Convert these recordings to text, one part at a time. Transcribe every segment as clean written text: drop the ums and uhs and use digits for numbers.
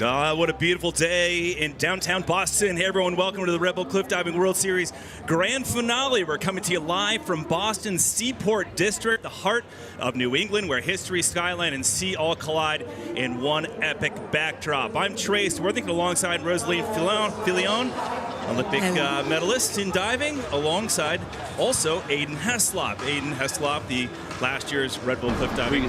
What a beautiful day in downtown Boston. Hey everyone, welcome to the Red Bull Cliffdiving World Series Grand Finale. We're coming to you live from Boston's Seaport District, the heart of New England, where history, skyline, and sea all collide in one epic backdrop. I'm Trace Worthington alongside Rosalie Filion, Olympic medalist in diving, alongside also Aiden Heslop. Aiden Heslop, the last year's Red Bull Cliffdiving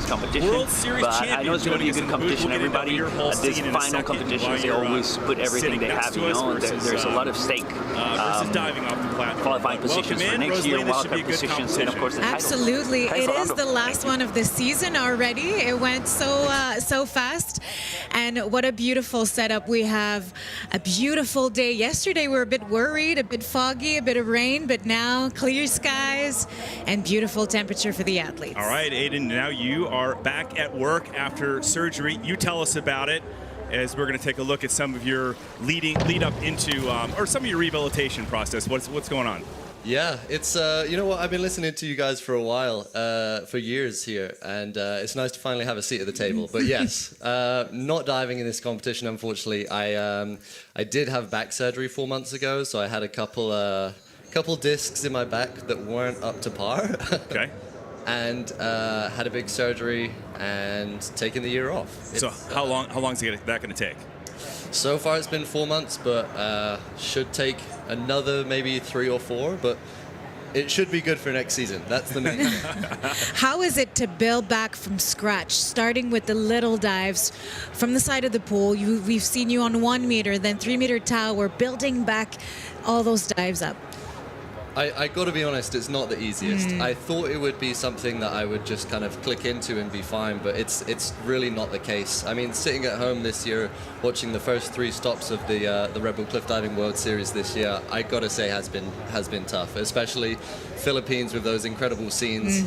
World Series champion. I know it's going to be a good competition, everybody. This final competition, they always put everything they have, you know. There's a lot of stake. Diving off the platform. Qualifying positions for next year, wildcard positions, and of course the Absolutely. title. It is the last one of the season already. It went so fast. And what a beautiful setup. We have a beautiful day. Yesterday we were a bit worried, a bit foggy, a bit of rain, but now clear skies and beautiful temperature for the athletes. All right, Aiden, now you are back at work after surgery. You tell us about it, as we're going to take a look at some of your lead up into, or some of your rehabilitation process. What's going on? Yeah, it's, you know what, I've been listening to you guys for a while, for years here, and it's nice to finally have a seat at the table. But yes, not diving in this competition, unfortunately. I did have back surgery 4 months ago, so I had a couple discs in my back that weren't up to par. Okay. And had a big surgery and taken the year off. So how long is that going to take? So far it's been 4 months, but should take another maybe 3 or 4, but it should be good for next season. That's the main thing. How is it to build back from scratch, starting with the little dives from the side of the pool? We've seen you on 1 meter, then 3 meter tower, building back all those dives up. I got to be honest, it's not the easiest. I thought it would be something that I would just kind of click into and be fine, but it's really not the case. I mean, sitting at home this year, watching the first 3 stops of the Red Bull Cliffdiving World Series this year, I got to say has been tough, especially Philippines with those incredible scenes.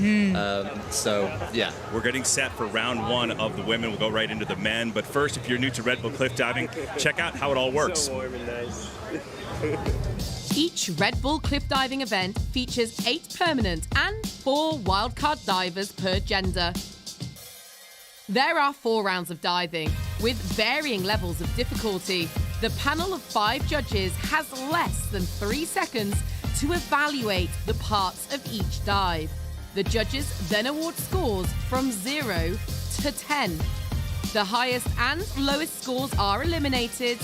So yeah, we're getting set for round 1 of the women. We'll go right into the men, but first, if you're new to Red Bull Cliffdiving, check out how it all works. So warm and nice. Each Red Bull Cliffdiving event features 8 permanent and 4 wildcard divers per gender. There are 4 rounds of diving, with varying levels of difficulty. The panel of 5 judges has less than 3 seconds to evaluate the parts of each dive. The judges then award scores from 0 to 10. The highest and lowest scores are eliminated,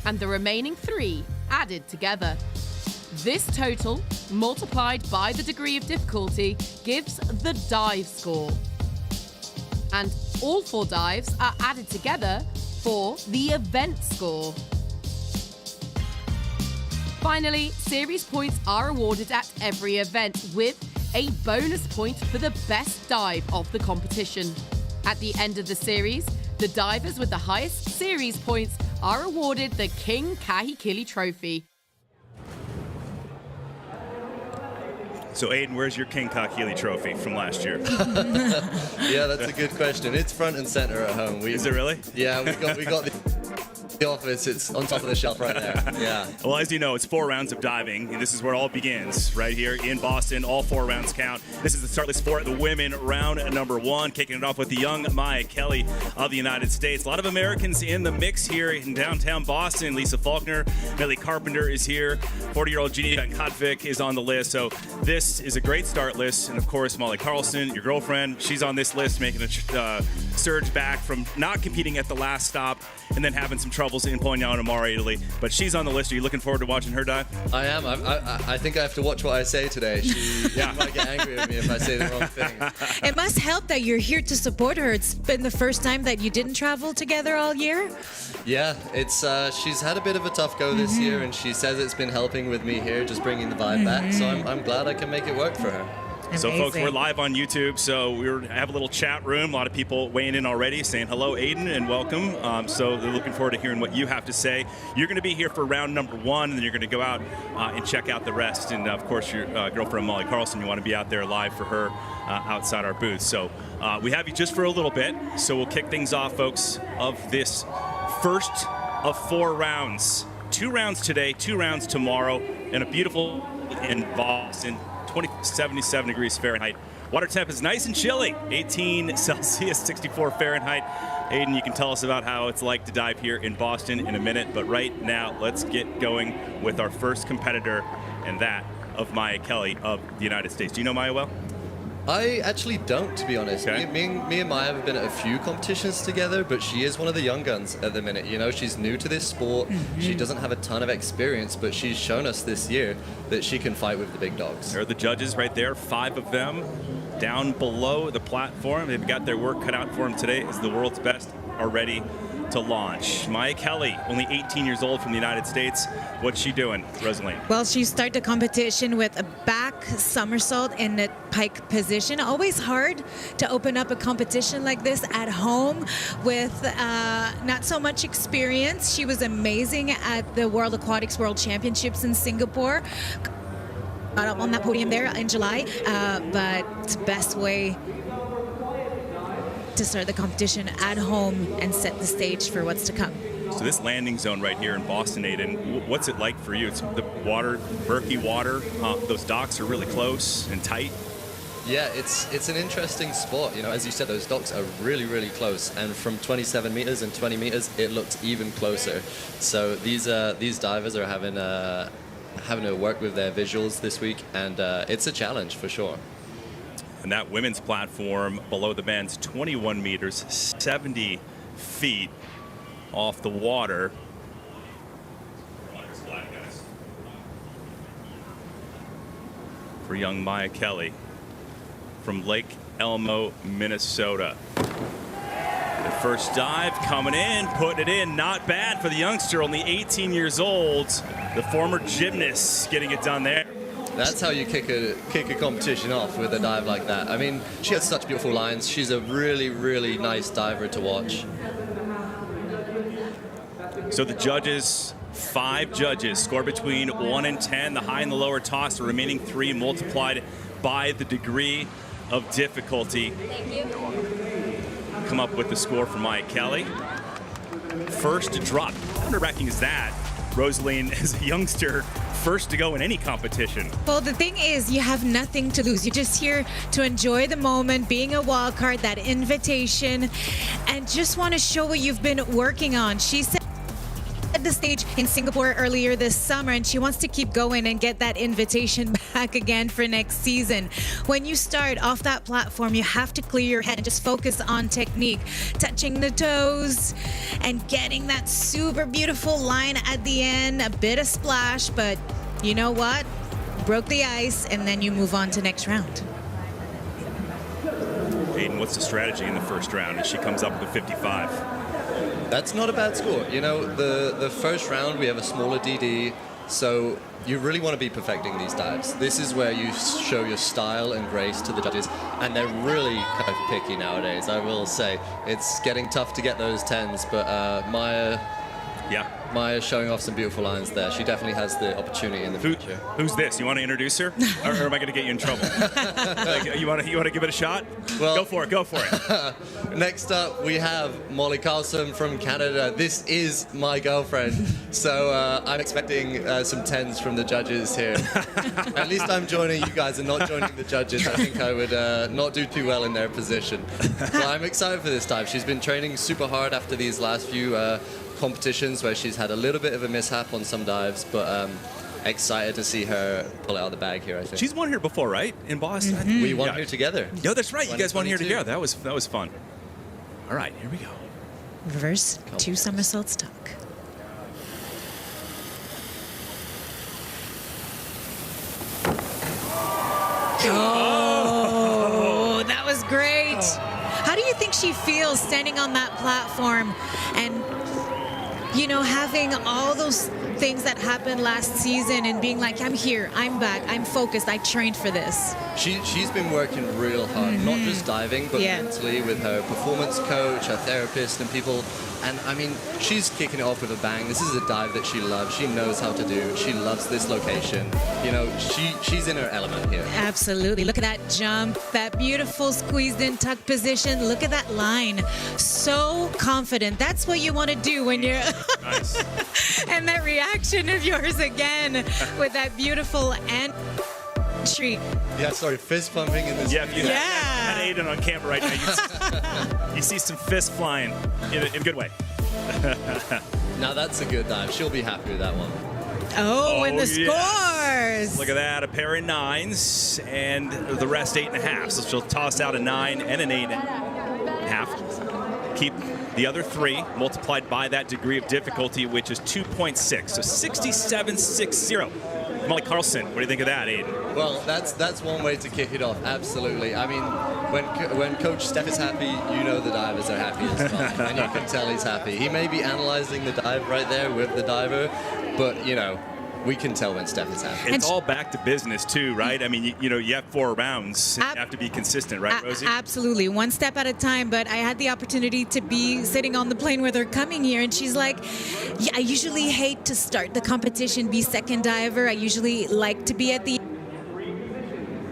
and the remaining 3 added together. This total, multiplied by the degree of difficulty, gives the dive score. And all 4 dives are added together for the event score. Finally, series points are awarded at every event, with a bonus point for the best dive of the competition. At the end of the series, the divers with the highest series points are awarded the King Kahikili Trophy. So Aiden, where's your King Kahikili Trophy from last year? Yeah, that's a good question. It's front and center at home. Is it really? Yeah, we got the office. It's on top of the shelf right there. Yeah. Well, as you know, it's 4 rounds of diving, and this is where it all begins, right here in Boston. All 4 rounds count. This is the start list for the women, round number 1, kicking it off with the young Maya Kelly of the United States. A lot of Americans in the mix here in downtown Boston. Lisa Faulkner, Millie Carpenter is here. 40-year-old Jeannie Kotvik is on the list. So this is a great start list. And of course, Molly Carlson, your girlfriend, she's on this list, making a surge back from not competing at the last stop and then having some troubles in Pognano, Mare, Italy. But she's on the list. Are you looking forward to watching her dive? I am. I think I have to watch what I say today. She might get angry with me if I say the wrong thing. It must help that you're here to support her. It's been the first time that you didn't travel together all year. Yeah, it's she's had a bit of a tough go this year, and she says it's been helping with me here, just bringing the vibe back. So I'm glad I can make it work for her. So, folks, we're live on YouTube, so we have a little chat room. A lot of people weighing in already, saying hello, Aiden, and welcome. So they're looking forward to hearing what you have to say. You're going to be here for round number 1, and then you're going to go out and check out the rest. And, of course, your girlfriend, Molly Carlson, you want to be out there live for her outside our booth. So we have you just for a little bit, so we'll kick things off, folks, of this first of 4 rounds. 2 rounds today, 2 rounds tomorrow, and a beautiful in Boston. 77 degrees Fahrenheit. Water temp is nice and chilly, 18 Celsius, 64 Fahrenheit. Aiden, you can tell us about how it's like to dive here in Boston in a minute, but right now, let's get going with our first competitor, and that of Maya Kelly of the United States. Do you know Maya well? I actually don't, to be honest. Okay. Me and Maya have been at a few competitions together, but she is one of the young guns at the minute. You know, she's new to this sport. She doesn't have a ton of experience, but she's shown us this year that she can fight with the big dogs. There are the judges right there, 5 of them down below the platform. They've got their work cut out for them today as the world's best are ready to launch. Maya Kelly, only 18 years old, from the United States. What's she doing, Rosaline? Well, she started the competition with a back somersault in the pike position. Always hard to open up a competition like this at home with not so much experience. She was amazing at the World Aquatics World Championships in Singapore. Got up on that podium there in July, but it's the best way to start the competition at home and set the stage for what's to come. So this landing zone right here in Boston, Aiden, what's it like for you? It's the water, murky water. Those docks are really close and tight. Yeah, it's an interesting spot. You know, as you said, those docks are really, really close. And from 27 meters and 20 meters, it looks even closer. So these divers are having to work with their visuals this week, and it's a challenge for sure. And that women's platform below the bends, 21 meters, 70 feet off the water. For young Maya Kelly from Lake Elmo, Minnesota. The first dive coming in, putting it in, not bad for the youngster, only 18 years old. The former gymnast getting it done there. That's how you kick a competition off, with a dive like that. I mean, she has such beautiful lines. She's a really, really nice diver to watch. So the judges, 5 judges, score between 1 and 10. The high and the lower toss, the remaining 3 multiplied by the degree of difficulty. Thank you. Come up with the score for Maya Kelly. First to drop. How nerve-wracking is that? Rosaline, as a youngster, first to go in any competition. Well, the thing is, you have nothing to lose. You're just here to enjoy the moment, being a wild card, that invitation, and just want to show what you've been working on. She said at the stage in Singapore earlier this summer, and she wants to keep going and get that invitation back again for next season. When you start off that platform, you have to clear your head and just focus on technique, touching the toes and getting that super beautiful line at the end, a bit of splash, but you know what? Broke the ice, and then you move on to next round. Aiden, what's the strategy in the first round as she comes up with a 55? That's not a bad score. You know, the first round we have a smaller DD, so you really want to be perfecting these dives. This is where you show your style and grace to the judges, and they're really kind of picky nowadays, I will say. It's getting tough to get those 10s, but Maya's showing off some beautiful lines there. She definitely has the opportunity in the future. Who's this? You want to introduce her? or am I going to get you in trouble? You want to give it a shot? Well, go for it. Next up, we have Molly Carlson from Canada. This is my girlfriend, so I'm expecting some 10s from the judges here. At least I'm joining you guys and not joining the judges. I think I would not do too well in their position. But I'm excited for this dive. She's been training super hard after these last few competitions where she's had a little bit of a mishap on some dives, but excited to see her pull it out of the bag here, I think. She's won here before, right? In Boston? Mm-hmm. We won here together. No, that's right. You guys won here 2022. together. That was fun. All right, here we go. Reverse 2 somersaults tuck. Oh, that was great. How do you think she feels standing on that platform and, you know, having all those things that happened last season and being like, I'm here, I'm back, I'm focused, I trained for this? She's been working real hard, not just diving, but mentally with her performance coach, her therapist, and people. And I mean, she's kicking it off with a bang. This is a dive that she loves. She knows how to do. She loves this location. You know, she's in her element here. Absolutely. Look at that jump, that beautiful squeezed in tuck position. Look at that line. So confident. That's what you want to do when you're... Nice. And that reaction of yours again with that beautiful end. treat. Yeah, sorry, fist pumping in this. Yeah, if you had Aiden on camera right now, you see some fists flying in a good way. Now that's a good dive. She'll be happy with that one. Oh, and the yes. scores. Look at that, a pair of 9s and the rest 8.5. So she'll toss out a 9 and an 8.5. Keep the other 3 multiplied by that degree of difficulty, which is 2.6. So 67.60. Molly Carlson, what do you think of that, Aiden? Well, that's one way to kick it off. Absolutely. I mean, when Coach Steph is happy, you know the divers are happy as well, and you can tell he's happy. He may be analyzing the dive right there with the diver, but you know, we can tell when Steph is happy. It's all back to business too, right? I mean, you have 4 rounds. You have to be consistent, right, Rosie? Absolutely, one step at a time. But I had the opportunity to be sitting on the plane where they're coming here, and she's like, yeah, I usually hate to start the competition, be second diver. I usually like to be at the...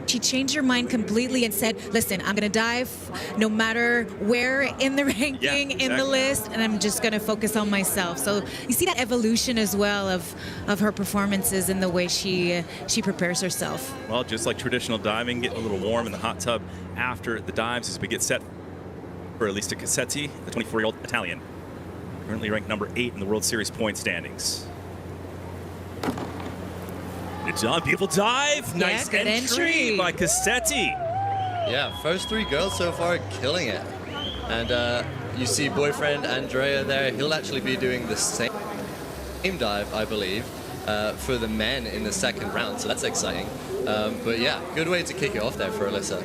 She changed her mind completely and said, listen, I'm going to dive no matter where in the ranking, in the list, and I'm just going to focus on myself. So you see that evolution as well of her performances and the way she prepares herself. Well, just like traditional diving, getting a little warm in the hot tub after the dives as we get set for Elisa Cassetti, the 24-year-old Italian, currently ranked number 8 in the World Series point standings. Good job, beautiful dive. Nice good entry by Cassetti. Yeah, first 3 girls so far killing it. And you see boyfriend Andrea there. He'll actually be doing the same dive, I believe, for the men in the second round. So that's exciting. But yeah, good way to kick it off there for Alyssa.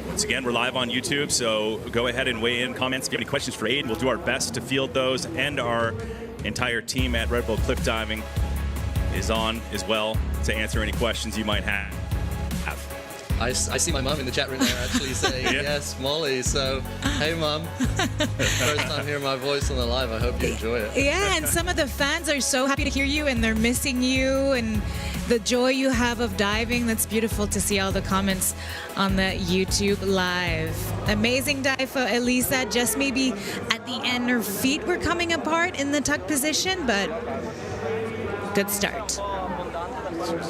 Once again, we're live on YouTube, so go ahead and weigh in comments. If you have any questions for Aiden, we'll do our best to field those, and our entire team at Red Bull Cliff Diving is on as well to answer any questions you might have. I see my mum in the chat room there actually saying, yes, Molly. So, hey, Mum. First time hearing my voice on the live. I hope you enjoy it. Yeah, and some of the fans are so happy to hear you, and they're missing you, and the joy you have of diving. That's beautiful to see all the comments on the YouTube live. Amazing dive for Elisa. Just maybe at the end, her feet were coming apart in the tuck position, but good start.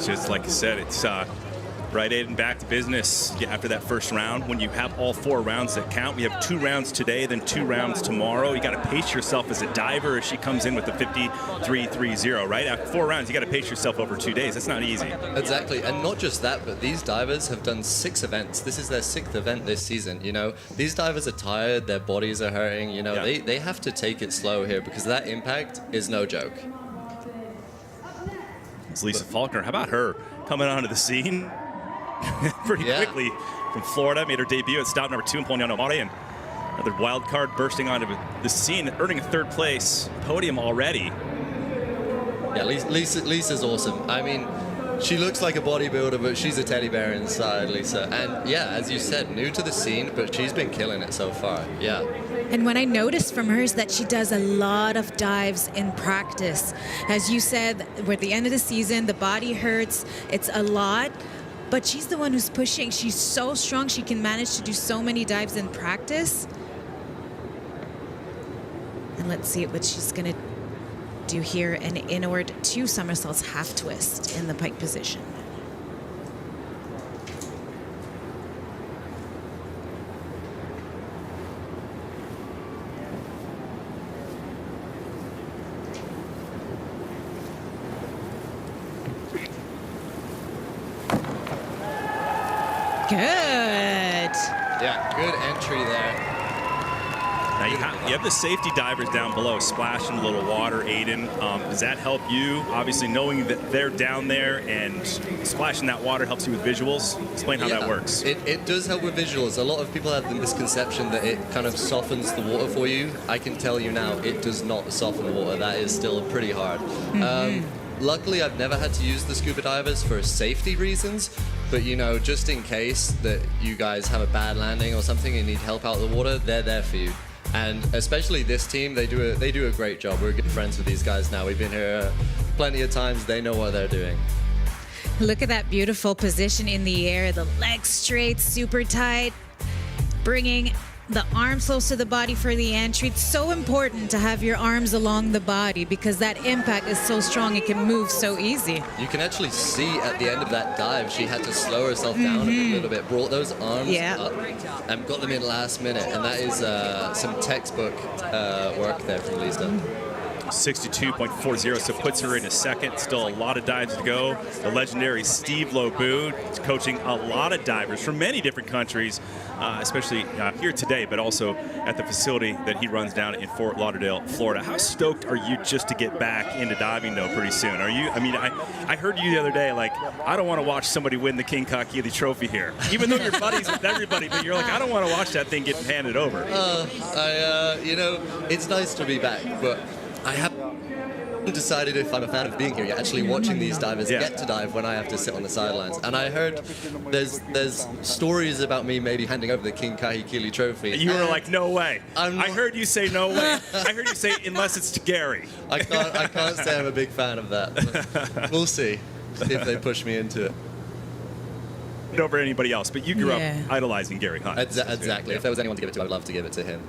Just like I said, it's right, Aiden, back to business after that first round. When you have all 4 rounds that count, we have 2 rounds today, then 2 rounds tomorrow. You got to pace yourself as a diver as she comes in with the 53.30, right? After 4 rounds, you got to pace yourself over 2 days. That's not easy. Exactly, and not just that, but these divers have done 6 events. This is their 6th event this season. You know, these divers are tired, their bodies are hurting. You know, they have to take it slow here because that impact is no joke. It's Lisa Faulkner. How about her coming onto the scene pretty quickly from Florida? Made her debut at stop number 2 in Polignano Mare, and another wild card bursting onto the scene, earning a 3rd place podium already. Yeah, Lisa's awesome. I mean, she looks like a bodybuilder, but she's a teddy bear inside, Lisa. And yeah, as you said, new to the scene, but she's been killing it so far. Yeah. And what I noticed from her is that she does a lot of dives in practice. As you said, we're at the end of the season, the body hurts, it's a lot, but she's the one who's pushing. She's so strong, she can manage to do so many dives in practice. And let's see what she's gonna do here, an inward 2 somersaults half twist in the pike position. Good. Yeah, good entry there. Now you have the safety divers down below splashing a little water, Aiden. Does that help you? Obviously, knowing that they're down there and splashing that water helps you with visuals. Explain how that works. It does help with visuals. A lot of people have the misconception that it kind of softens the water for you. I can tell you now, it does not soften the water. That is still pretty hard. Luckily, I've never had to use the scuba divers for safety reasons, but you know, just in case that you guys have a bad landing or something and need help out of the water, they're there for you. And especially this team, they do a great job. We're good friends with these guys now. We've been here plenty of times. They know what they're doing. Look at that beautiful position in the air. The legs straight, super tight, bringing the arms close to the body for the entry. It's so important to have your arms along the body because that impact is so strong. It can move so easy. You can actually see at the end of that dive, she had to slow herself down a little bit, brought those arms up, and got them in last minute. And that is some textbook work there from Lisa. 62.40, so puts her in a second. Still a lot of dives to go. The legendary Steve Lobu is coaching a lot of divers from many different countries, especially here today, but also at the facility that he runs down in Fort Lauderdale, Florida. How stoked are you just to get back into diving, though, pretty soon? Are you? I mean, I heard you the other day, like, I don't want to watch somebody win the King Kakili trophy here, even though you're buddies with everybody, but you're like, I don't want to watch that thing get handed over. You know, it's nice to be back, but I haven't decided if I'm a fan of being here yet, actually watching these divers get to dive when I have to sit on the sidelines. And I heard there's stories about me maybe handing over the King Kahikili trophy. You were like, no way. I heard you say no way. I heard you say unless it's to Gary. I can't say I'm a big fan of that. We'll see if they push me into it. Over anybody else, but you grew up idolizing Gary Hunt. Exactly. If there was anyone to give it to, I'd love to give it to him.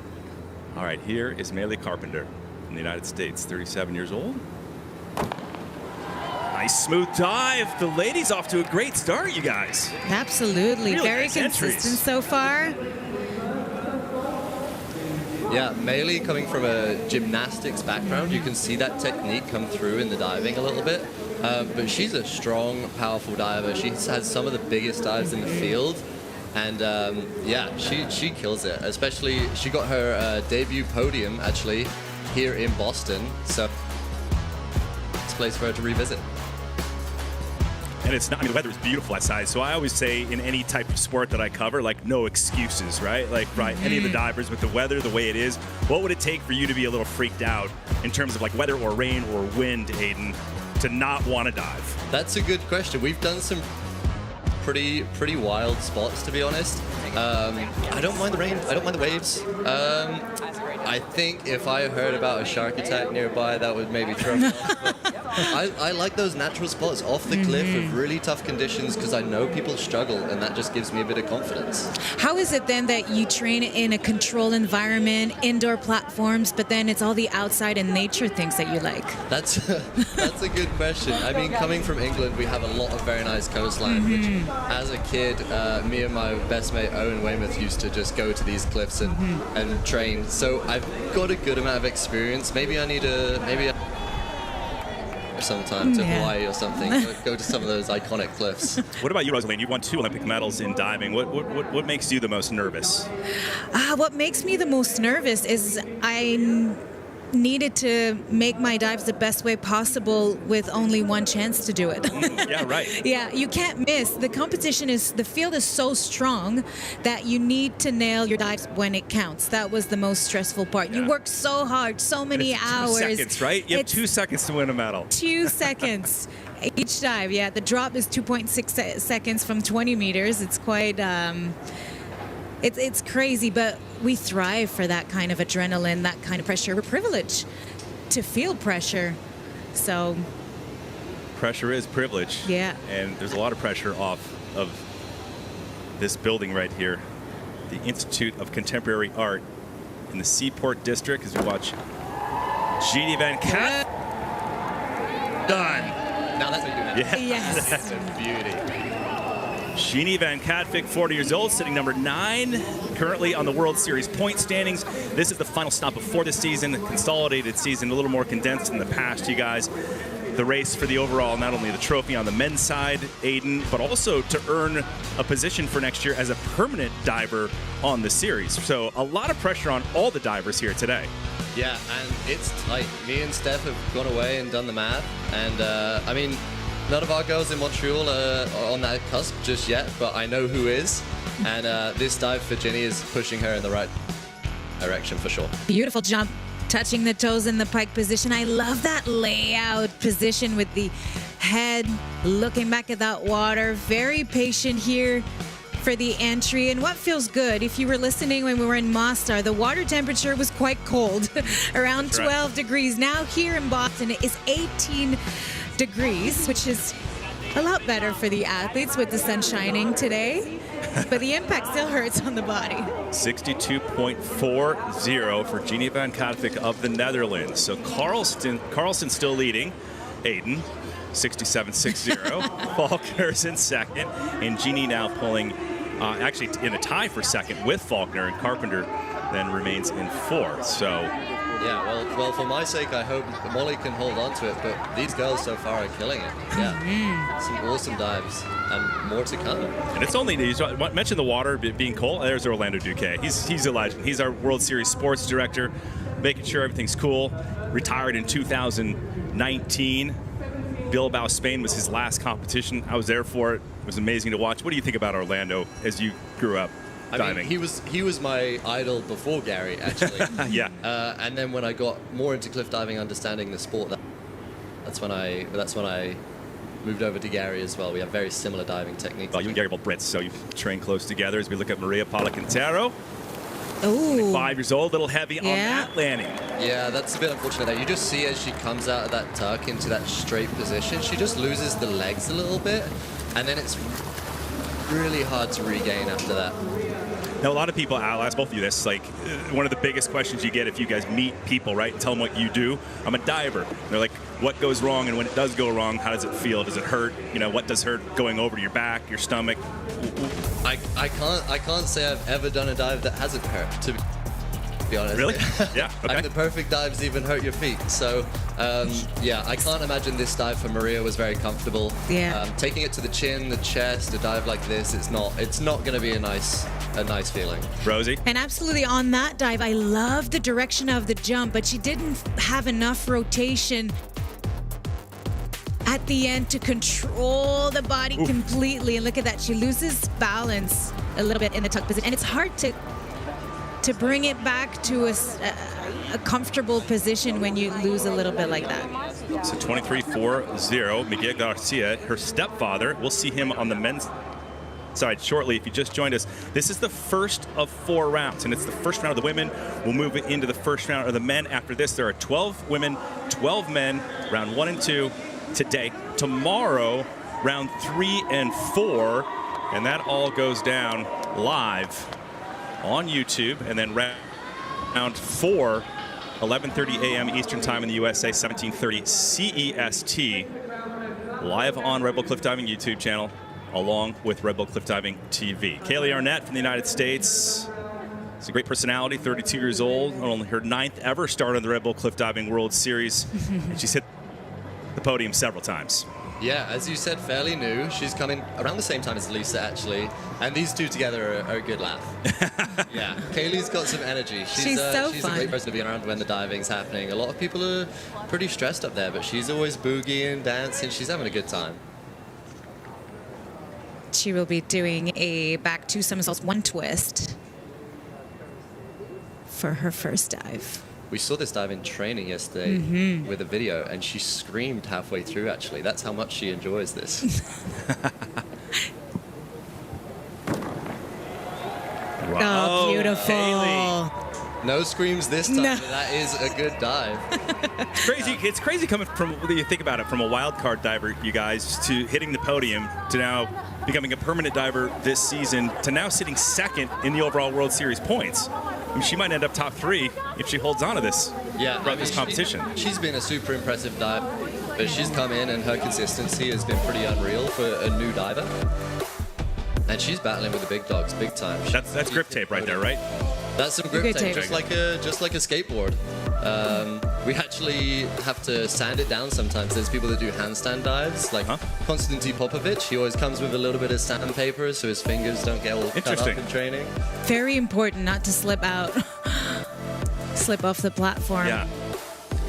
All right, here is Melee Carpenter from the United States, 37 years old. Nice smooth dive. The ladies off to a great start, you guys. Absolutely. Really Very nice consistent entries so far. Yeah, Melee coming from a gymnastics background, you can see that technique come through in the diving a little bit. But she's a strong, powerful diver. She has some of the biggest dives in the field. And yeah, she kills it. Especially, she got her debut podium, actually, here in Boston. So it's a place for her to revisit. And it's not, I mean, the weather is beautiful outside, so I always say in any type of sport that I cover, like, no excuses, right? Like, right, any of the divers with the weather the way it is, what would it take for you to be a little freaked out in terms of, like, weather or rain or wind, Aiden, to not want to dive? That's a good question. We've done some pretty wild spots, to be honest. I don't mind the rain. I don't mind the waves. I think if I heard about a shark attack nearby, that would maybe throw me off. I like those natural spots off the cliff with really tough conditions because I know people struggle, and that just gives me a bit of confidence. How is it then that you train in a controlled environment, indoor platforms, but then it's all the outside and nature things that you like? That's a good question. I mean, coming from England, we have a lot of very nice coastline, which as a kid, me and my best mate Owen Weymouth used to just go to these cliffs and train. So I've got a good amount of experience. Maybe I need sometime to Hawaii or something. Go to some of those iconic cliffs. What about you, Rosalind? You won 2 Olympic medals in diving. What makes you the most nervous? What makes me the most nervous is I needed to make my dives the best way possible with only one chance to do it. Yeah, right. Yeah, you can't miss. The field is so strong that you need to nail your dives when it counts. That was the most stressful part. Yeah. You work so hard, so many hours. 2 seconds, right? You have 2 seconds to win a medal. 2 seconds. Each dive, yeah. The drop is 2.6 seconds from 20 meters. It's quite... It's crazy, but we thrive for that kind of adrenaline, that kind of pressure. We're privileged to feel pressure. So pressure is privilege. Yeah. And there's a lot of pressure off of this building right here, the Institute of Contemporary Art in the Seaport District, as we watch Jeannie Van Kat. Done. Now that's what you do now. Yeah. Yes. That's a beauty. Jeannie Van Katwijk, 40 years old, sitting number 9, currently on the World Series point standings. This is the final stop before the season, consolidated season, a little more condensed in the past, you guys. The race for the overall, not only the trophy on the men's side, Aiden, but also to earn a position for next year as a permanent diver on the series. So a lot of pressure on all the divers here today. Yeah, and it's tight. Me and Steph have gone away and done the math, and I mean, none of our girls in Montreal are on that cusp just yet, but I know who is. And this dive for Ginny is pushing her in the right direction for sure. Beautiful jump, touching the toes in the pike position. I love that layout position with the head looking back at that water. Very patient here for the entry. And what feels good, if you were listening when we were in Mostar, the water temperature was quite cold, around 12 degrees. Now here in Boston, it is 18 degrees, which is A lot better for the athletes with the sun shining today, but the impact still hurts on the body. 62.40 for Jeannie van Katwijk of the Netherlands. So Carlson still leading. Aiden, 67.60. Faulkner's in second, and Jeannie now pulling, actually in a tie for second with Faulkner, and Carpenter then remains in fourth. So. Yeah, well, for my sake, I hope Molly can hold on to it, but these girls so far are killing it. Yeah, some awesome dives and more to come. And it's only, you mentioned the water being cold. There's Orlando Duque. He's a legend. He's our World Series sports director, making sure everything's cool. Retired in 2019. Bilbao, Spain was his last competition. I was there for it. It was amazing to watch. What do you think about Orlando as you grew up? I mean, he was my idol before Gary, actually. Yeah. And then when I got more into cliff diving, understanding the sport, that's when I moved over to Gary as well. We have very similar diving techniques. Well, you and Gary are both Brits, so you train close together. As we look at Maria Policantero. Ooh. 5 years old, a little heavy on that landing. Yeah, that's a bit unfortunate there. You just see as she comes out of that tuck into that straight position, she just loses the legs a little bit, and then it's really hard to regain after that. Now, a lot of people, I'll ask both of you this, like one of the biggest questions you get if you guys meet people, right, and tell them what you do. I'm a diver. And they're like, what goes wrong, and when it does go wrong, how does it feel? Does it hurt? You know, what does hurt going over to your back, your stomach? I can't say I've ever done a dive that hasn't hurt, to be honest. Really? Yeah, okay. And the perfect dives even hurt your feet. So, yeah, I can't imagine this dive for Maria was very comfortable. Yeah. Taking it to the chin, the chest, a dive like this, it's not going to be a nice feeling. Rosie? And absolutely on that dive, I love the direction of the jump, but she didn't have enough rotation at the end to control the body completely. And look at that, she loses balance a little bit in the tuck position, and it's hard to bring it back to a comfortable position when you lose a little bit like that. So 23.40, Miguel Garcia, her stepfather. We'll see him on the men's side shortly. If you just joined us, this is the first of 4 rounds, and it's the first round of the women. We'll move into the first round of the men. After this, there are 12 women, 12 men, round 1 and 2 today. Tomorrow, round 3 and 4, and that all goes down live on YouTube, and then round 4, 11:30 a.m. Eastern Time in the USA, 17:30 CEST, live on Red Bull Cliff Diving YouTube channel, along with Red Bull Cliff Diving TV. Kaylee Arnett from the United States. She's a great personality, 32 years old, only her 9th ever start on the Red Bull Cliff Diving World Series. And she's hit the podium several times. Yeah, as you said, fairly new. She's coming around the same time as Lisa, actually. And these two together are a good laugh. Yeah, Kaylee's got some energy. She's so she's fun. a great person to be around when the diving's happening. A lot of people are pretty stressed up there, but she's always boogieing, dancing. She's having a good time. She will be doing a back 2 somersaults, 1 twist for her first dive. We saw this dive in training yesterday with a video, and she screamed halfway through, actually. That's how much she enjoys this. Wow. Oh, beautiful. Kaylee. No screams this time. No. That is a good dive. It's crazy. It's crazy coming from, when you think about it, from a wild card diver, you guys, to hitting the podium, to now becoming a permanent diver this season, to now sitting second in the overall World Series points. I mean, she might end up top 3 if she holds on to this throughout this competition. She's been a super impressive dive, but she's come in and her consistency has been pretty unreal for a new diver. And she's battling with the big dogs, big time. That's grip tape right there, right? That's some grip Good tape, tape. just like a skateboard. We actually have to sand it down sometimes. There's people that do handstand dives, like Konstantin Popovic. He always comes with a little bit of sandpaper so his fingers don't get all cut up in training. Very important not to slip out, slip off the platform. Yeah.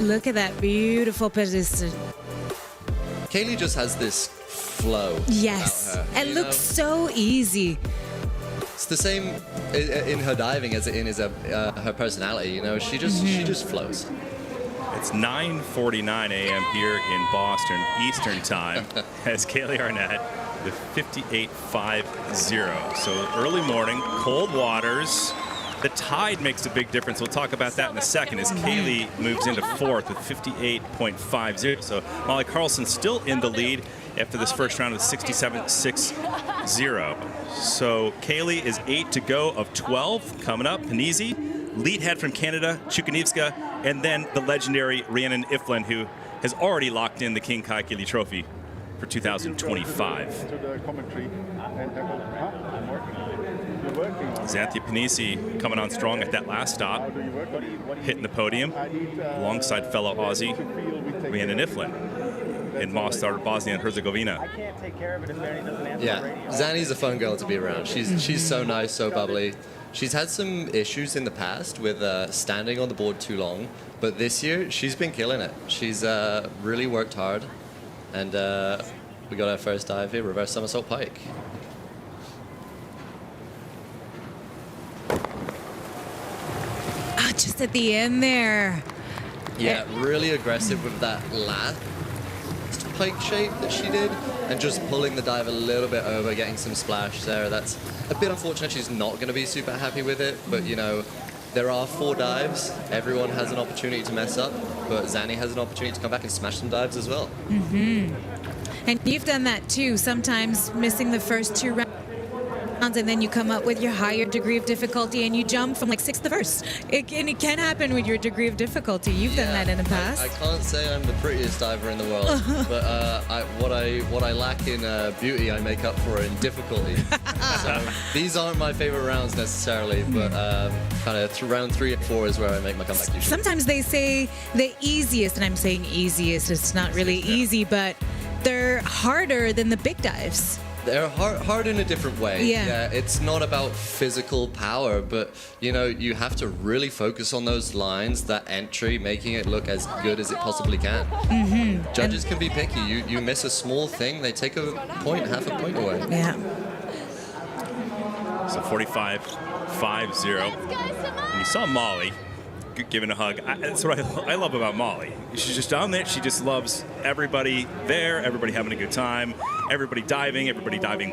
Look at that beautiful position. Kaylee just has this flow. Yes, about her, it you looks know? so easy. It's the same in her diving as it is her personality. You know, she just flows. It's 9:49 a.m. here in Boston Eastern Time as Kaylee Arnett, the 58.50. So early morning, cold waters. The tide makes a big difference. We'll talk about that in a second as Kaylee moves into fourth with 58.50. So Molly Carlson still in the lead after this first round of 67.60. So Kaylee is 8 to go of 12 coming up. Panizzi, lead head from Canada, Chukansivska, and then the legendary Rhiannon Iffland, who has already locked in the King Kaikili Trophy for 2025. Zanthia Panizzi coming on strong at that last stop, hitting the podium alongside fellow Aussie Rhiannon Iffland in Mostar, Bosnia and Herzegovina. Yeah, Zanny's a fun girl to be around. She's so nice, so bubbly. She's had some issues in the past with standing on the board too long, but this year she's been killing it. She's really worked hard, and we got our first dive here, reverse somersault pike. Ah, just at the end there. Yeah, really aggressive with that last pike shape that she did, and just pulling the dive a little bit over, getting some splash there. That's a bit unfortunate. She's not going to be super happy with it, but you know, there are 4 dives. Everyone has an opportunity to mess up, but Zanny has an opportunity to come back and smash some dives as well. And you've done that too, sometimes missing the first 2 rounds, and then you come up with your higher degree of difficulty and you jump from like 6th to 1st. It can happen with your degree of difficulty. You've done that in the past. I can't say I'm the prettiest diver in the world, but what I lack in beauty, I make up for in difficulty. So these aren't my favorite rounds necessarily, but kind of round 3 and 4 is where I make my comeback usually. Sometimes they say the easiest, and I'm saying easiest, it's not really easy, but they're harder than the big dives. They're hard in a different way. Yeah. It's not about physical power, but you know, you have to really focus on those lines, that entry, making it look as good as it possibly can. Judges can be picky. You miss a small thing, they take a point, half a point away. Yeah. So 45.50. And you saw Molly giving a hug. That's what I love about Molly. She's just down there. She just loves everybody there, everybody having a good time, everybody diving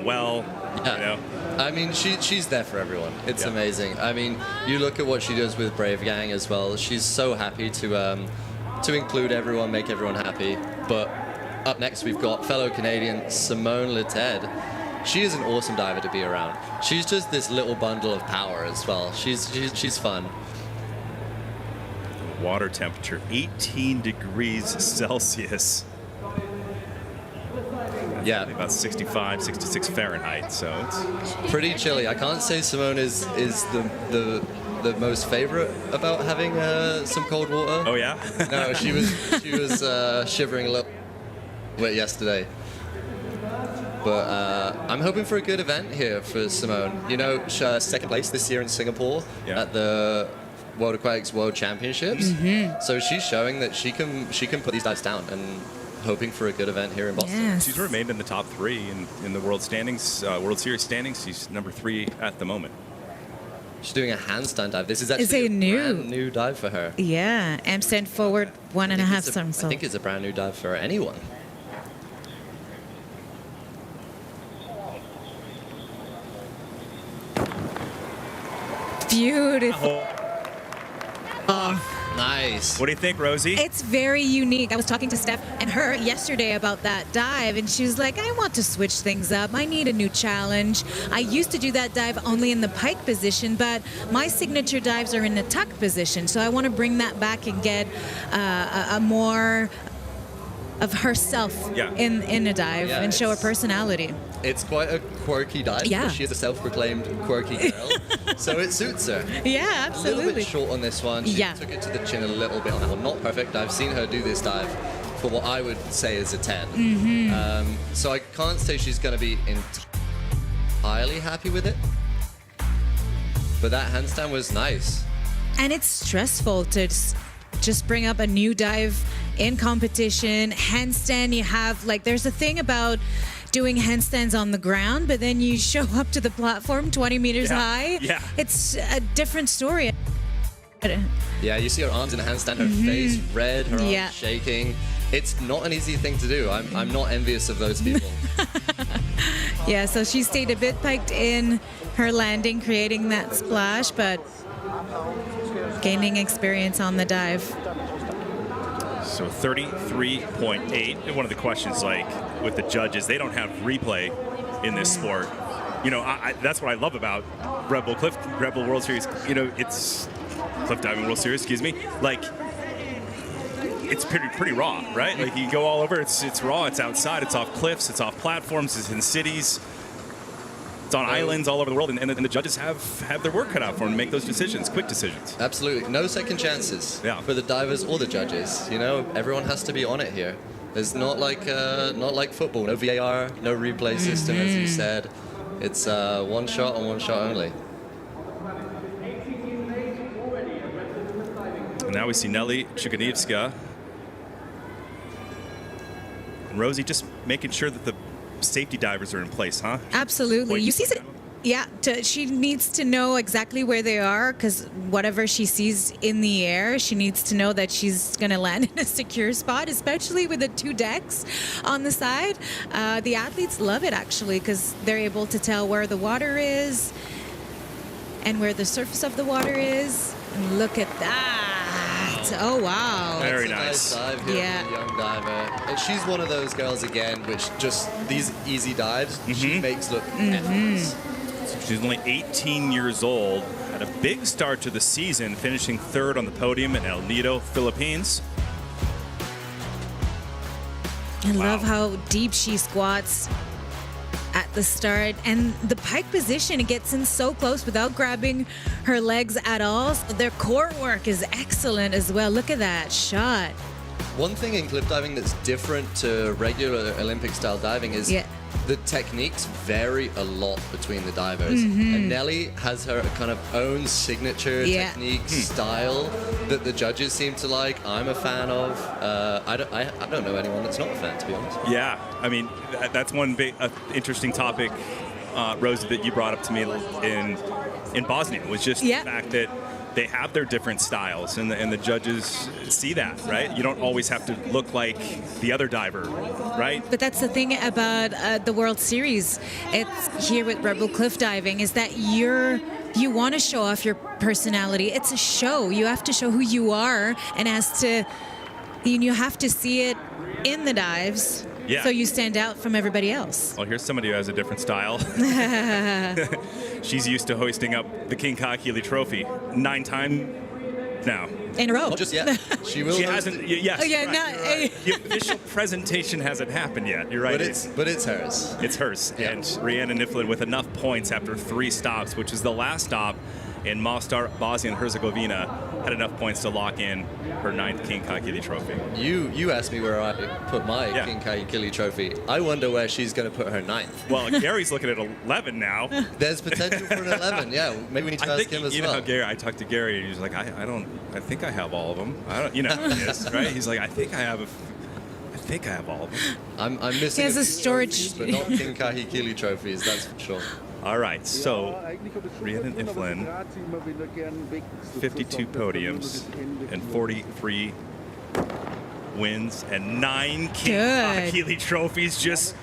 well. Yeah. You know? I mean, she's there for everyone. It's amazing. I mean, you look at what she does with Brave Gang as well. She's so happy to include everyone, make everyone happy. But up next, we've got fellow Canadian Simone Leted. She is an awesome diver to be around. She's just this little bundle of power as well. She's fun. Water temperature 18 degrees Celsius. Yeah, About 65, 66 Fahrenheit. So it's pretty chilly. I can't say Simone is the most favorite about having some cold water. Oh yeah. No, she was shivering a little bit yesterday. But I'm hoping for a good event here for Simone. You know, second place this year in Singapore at the World Aquatics World Championships. So she's showing that she can put these dives down, and hoping for a good event here in Boston. Yes. She's remained in the top 3 in the world standings, World Series standings. She's number 3 at the moment. She's doing a handstand dive. This is actually a brand new dive for her. Yeah, handstand forward 1.5 somersault. I think it's a brand new dive for anyone. Beautiful. Nice. What do you think, Rosie? It's very unique. I was talking to Steph and her yesterday about that dive, and she was like, I want to switch things up. I need a new challenge. I used to do that dive only in the pike position, but my signature dives are in the tuck position, so I want to bring that back and get a more of herself in a dive and show her personality. It's quite a quirky dive. Yeah. She is a self-proclaimed quirky girl, so it suits her. Yeah, A absolutely. little bit short on this one. She took it to the chin a little bit on that one. Not perfect. I've seen her do this dive for what I would say is a 10. So I can't say she's going to be entirely happy with it. But that handstand was nice. And it's stressful to just bring up a new dive in competition. Handstand, you have, like, there's a thing about doing handstands on the ground, but then you show up to the platform 20 meters high. Yeah. It's a different story. Yeah, you see her arms in a handstand, her face red, her arms shaking. It's not an easy thing to do. I'm not envious of those people. Yeah, so she stayed a bit piked in her landing, creating that splash, but Gaining experience on the dive. So 33.8. And one of the questions, like, with the judges, they don't have replay in this sport. You know, that's what I love about Red Bull World Series. You know, it's cliffdiving World Series, excuse me. Like, it's pretty raw, right? Like, you go all over. It's raw. It's outside. It's off cliffs. It's off platforms. It's in cities. It's on islands all over the world, and the judges have their work cut out for them to make those decisions, quick decisions. Absolutely. No second chances for the divers or the judges. You know, everyone has to be on it here. There's not like football. No VAR, no replay system, as you said. It's one shot and one shot only. And now we see Nelly Chukansivska. And Rosie just making sure that the safety divers are in place, huh? Absolutely. You see, yeah, she needs to know exactly where they are, because whatever she sees in the air, she needs to know that she's going to land in a secure spot, especially with the 2 decks on the side. The athletes love it, actually, because they're able to tell where the water is and where the surface of the water is. And look at that. Oh, wow. Very nice dive here from the young diver. And she's one of those girls, again, which just these easy dives, she makes look effortless. She's only 18 years old. Had a big start to the season, finishing 3rd on the podium in El Nido, Philippines. I love how deep she squats at the start, and the pike position, it gets in so close without grabbing her legs at all. So their core work is excellent as well. Look at that shot. One thing in cliff diving that's different to regular Olympic style diving is the techniques vary a lot between the divers. And Nelly has her kind of own signature technique style that the judges seem to like. I'm a fan of. I don't know anyone that's not a fan, to be honest. Yeah, I mean, that's one big interesting topic, Rosie, that you brought up to me in Bosnia, was just the fact that they have their different styles, and the judges see that, right? You don't always have to look like the other diver, right? But that's the thing about the World Series. It's here with Red Bull Cliff Diving, is that you want to show off your personality. It's a show. You have to show who you are, and you have to see it in the dives. Yeah. So you stand out from everybody else. Well, here's somebody who has a different style. She's used to hoisting up the King Kahekili Trophy 9 times now. In a row. Not just yet. She will. She hasn't. Yes. Oh, yeah, right. The official presentation hasn't happened yet. You're right. But it's hers. It's hers. Yeah. And Rihanna Iffland with enough points after 3 stops, which is the last stop in Mostar, Bosnia and Herzegovina, had enough points to lock in her 9th King Kahekili Trophy. You asked me where I put my King Kahekili Trophy. I wonder where she's going to put her 9th. Well, Gary's looking at 11 now. There's potential for an 11. Yeah, maybe we need to ask him as well. You know how Gary? I talked to Gary, and he's like, I think I have all of them. I don't. You know how it is, right? He's like, I think I have all of them. I'm missing. He has a trophies, storage, but not King Kahekili trophies. That's for sure. All right, so Rihanna Iffland, 52 podiums and 43 wins and 9 King Kahekili trophies, just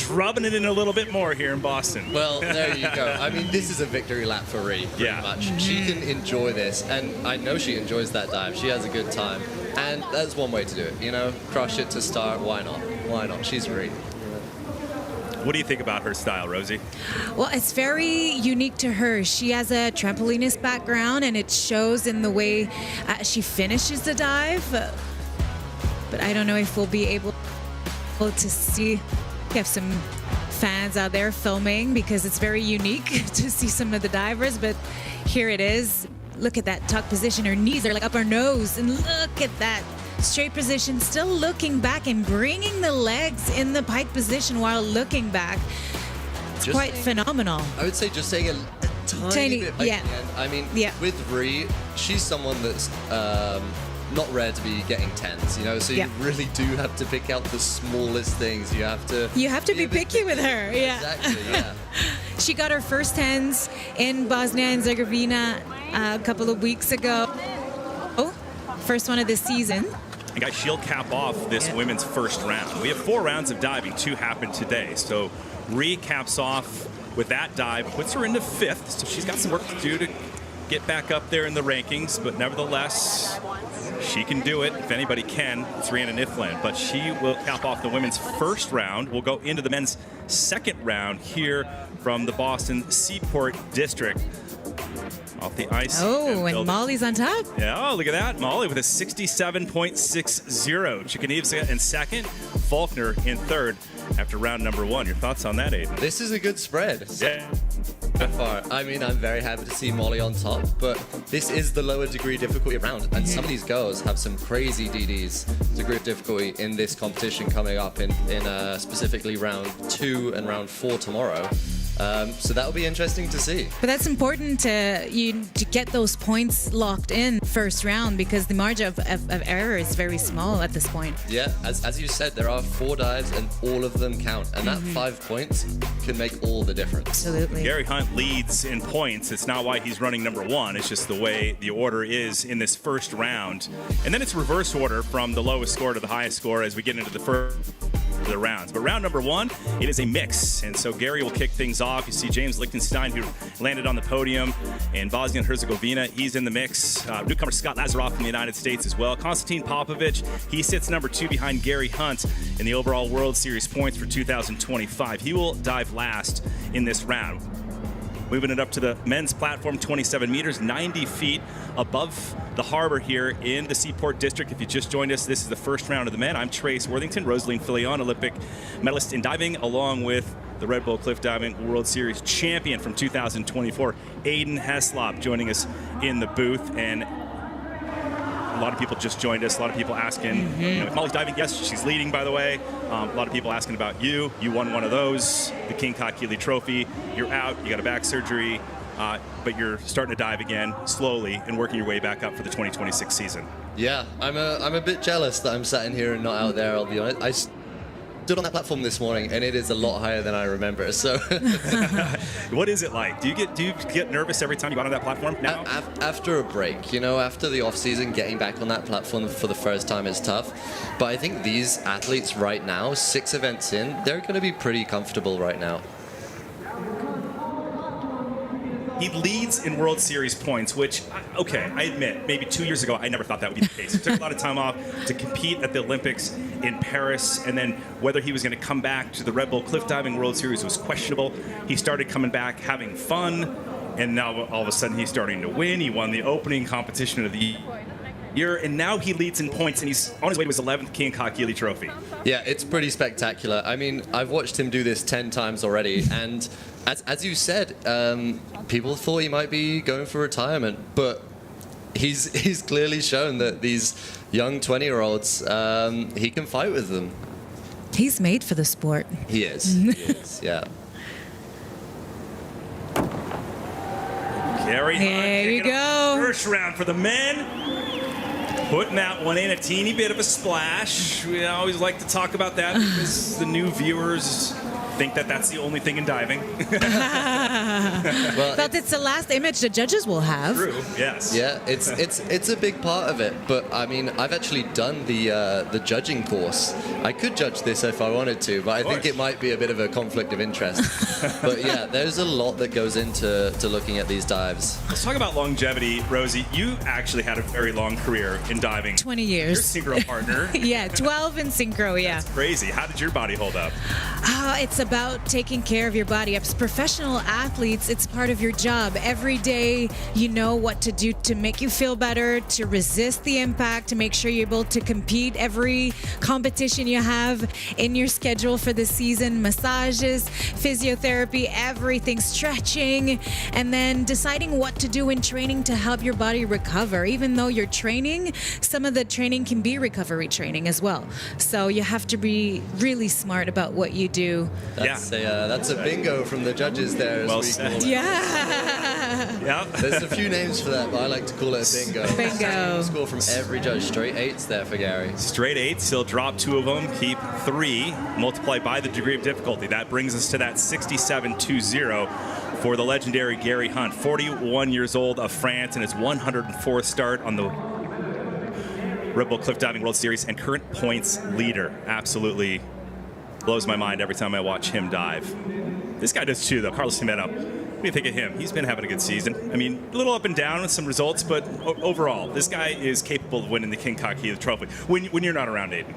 rubbing it in a little bit more here in Boston. Well, there you go. I mean, this is a victory lap for Rhi, pretty much. She can enjoy this, and I know she enjoys that dive. She has a good time, and that's one way to do it, you know? Crush it to start, why not? Why not? She's Rhi. What do you think about her style, Rosie? Well, it's very unique to her. She has a trampolinist background, and it shows in the way she finishes the dive. But I don't know if we'll be able to see. We have some fans out there filming because it's very unique to see some of the divers. But here it is. Look at that tuck position. Her knees are like up her nose. And look at that straight position, still looking back and bringing the legs in the pike position while looking back. It's quite phenomenal. I would say just saying a tiny bit back at the end. I mean, with Rhi, she's someone that's not rare to be getting 10s, you know, so you really do have to pick out the smallest things. You have to be picky with her. Exactly, yeah. She got her first 10s in Bosnia and Herzegovina a couple of weeks ago. First one of the season. And guys, she'll cap off this women's first round. We have 4 rounds of diving, 2 happened today. So Rhi caps off with that dive, puts her into 5th. So she's got some work to do to get back up there in the rankings, but nevertheless, she can do it. If anybody can, it's Rhiannon Iffland. But she will cap off the women's first round. We'll go into the men's second round here from the Boston Seaport District. Off the ice. Oh, and Molly's on top. Yeah, oh, look at that. Molly with a 67.60. Chukansivska in second. Faulkner in third after round number 1. Your thoughts on that, Aiden? This is a good spread. Yeah. So far. I mean, I'm very happy to see Molly on top, but this is the lower degree difficulty round, and some of these girls have some crazy DDs, degree of difficulty, in this competition coming up in specifically round 2 and round 4 tomorrow. So that'll be interesting to see. But that's important to get those points locked in first round, because the margin of error is very small at this point. Yeah, as you said, there are 4 dives and all of them count, and that 5 points can make all the difference. Absolutely. Gary Hunt leads in points. It's not why he's running number 1. It's just the way the order is in this first round. And then it's reverse order from the lowest score to the highest score as we get into the first of the rounds. But round number 1, it is a mix. And so Gary will kick things off. You see James Lichtenstein, who landed on the podium, and Bosnia and Herzegovina, he's in the mix. Newcomer Scott Lazaroff from the United States as well. Konstantin Popovic, he sits number 2 behind Gary Hunt in the overall World Series points for 2025. He will dive last in this round. Moving it up to the men's platform, 27 meters, 90 feet above the harbor here in the Seaport District. If you just joined us, this is the first round of the men. I'm Trace Worthington, Rosaline Filion, Olympic medalist in diving, along with the Red Bull Cliff Diving World Series champion from 2024, Aiden Heslop, joining us in the booth. And a lot of people just joined us. A lot of people asking, if Molly's diving, yes, she's leading, by the way. A lot of people asking about you. You won one of those, the King Kakili Trophy. You're out. You got a back surgery, but you're starting to dive again slowly and working your way back up for the 2026 season. Yeah, I'm a bit jealous that I'm sat in here and not out there, I'll be honest. I stood on that platform this morning, and it is a lot higher than I remember. So, what is it like? Do you get nervous every time you go on that platform now? After a break, after the off season, getting back on that platform for the first time is tough. But I think these athletes right now, 6 events in, they're going to be pretty comfortable right now. He leads in World Series points, which, okay, I admit, maybe 2 years ago, I never thought that would be the case. He took a lot of time off to compete at the Olympics in Paris, and then whether he was going to come back to the Red Bull Cliff Diving World Series was questionable. He started coming back, having fun, and now all of a sudden he's starting to win. He won the opening competition of the year, and now he leads in points, and he's on his way to his 11th King Kakili Trophy. Yeah, it's pretty spectacular. I mean, I've watched him do this 10 times already, and as you said, people thought he might be going for retirement, but he's clearly shown that these young 20-year-olds, he can fight with them. He's made for the sport. He is, yeah. Gary Hunt, there you go. First round for the men. Putting that one in, a teeny bit of a splash. We always like to talk about that because the new viewers think that that's the only thing in diving. Well, But it's the last image the judges will have. True, yes. yeah, it's a big part of it. But I mean, I've actually done the judging course. I could judge this if I wanted to, but I think it might be a bit of a conflict of interest. But yeah, there's a lot that goes into looking at these dives. Let's talk about longevity, Rosie. You actually had a very long career in diving. 20 Your years. synchro partner. Yeah, 12 in synchro, yeah. That's crazy. How did your body hold up? It's about taking care of your body. As professional athletes, it's part of your job. Every day, you know what to do to make you feel better, to resist the impact, to make sure you're able to compete every competition you have in your schedule for the season. Massages, physiotherapy, everything, stretching, and then deciding what to do in training to help your body recover. Even though you're training, some of the training can be recovery training as well. So you have to be really smart about what you do. That's a bingo from the judges there. As Well we said. call it. Yeah. There's a few names for that, but I like to call it a bingo. Bingo. Score from every judge. Straight 8s there for Gary. Straight 8s, he'll drop 2 of them, keep 3, multiply by the degree of difficulty. That brings us to that 67.20 for the legendary Gary Hunt, 41 years old, of France, and his 104th start on the Red Bull Cliff Diving World Series, and current points leader. Absolutely blows my mind every time I watch him dive. This guy does too, though. Carlos Jimeno, What do you think of him? He's been having a good season. I mean, a little up and down with some results, but overall, this guy is capable of winning the King Kaki Trophy when you're not around, Aiden.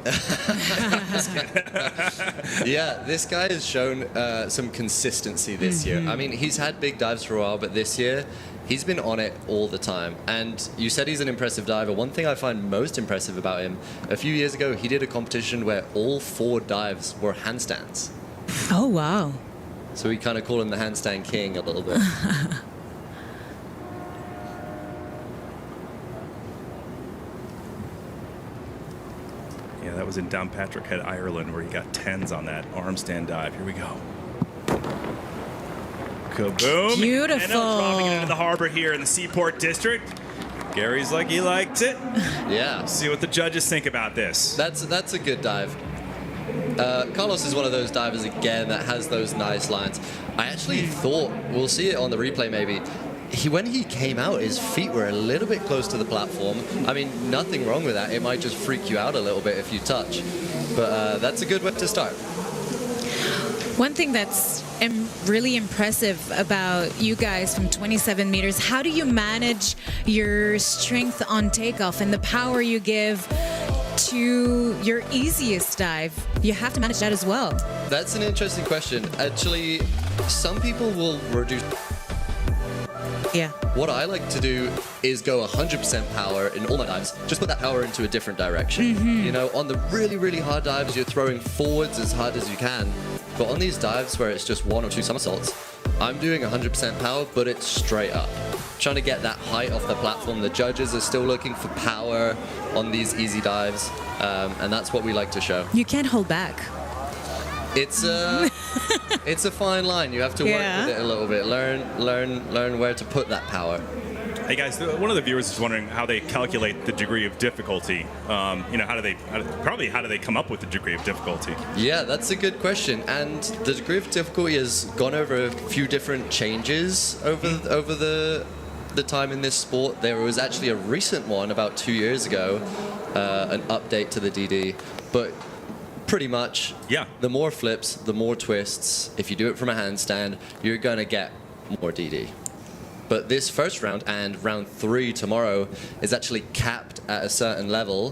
Yeah, this guy has shown some consistency this year. I mean, he's had big dives for a while, but this year, he's been on it all the time. And you said he's an impressive diver. One thing I find most impressive about him, a few years ago, he did a competition where all 4 dives were handstands. Oh, wow. So we kind of call him the handstand king a little bit. Yeah, that was in Downpatrick Head, Ireland, where he got 10s on that arm stand dive. Here we go. Kaboom. Beautiful. And now dropping it into the harbor here in the Seaport District. Gary's like he liked it. Yeah. See what the judges think about this. That's a good dive. Carlos is one of those divers, again, that has those nice lines. I actually thought, we'll see it on the replay maybe, when he came out, his feet were a little bit close to the platform. I mean, nothing wrong with that. It might just freak you out a little bit if you touch. But that's a good way to start. One thing that's really impressive about you guys from 27 meters, how do you manage your strength on takeoff and the power you give to your easiest dive? You have to manage that as well. That's an interesting question. Actually, some people will reduce. Yeah. What I like to do is go 100% power in all my dives. Just put that power into a different direction. You know, on the really, really hard dives, you're throwing forwards as hard as you can. But on these dives where it's just 1 or 2 somersaults, I'm doing 100% power, but it's straight up. Trying to get that height off the platform. The judges are still looking for power on these easy dives, and that's what we like to show. You can't hold back. It's a fine line. You have to work with it a little bit. Learn where to put that power. Hey guys, one of the viewers is wondering how they calculate the degree of difficulty. You know, how do they come up with the degree of difficulty? Yeah, that's a good question. And the degree of difficulty has gone over a few different changes over the time in this sport. There was actually a recent one about 2 years ago, an update to the DD, but pretty much, the more flips, the more twists. If you do it from a handstand, you're gonna get more DD. But this first round and round 3 tomorrow is actually capped at a certain level,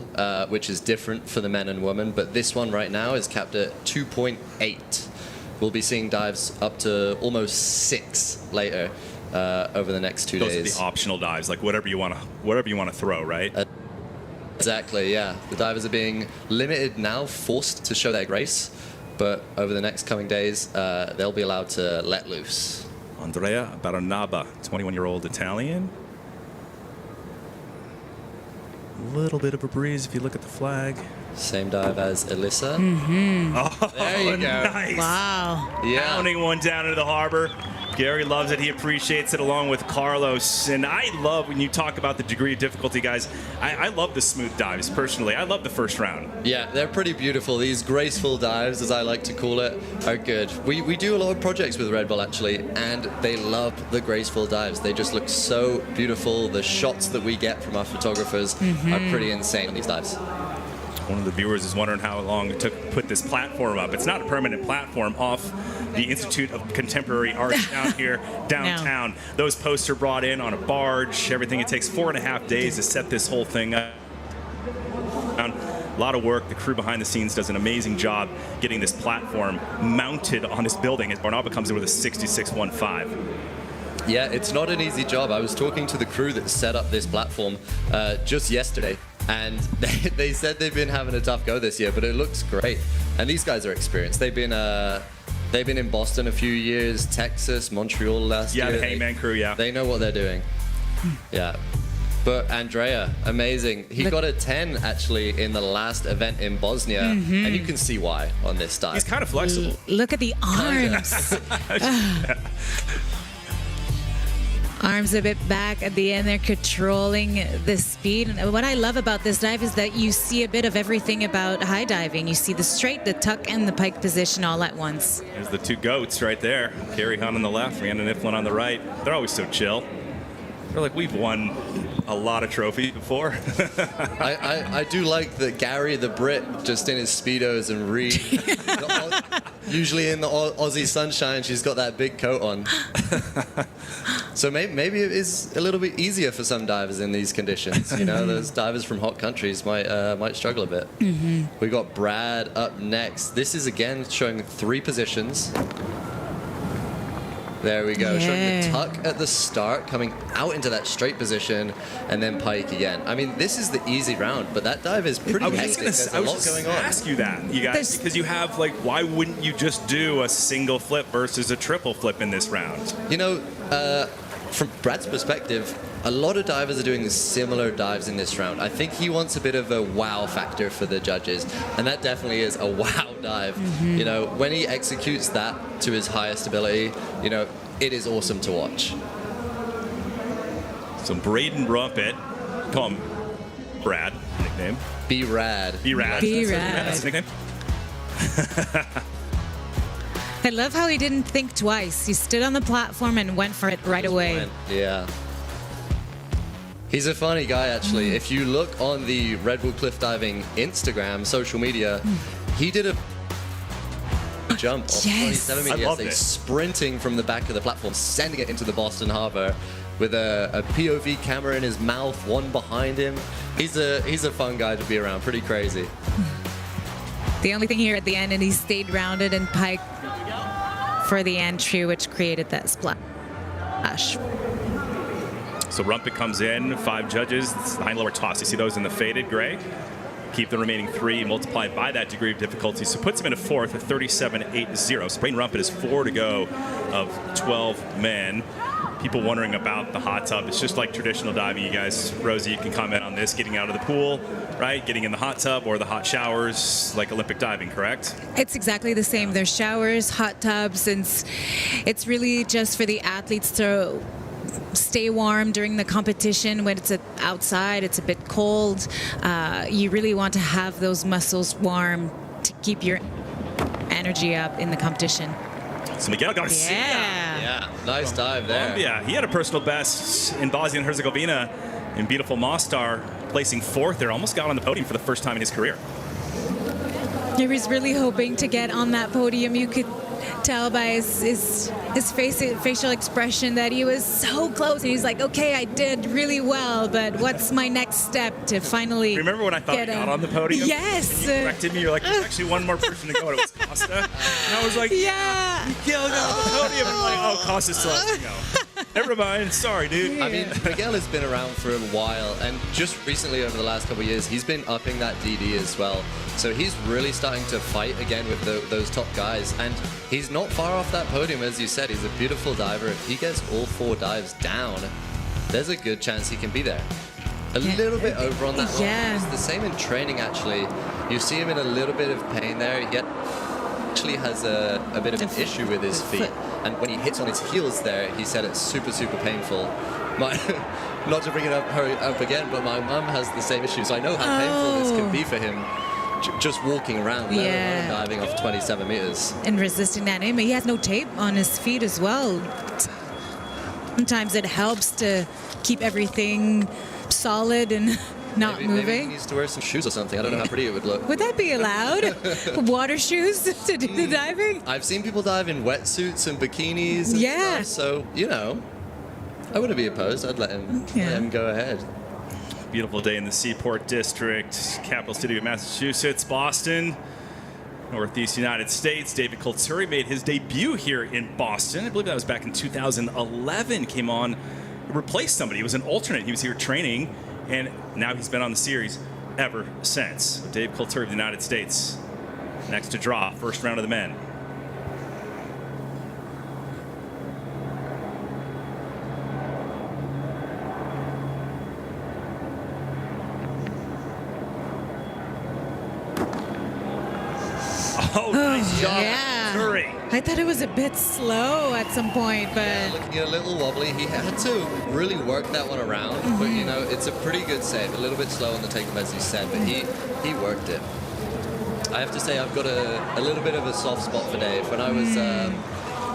which is different for the men and women. But this one right now is capped at 2.8. We'll be seeing dives up to almost 6 later over the next 2 days. Those are the optional dives, like whatever you want to throw, right? Exactly, yeah. The divers are being limited now, forced to show their grace. But over the next coming days, they'll be allowed to let loose. Andrea Barnaba, 21-year-old Italian. A little bit of a breeze if you look at the flag. Same dive as Alyssa. Oh, there you go. Nice. Wow. Yeah. Pounding one down into the harbor. Gary loves it. He appreciates it along with Carlos. And I love when you talk about the degree of difficulty, guys. I love the smooth dives, personally. I love the first round. Yeah, they're pretty beautiful. These graceful dives, as I like to call it, are good. We do a lot of projects with Red Bull, actually, and they love the graceful dives. They just look so beautiful. The shots that we get from our photographers are pretty insane on these dives. One of the viewers is wondering how long it took to put this platform up. It's not a permanent platform off the Institute of Contemporary Art down here downtown. No. Those posts are brought in on a barge, everything. It takes 4.5 days to set this whole thing up. A lot of work. The crew behind the scenes does an amazing job getting this platform mounted on this building as Barnaba comes in with a 66.15. Yeah, it's not an easy job. I was talking to the crew that set up this platform just yesterday. And they said they've been having a tough go this year, but it looks great. And these guys are experienced. They've been in Boston a few years, Texas, Montreal last year. Yeah, the Hangman crew, yeah. They know what they're doing. Yeah. But Andrea, amazing. He got a 10, actually, in the last event in Bosnia. And you can see why on this dive. He's kind of flexible. Look at the arms. Arms a bit back at the end. They're controlling the speed. And what I love about this dive is that you see a bit of everything about high diving. You see the straight, the tuck, and the pike position all at once. There's the two goats right there. Carrie Hunt on the left, Rhiannon Iffland on the right. They're always so chill. They're like, we've won a lot of trophies before. I do like that Gary the Brit just in his Speedos and Reed. Usually in the Aussie sunshine, she's got that big coat on. So maybe it is a little bit easier for some divers in these conditions. You know, those divers from hot countries might struggle a bit. We got Brad up next. This is again showing 3 positions. There we go, showing the tuck at the start, coming out into that straight position, and then pike again. I mean, this is the easy round, but that dive is pretty hectic. There's a lot going on. I was ask you that, you guys, because you have, like, why wouldn't you just do a single flip versus a triple flip in this round? You know, from Brad's perspective, a lot of divers are doing similar dives in this round. I think he wants a bit of a wow factor for the judges, and that definitely is a wow dive. You know, when he executes that to his highest ability, you know, it is awesome to watch. So Braden Rumpet, call him Brad, nickname. Be rad. Be rad. Be rad. That's his nickname. I love how he didn't think twice. He stood on the platform and went for it right away. Yeah. He's a funny guy, actually. If you look on the Red Bull Cliff Diving Instagram, social media, he did a jump off 27 meters yesterday, sprinting from the back of the platform, sending it into the Boston Harbour with a POV camera in his mouth, one behind him. He's a fun guy to be around, pretty crazy. The only thing here at the end, and he stayed rounded and piked for the entry, which created that splash. So Rumpet comes in, 5 judges. It's the high-lower toss. You see those in the faded gray. Keep the remaining 3 multiplied by that degree of difficulty. So puts him in a 4th at 37.80. So Braden Rumpet is 4 to go of 12 men. People wondering about the hot tub. It's just like traditional diving, you guys. Rosie, you can comment on this. Getting out of the pool, right? Getting in the hot tub or the hot showers, like Olympic diving, correct? It's exactly the same. There's showers, hot tubs, and it's really just for the athletes to stay warm during the competition. When it's outside, it's a bit cold. You really want to have those muscles warm to keep your energy up in the competition. So Miguel Garcia. Yeah, nice dive there. Colombia. He had a personal best in Bosnia and Herzegovina in beautiful Mostar, placing 4th there. Almost got on the podium for the first time in his career. He was really hoping to get on that podium. You could tell by his facial expression that he was so close. And he's like, okay, I did really well, but what's my next step to finally Remember when I thought I got on the podium? Yes. And you corrected me. You're like, there's actually one more person to go, and it was Costa. And I was like, yeah. Miguel got on the podium. And I'm like, oh, Costa still has to go. Never mind. Sorry, dude. I mean, Miguel has been around for a while, and just recently over the last couple of years, he's been upping that DD as well. So he's really starting to fight again with those top guys, and he's not far off that podium, as you said. He's a beautiful diver. If he gets all 4 dives down, there's a good chance he can be there. A little bit over on that one. It's the same in training, actually. You see him in a little bit of pain there, yet actually has a bit of an issue with his feet. And when he hits on his heels there, he said it's super, super painful. Not to bring it up again, but my mum has the same issue, so I know how painful this can be for him. Just walking around, let alone diving off 27 meters. And resisting that aim. He has no tape on his feet as well. Sometimes it helps to keep everything solid and not moving. Maybe he needs to wear some shoes or something. I don't know how pretty it would look. Would that be allowed? Water shoes to do the diving? I've seen people dive in wetsuits and bikinis and stuff, so, you know, I wouldn't be opposed. I'd let him go ahead. Beautiful day in the Seaport District, capital city of Massachusetts, Boston, Northeast United States. David Kulturi made his debut here in Boston. I believe that was back in 2011. Came on, replaced somebody. He was an alternate. He was here training, and now he's been on the series ever since. So Dave Kulturi of the United States, next to draw, first round of the men. Oh, nice job, Curry. I thought it was a bit slow at some point, but... Looking a little wobbly. He had to really work that one around, but, you know, it's a pretty good save. A little bit slow on the take-up, as you said, but he worked it. I have to say, I've got a little bit of a soft spot for Dave. When I was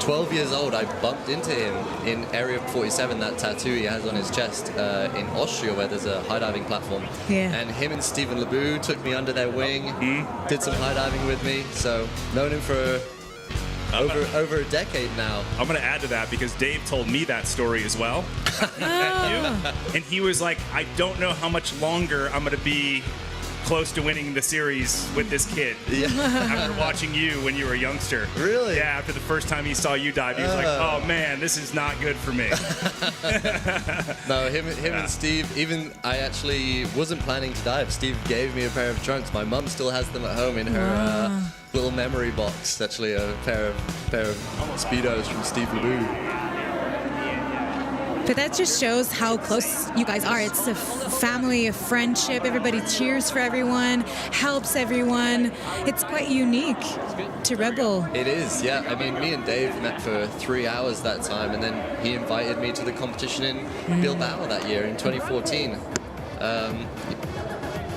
12 years old, I bumped into him in Area 47, that tattoo he has on his chest in Austria, where there's a high diving platform. Yeah. And him and Stephen Lebu took me under their wing, did some high diving with me. So known him for over a decade now. I'm going to add to that because Dave told me that story as well. And he was like, I don't know how much longer I'm going to be close to winning the series with this kid. Yeah. After watching you when you were a youngster. Really? Yeah, after the first time he saw you dive, he was like, oh man, this is not good for me. No, him and Steve, even I actually wasn't planning to dive. Steve gave me a pair of trunks. My mum still has them at home in her little memory box. Actually, a pair of Speedos from Steve Ledoux. But that just shows how close you guys are. It's a family, a friendship. Everybody cheers for everyone, helps everyone. It's quite unique to Red Bull. It is, yeah. I mean, me and Dave met for 3 hours that time, and then he invited me to the competition in Bilbao that year in 2014. You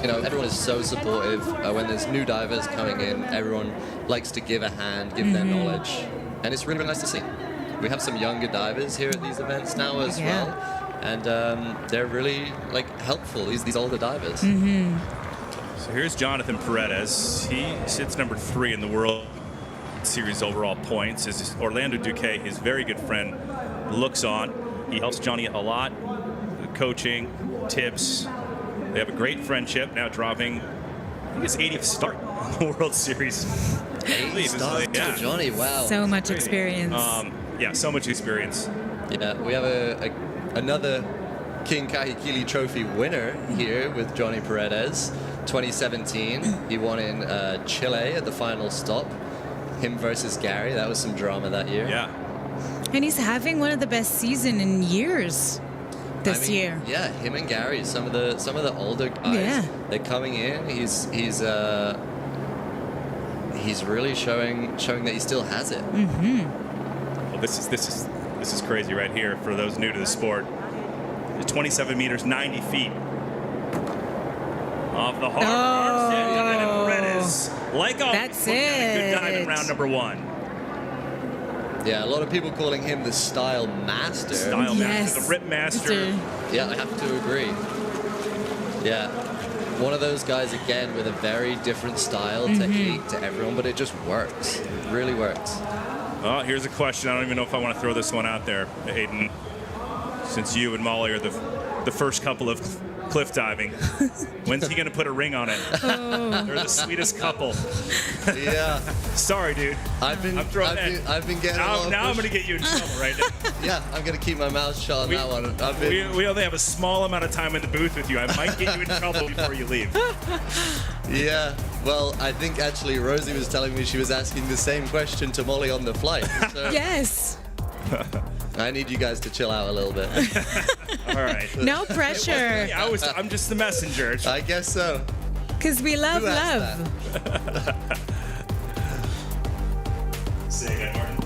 know, everyone is so supportive. When there's new divers coming in, everyone likes to give a hand, give their knowledge, and it's really nice to see. We have some younger divers here at these events now as well, and they're really helpful. These older divers. So here's Jonathan Paredes. He sits number 3 in the World Series overall points. As Orlando Duque, his very good friend, looks on. He helps Johnny a lot, coaching, tips. They have a great friendship. Now dropping, I think his 80th start in the World Series. 80 starts for Johnny. Wow. So much experience. Yeah, so much experience. Yeah, we have another King Kahikili Trophy winner here with Johnny Paredes. 2017, he won in Chile at the final stop. Him versus Gary, that was some drama that year. Yeah. And he's having one of the best seasons in years this year. Yeah, him and Gary, some of the older guys, they're coming in. He's really showing that he still has it. Well, this is crazy right here for those new to the sport. 27 meters, 90 feet. Off the hard handstand, and then Paredes, like always, That's looking at a good it. dive in round number 1. Yeah, a lot of people calling him the style master. Style master, the rip master. Yeah, I have to agree. Yeah, one of those guys again with a very different style, technique to everyone, but it just works. It really works. Oh, here's a question. I don't even know if I want to throw this one out there, Aiden. Since you and Molly are the first couple of cliff diving, when's he going to put a ring on it? They're the sweetest couple. Yeah. Sorry, dude. I've been getting. Now I'm going to get you in trouble right now. Yeah, I'm going to keep my mouth shut on that one. We only have a small amount of time in the booth with you. I might get you in trouble before you leave. Yeah. Well, I think actually Rosie was telling me she was asking the same question to Molly on the flight. So Yes. I need you guys to chill out a little bit. All right. No pressure. I'm just the messenger. I guess so. Because we love Who asked love. Say again, Martin.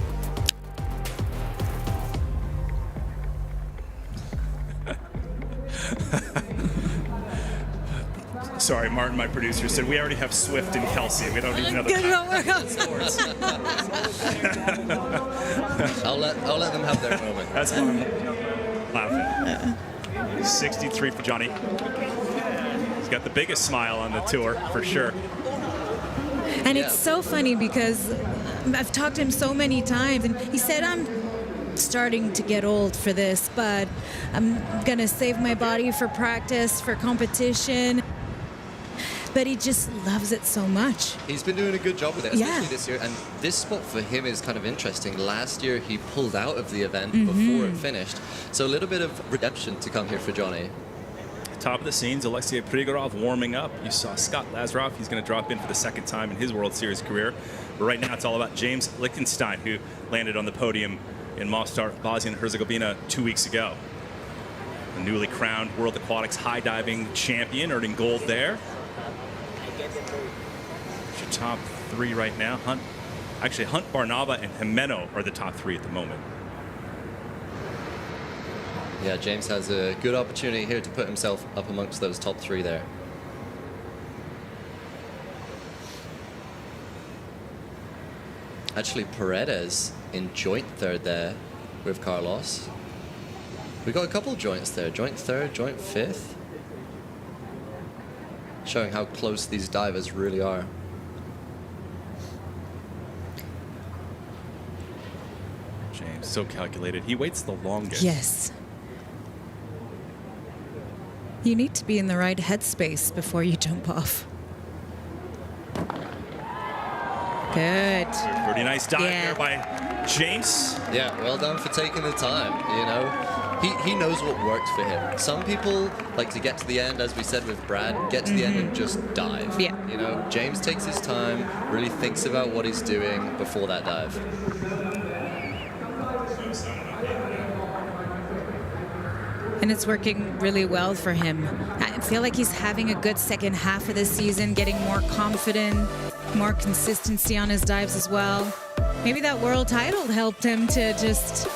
Sorry, Martin, my producer, said we already have Swift and Kelsey. We don't need another sports. I'll let them have their moment. That's why I'm laughing. 63 for Johnny. He's got the biggest smile on the tour, for sure. And it's so funny because I've talked to him so many times, and he said, I'm starting to get old for this, but I'm going to save my body for practice, for competition. But he just loves it so much. He's been doing a good job with it, especially this year. And this spot for him is kind of interesting. Last year, he pulled out of the event before it finished. So a little bit of redemption to come here for Johnny. Top of the scenes, Alexei Prigorov warming up. You saw Scott Lazaroff. He's going to drop in for the second time in his World Series career. But right now, it's all about James Lichtenstein, who landed on the podium in Mostar, Bosnia and Herzegovina 2 weeks ago. The newly crowned World Aquatics high diving champion, earning gold there. Your top 3 right now. Hunt, Barnaba, and Jimeno are the top 3 at the moment. Yeah, James has a good opportunity here to put himself up amongst those top 3 there. Actually, Paredes in joint 3rd there with Carlos. We got a couple of joints there. Joint 3rd, joint 5th. Showing how close these divers really are. so calculated. He waits the longest. Yes. You need to be in the right headspace before you jump off. Good. Pretty nice dive there by James. Yeah, well done for taking the time, you know. He knows what works for him. Some people like to get to the end, as we said with Brad, get to the end and just dive. Yeah. You know, James takes his time, really thinks about what he's doing before that dive. And it's working really well for him. I feel like he's having a good second half of the season, getting more confident, more consistency on his dives as well. Maybe that world title helped him to just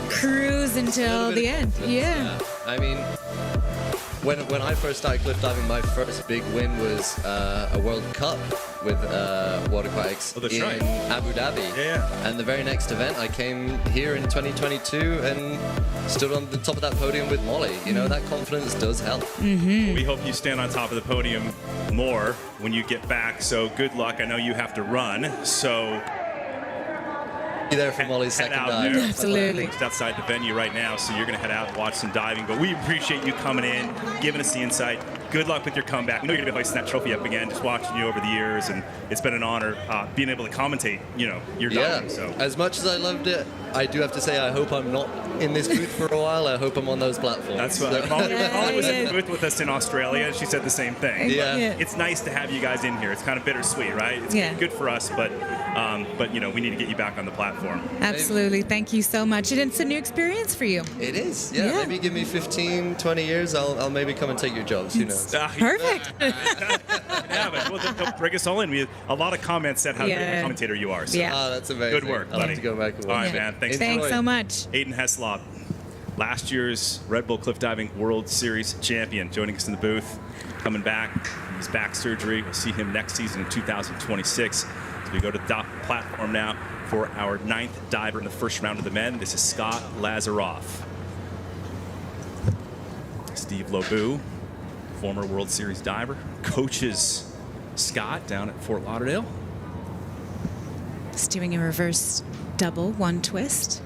cruise until the end. Yeah. I mean, when I first started cliff diving, my first big win was a World Cup with water aquatics in Abu Dhabi. And the very next event, I came here in 2022 and stood on the top of that podium with Molly. You know, that confidence does help. We hope you stand on top of the podium more when you get back. So good luck. I know you have to run. So be there for Molly's second dive. Absolutely. Just outside the venue right now, so you're going to head out and watch some diving. But we appreciate you coming in, giving us the insight. Good luck with your comeback. We know you're going to be hoisting that trophy up again, just watching you over the years, and it's been an honor being able to commentate, you know, your diving. So as much as I loved it, I do have to say I hope I'm not in this booth for a while. I hope I'm on those platforms. That's what Molly was in the booth with us in Australia. She said the same thing. It's nice to have you guys in here. It's kind of bittersweet, right? It's good for us, but you know, we need to get you back on the platform. Absolutely. Thank you so much. And it's a new experience for you. It is. Yeah. Maybe give me 15, 20 years. I'll maybe come and take your jobs. Who knows? Perfect. But they'll bring us all in. We had a lot of comments said how great a commentator you are. So that's amazing. Good work, I'll buddy. have to go back and watch. All right, man. Thanks so much. Aiden Heslop, last year's Red Bull Cliff Diving World Series champion, joining us in the booth, coming back from his back surgery. We'll see him next season in 2026. So we go to the top platform now for our 9th diver in the first round of the men. This is Scott Lazaroff. Steve Lobu, former World Series diver, coaches Scott down at Fort Lauderdale. Just doing a reverse double, one twist.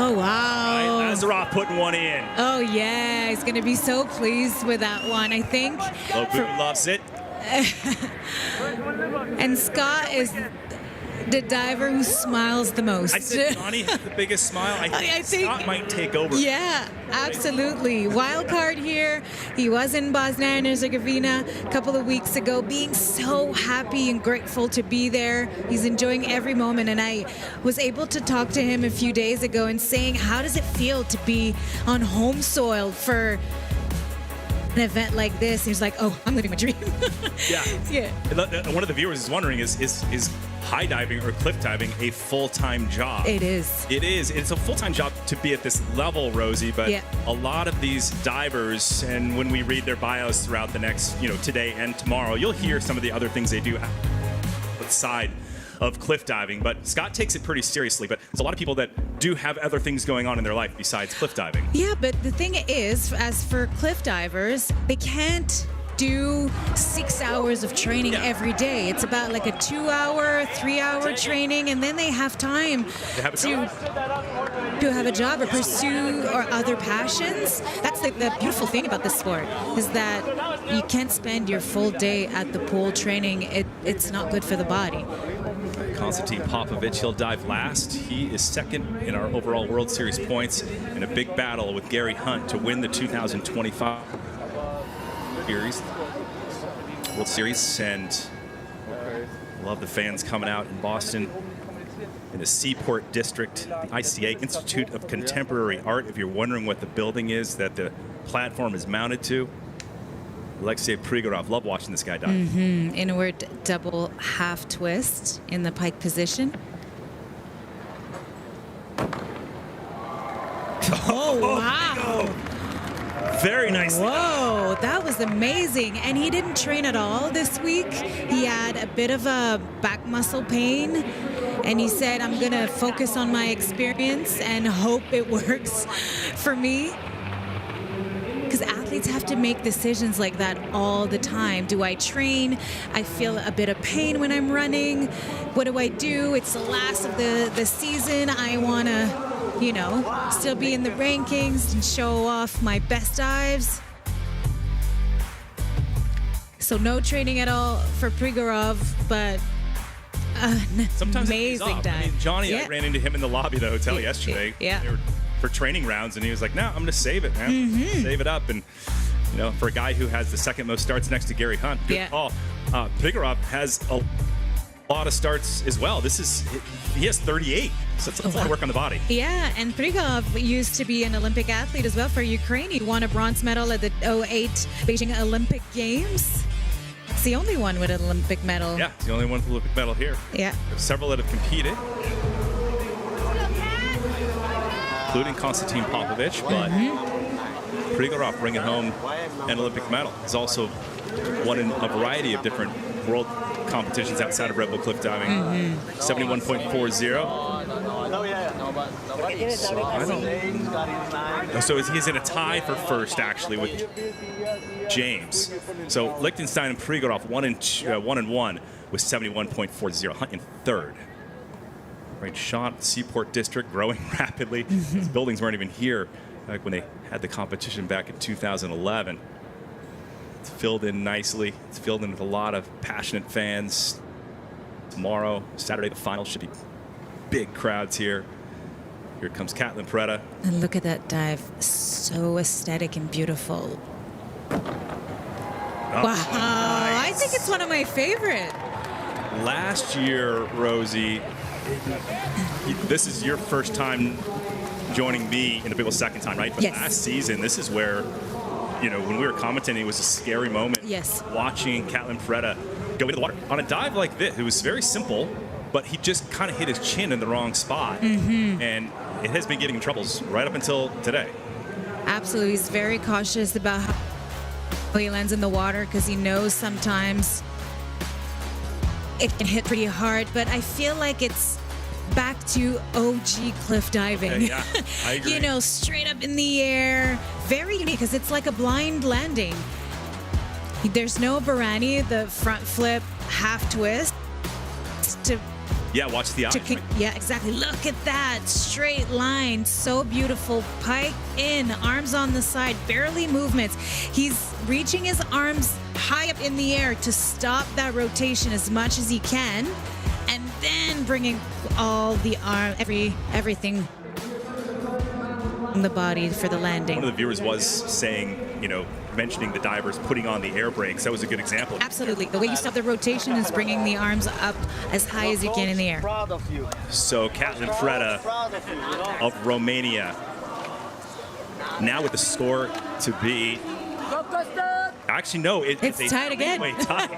Oh, wow. Lazaroff putting one in. Oh, yeah. He's going to be so pleased with that one, I think. Lobu loves it. And Scott is the diver who smiles the most. I said Johnny has the biggest smile. I think Scott might take over. Yeah, absolutely. Wild card here. He was in Bosnia and Herzegovina a couple of weeks ago, being so happy and grateful to be there. He's enjoying every moment, and I was able to talk to him a few days ago and saying, how does it feel to be on home soil for an event like this? He's like, oh, I'm living my dream. Yeah. One of the viewers is wondering, is high diving or cliff diving a full-time job? It is. It is. It's a full-time job to be at this level, Rosie, but a lot of these divers, and when we read their bios throughout the next, today and tomorrow, you'll hear some of the other things they do outside of cliff diving. But Scott takes it pretty seriously, but there's a lot of people that do have other things going on in their life besides cliff diving. Yeah, but the thing is, as for cliff divers, they can't do 6 hours of training every day. It's about like a 2-hour, 3-hour training, and then they have time to have a job or pursue or other passions. That's the beautiful thing about this sport, is that you can't spend your full day at the pool training. It's not good for the body. Konstantin Popovich, he'll dive last. He is second in our overall World Series points in a big battle with Gary Hunt to win the 2025 World Series. And love the fans coming out in Boston in the Seaport District, the ICA, Institute of Contemporary Art. If you're wondering what the building is that the platform is mounted to, Alexei Prigorov. Love watching this guy dive. Inward double half twist in the pike position. Oh, wow. Very nice. Whoa, that was amazing. And he didn't train at all this week. He had a bit of a back muscle pain. And he said, I'm going to focus on my experience and hope it works for me. Because athletes athletes have to make decisions like that all the time. Do I train? I feel a bit of pain when I'm running. What do I do? It's the last of the season. I want to, you know, still be in the rankings and show off my best dives. So no training at all for Prigorov, but sometimes amazing dive. I mean, Johnny, I ran into him in the lobby of the hotel yesterday. Yeah. They were for training rounds, and he was like, "No, I'm going to save it, man. Save it up." And you know, for a guy who has the second most starts next to Gary Hunt, good call. Prigorov has a lot of starts as well. He has 38, so it's a lot of work on the body. Yeah, and Prigorov used to be an Olympic athlete as well for Ukraine. He won a bronze medal at the 2008 Beijing Olympic Games. It's the only one with an Olympic medal. Yeah, it's the only one with an Olympic medal here. Yeah. There's several that have competed, including Konstantin Popovich, but Prigorov bringing home an Olympic medal. He's also won in a variety of different world competitions outside of Red Bull cliff diving. 71.40. So he's in a tie for first, actually, with James. So Lichtenstein and Prigorov 1-1 with 71.40. Hunt in third. Right shot, Seaport District growing rapidly. These buildings weren't even here like when they had the competition back in 2011. It's filled in nicely. It's filled in with a lot of passionate fans. Tomorrow, Saturday, the final should be big crowds here. Here comes Catlin Pretta. And look at that dive. So aesthetic and beautiful. Wow. Nice. I think it's one of my favorite. Last year, Rosie, this is your first time joining me in the Big Wheel second time, right? But yes. Last season, this is where, you know, when we were commenting, it was a scary moment. Yes. Watching Catlin Pretta go into the water on a dive like this. It was very simple, but he just kind of hit his chin in the wrong spot. And it has been giving him troubles right up until today. Absolutely. He's very cautious about how he lands in the water because he knows sometimes it can hit pretty hard. But I feel like it's back to OG cliff diving. Yeah, I agree. You know, straight up in the air. Very unique because it's like a blind landing. There's no Barani, the front flip, half twist. Yeah, watch the eyes. Right? Yeah, exactly. Look at that straight line. So beautiful. Pike in, arms on the side, barely movements. He's reaching his arms high up in the air to stop that rotation as much as he can, and then bringing all the arm, everything on the body for the landing. One of the viewers was saying, you know, mentioning the divers putting on the air brakes. That was a good example. Absolutely. The way you stop the rotation is bringing the arms up as high as you can in the air. So Catlin Pretta of Romania. Now with the score to be... Actually, no. It's tied again. Wait, tied.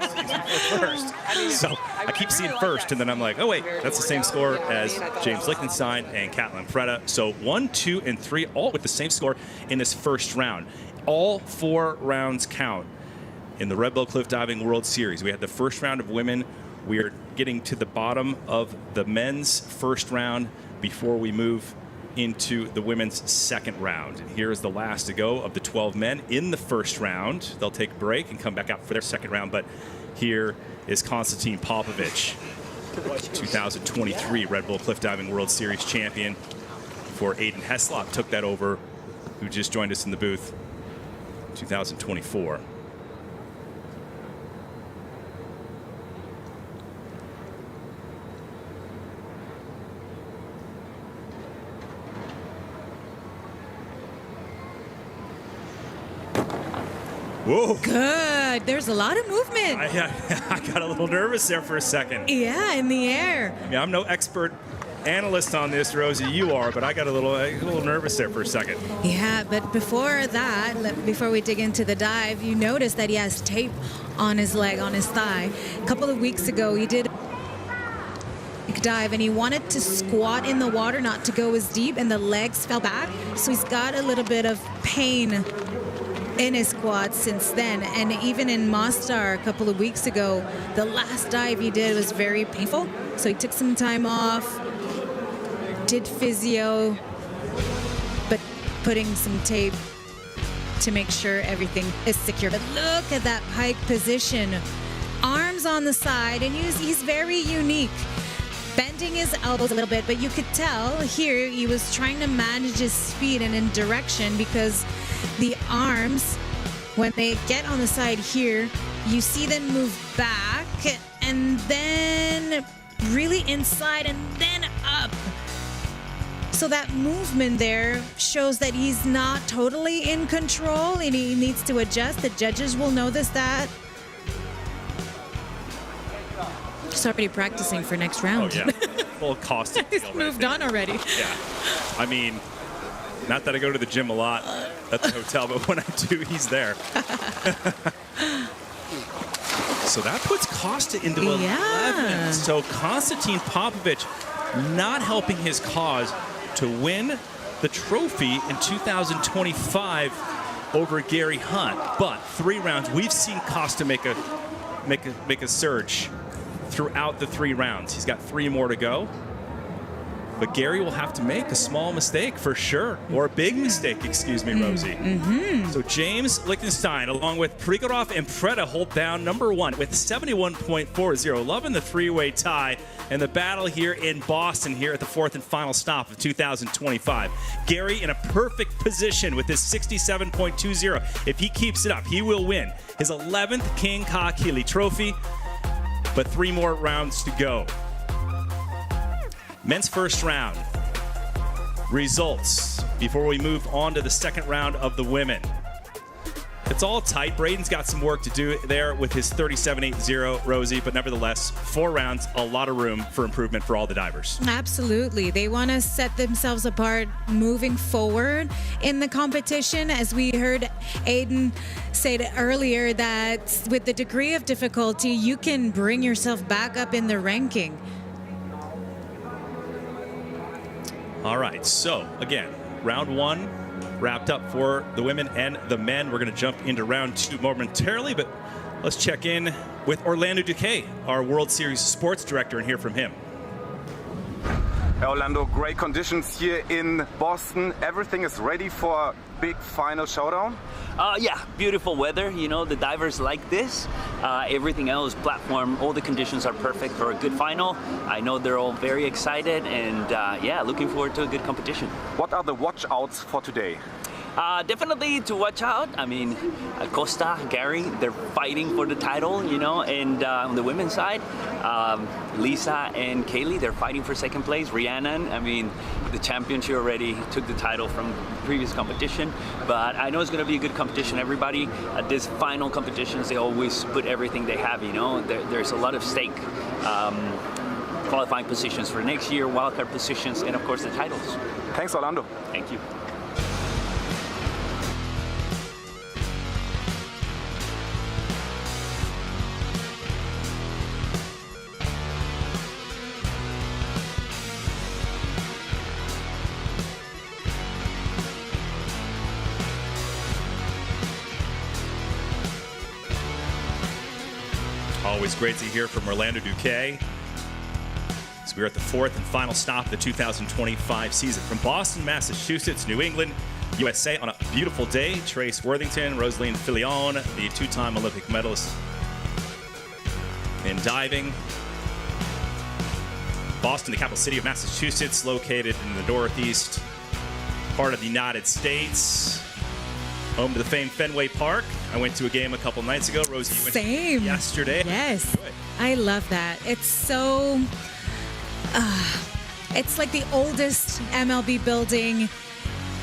First. So I keep seeing first, and then I'm like, oh, wait, that's the same score as James Lichtenstein and Catlin Pretta. So 1, 2, and 3, all with the same score in this first round. All 4 rounds count in the Red Bull Cliff Diving World Series. We had the first round of women. We are getting to the bottom of the men's first round before we move into the women's second round. And here is the last to go of the 12 men in the first round. They'll take a break and come back out for their second round. But here is Konstantin Popovich, 2023 Red Bull Cliff Diving World Series champion, before Aiden Heslop took that over, who just joined us in the booth. 2024. Whoa. Good. There's a lot of movement. I got a little nervous there for a second. Yeah, in the air. Yeah, I'm no expert analyst on this, Rosie. You are, but I got a little nervous there for a second. Yeah, but before that, before we dig into the dive, you notice that he has tape on his leg, on his thigh. A couple of weeks ago, he did a dive and he wanted to squat in the water, not to go as deep, and the legs fell back. So he's got a little bit of pain in his quads since then. And even in Mostar a couple of weeks ago, the last dive he did was very painful. So he took some time off, did physio, but putting some tape to make sure everything is secure. But look at that pike position. Arms on the side, and he's very unique. Bending his elbows a little bit, but you could tell here he was trying to manage his speed and in direction, because the arms, when they get on the side here, you see them move back and then really inside and then up. So that movement there shows that he's not totally in control and he needs to adjust. The judges will notice that. Just already practicing for next round. Oh, yeah. Full Costa. He's moved on already. Yeah. I mean, not that I go to the gym a lot at the hotel, but when I do, he's there. So that puts Costa into 11. So Konstantin Popovic not helping his cause to win the trophy in 2025 over Gary Hunt. But 3 rounds, we've seen Costa make a surge throughout the 3 rounds. He's got 3 more to go. But Gary will have to make a small mistake for sure, or a big mistake, excuse me, Rosie. So James Lichtenstein, along with Prigorov and Preda, hold down number 1 with 71.40. Loving the 3-way tie and the battle here in Boston here at the 4th and final stop of 2025. Gary in a perfect position with his 67.20. If he keeps it up, he will win his 11th King Kahekili trophy, but 3 more rounds to go. Men's first round results before we move on to the second round of the women. It's all tight. Braden's got some work to do there with his 37.80, Rosie, but nevertheless, 4 rounds, a lot of room for improvement for all the divers. Absolutely. They want to set themselves apart moving forward in the competition. As we heard Aiden say earlier, that with the degree of difficulty, you can bring yourself back up in the ranking. All right, so again, round 1 wrapped up for the women and the men. We're going to jump into round 2 momentarily, but let's check in with Orlando Duque, our World Series sports director, and hear from him. Orlando, great conditions here in Boston. Everything is ready for a big final showdown? Yeah, beautiful weather. You know, the divers like this. Everything else, platform, all the conditions are perfect for a good final. I know they're all very excited and yeah, looking forward to a good competition. What are the watch outs for today? Definitely to watch out. I mean, Costa, Gary, they're fighting for the title, you know, and on the women's side, Lisa and Kaylee, they're fighting for second place. Rhiannon, I mean, the champion, she already took the title from the previous competition, but I know it's going to be a good competition. Everybody at this final competitions, they always put everything they have, you know. There's a lot of stake. Qualifying positions for next year, wildcard positions, and of course the titles. Thanks, Orlando. Thank you. Always great to hear from Orlando Duque. So we're at the 4th and final stop of the 2025 season. From Boston, Massachusetts, New England, USA, on a beautiful day, Trace Worthington, Rosaline Filion, the 2-time Olympic medalist in diving. Boston, the capital city of Massachusetts, located in the northeast part of the United States. Home to the famed Fenway Park. I went to a game a couple nights ago. Rosie, you went Same. yesterday. Yes. Good. I love that. It's so... it's like the oldest MLB building,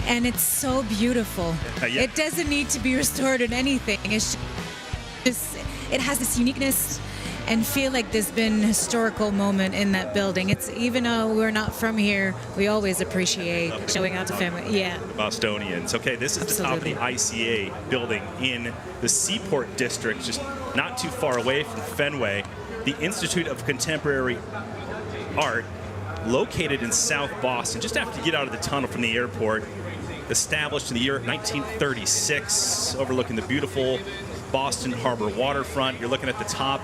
and it's so beautiful. Yeah. It doesn't need to be restored or anything. It's just, it has this uniqueness and feel like there's been a historical moment in that building. It's, even though we're not from here, we always appreciate showing out to family. Yeah. The Bostonians. Okay, this is Absolutely. the top of the ICA building in the Seaport District, just not too far away from Fenway. The Institute of Contemporary Art, located in South Boston, just after you get out of the tunnel from the airport. Established in the year 1936, overlooking the beautiful Boston Harbour waterfront. You're looking at the top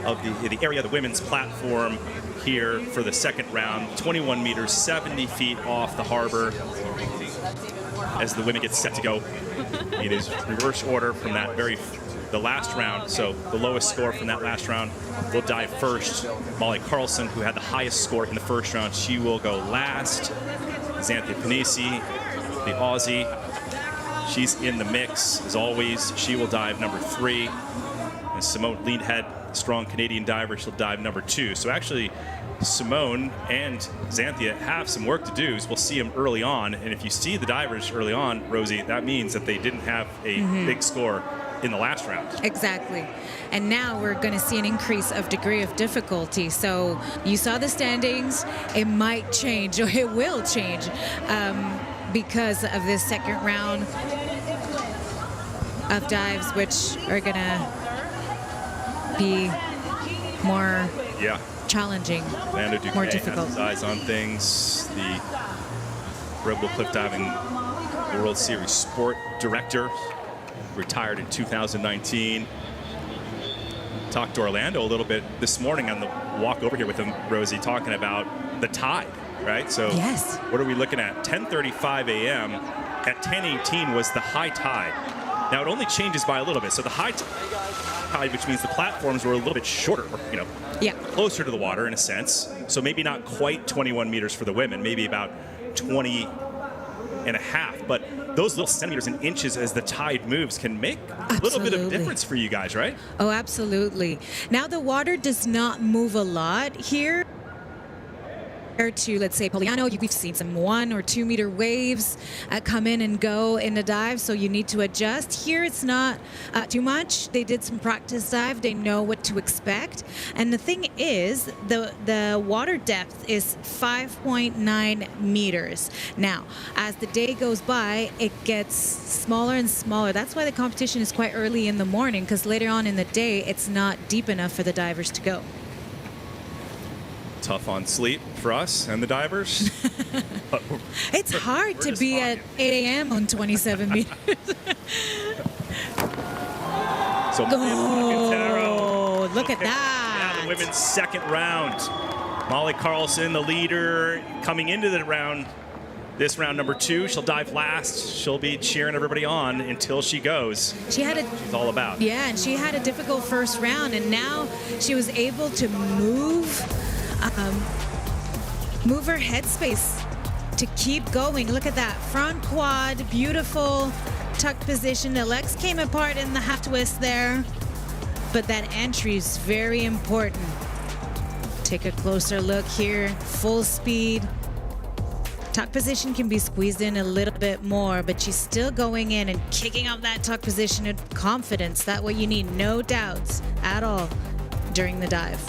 of the area of the women's platform here for the second round. 21 meters, 70 feet off the harbor. as the women get set to go. It is reverse order from the last round. So the lowest score from that last round will dive first. Molly Carlson, who had the highest score in the first round, she will go last. Zanthia Panisi, the Aussie, she's in the mix as always. She will dive number 3. And Simone Leadhead, strong Canadian diver, she'll dive number 2. So actually, Simone and Zanthia have some work to do. So we'll see them early on. And if you see the divers early on, Rosie, that means that they didn't have a big score in the last round. Exactly. And now we're going to see an increase of degree of difficulty. So you saw the standings. It might change, or it will change, because of this second round of dives, which are going to be more challenging, more difficult. Has his eyes on things. The Red Bull Cliff Diving World Series Sport Director, retired in 2019. Talked to Orlando a little bit this morning on the walk over here with him, Rosie, talking about the tide, right? So yes. What are we looking at? 10:35 a.m. At 10:18 was the high tide. Now it only changes by a little bit. So the high tide, which means the platforms were a little bit shorter, closer to the water in a sense. So maybe not quite 21 meters for the women, maybe about 20 and a half. But those little centimeters and inches as the tide moves can make a little bit of difference for you guys, right? Oh, absolutely. Now the water does not move a lot here. To, let's say, Poliano, we've seen some 1 or 2 meter waves come in and go in the dive, so you need to adjust. Here it's not too much. They did some practice dive. They know what to expect. And the thing is, the water depth is 5.9 meters. Now, as the day goes by, it gets smaller and smaller. That's why the competition is quite early in the morning, because later on in the day, it's not deep enough for the divers to go. Tough on sleep for us and the divers. It's hard to be at 8 a.m. on 27 meters. So look at that. Yeah, the women's second round. Molly Carlson, the leader, coming into the round. This round number 2, she'll dive last. She'll be cheering everybody on until she goes. It's all about. Yeah, and she had a difficult first round, and now she was able to move her headspace to keep going. Look at that front quad, beautiful tuck position. The legs came apart in the half twist there, but that entry is very important. Take a closer look here, full speed. Tuck position can be squeezed in a little bit more, but she's still going in and kicking up that tuck position with confidence. That's what you need, no doubts at all during the dive.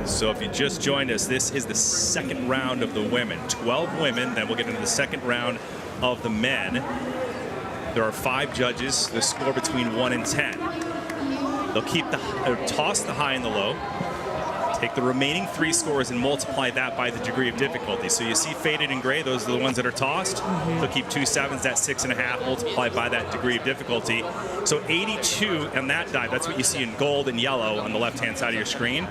So if you just joined us, this is the second round of the women. 12 women, then we'll get into the second round of the men. There are 5 judges, the score between 1 and 10. They'll toss the high and the low, take the remaining 3 scores and multiply that by the degree of difficulty. So you see faded in gray, those are the ones that are tossed. They'll keep 2 sevens, that's 6.5, multiplied by that degree of difficulty. So 82 on that dive, that's what you see in gold and yellow on the left-hand side of your screen.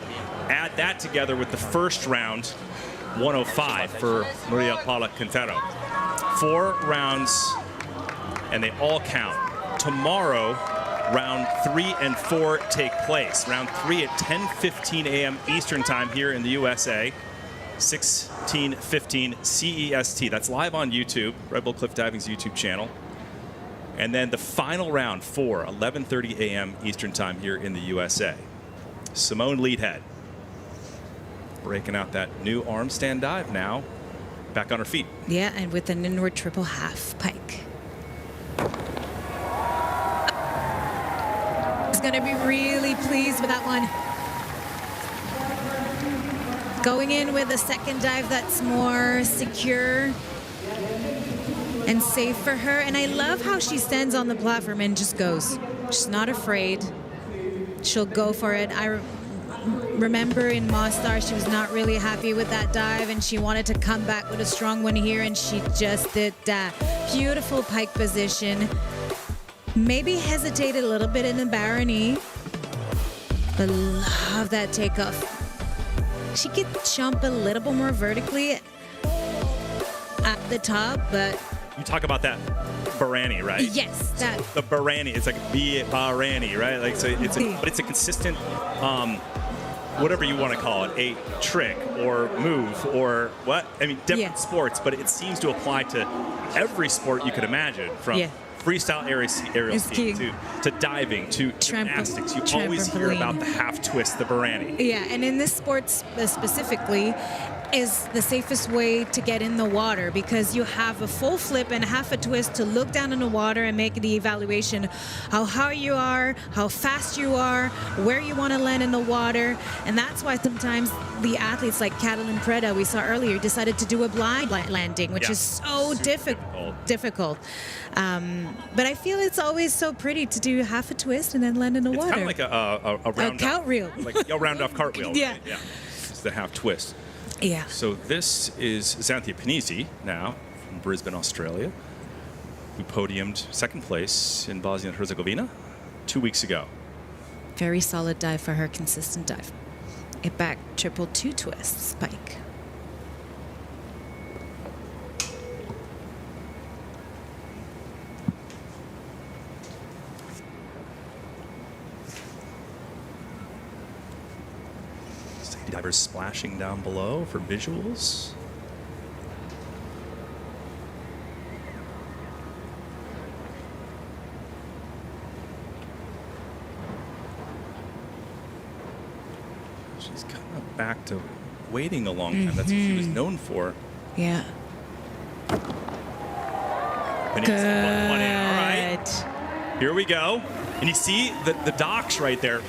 Add that together with the first round, 105 for Maria Paula Quintero. 4 rounds, and they all count. Tomorrow, round 3 and 4 take place. Round 3 at 10:15 a.m. Eastern Time here in the USA, 16:15 CEST. That's live on YouTube, Red Bull Cliff Diving's YouTube channel. And then the final round, 4, 11:30 a.m. Eastern Time here in the USA. Simone Leadhead breaking out that new arm stand dive now. Back on her feet. Yeah, and with an inward triple half pike. He's going to be really pleased with that one. Going in with a second dive that's more secure and safe for her. And I love how she stands on the platform and just goes. She's not afraid. She'll go for it. I remember in Mostar, she was not really happy with that dive, and she wanted to come back with a strong one here, and she just did that. Beautiful pike position. Maybe hesitated a little bit in the Barony, but love that takeoff. She could jump a little bit more vertically. at the top, but You talk about that Barani, right? yes, that The Barani, it's like Barani, right? Like so, but it's a consistent, whatever you want to call it, a trick or move or what? I mean, different sports, but it seems to apply to every sport you could imagine, from freestyle aerial skiing to diving to gymnastics. You always hear about the half twist, the Barani. Yeah, and in this sport specifically, is the safest way to get in the water, because you have a full flip and half a twist to look down in the water and make the evaluation how high you are, how fast you are, where you want to land in the water. And that's why sometimes the athletes like Catalin Preda, we saw earlier, decided to do a blind landing, which is so difficult. But I feel it's always so pretty to do half a twist and then land in the water. It's kind of like a cartwheel. Like a round-off cartwheel. Yeah. Right? Yeah. It's the half twist. Yeah. So this is Zanthia Panisi now from Brisbane, Australia, who podiumed second place in Bosnia and Herzegovina 2 weeks ago. Very solid dive for her, consistent dive. It back triple two twist spike. Divers splashing down below for visuals. She's kind of back to waiting a long time. That's what she was known for. Yeah. Good. One in. All right. Here we go. And you see the docks right there.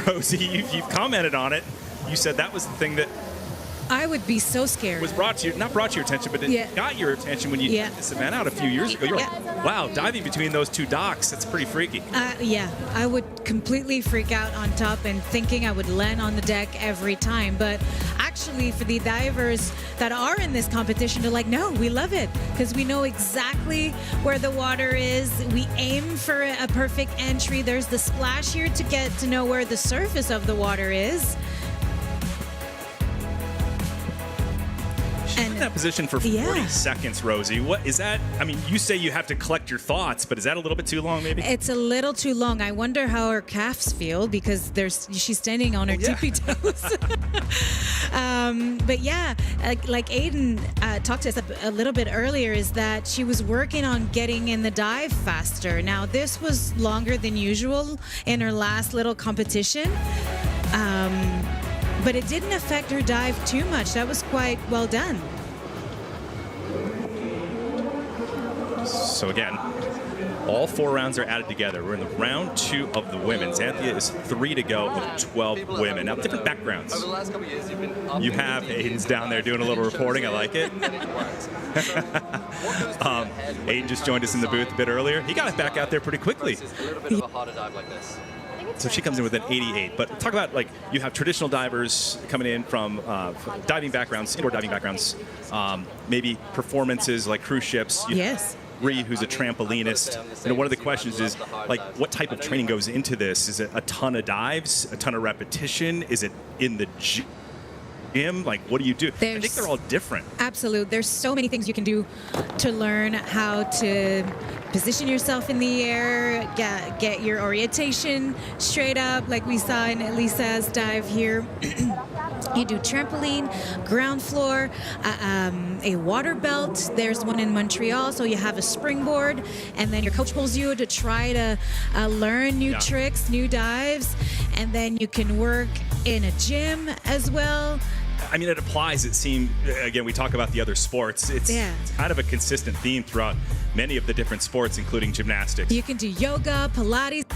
Rosie, you've commented on it. You said that was the thing that I would be so scared. Was not brought to your attention, but it got your attention when you did this event out a few years ago. You're like, wow, diving between those two docks, that's pretty freaky. Yeah, I would completely freak out on top and thinking I would land on the deck every time. But actually, for the divers that are in this competition, they're like, no, we love it because we know exactly where the water is. We aim for a perfect entry. There's the splash here to get to know where the surface of the water is. In that position for 40 seconds, Rosie. What is that? I mean, you say you have to collect your thoughts, but is that a little bit too long, maybe? It's a little too long. I wonder how her calves feel because she's standing on her tippy toes. But yeah, like Aiden talked to us a little bit earlier, is that she was working on getting in the dive faster. Now, this was longer than usual in her last little competition. But it didn't affect her dive too much. That was quite well done. So again, all 4 rounds are added together. We're in the round 2 of the women. Zanthia is 3 to go of 12 women. Now, different backgrounds. You have Aiden's down there doing a little reporting. I like it. Aiden just joined us in the booth a bit earlier. He got it back out there pretty quickly. So she comes in with an 88. But talk about, like, you have traditional divers coming in from diving backgrounds, indoor diving backgrounds, maybe performances like cruise ships. Yes. Reed, who's a trampolinist. You know, one of the questions is, like, what type of training goes into this? Is it a ton of dives, a ton of repetition? Is it in the gym? Like, what do you do? I think they're all different. Absolutely. There's so many things you can do to learn how to position yourself in the air, get your orientation straight up, like we saw in Lisa's dive here. You do trampoline, ground floor, a water belt. There's one in Montreal, so you have a springboard, and then your coach pulls you to try to learn new tricks, new dives, and then you can work in a gym as well. I mean, it applies, it seems, again, we talk about the other sports. It's kind of a consistent theme throughout many of the different sports, including gymnastics. You can do yoga, Pilates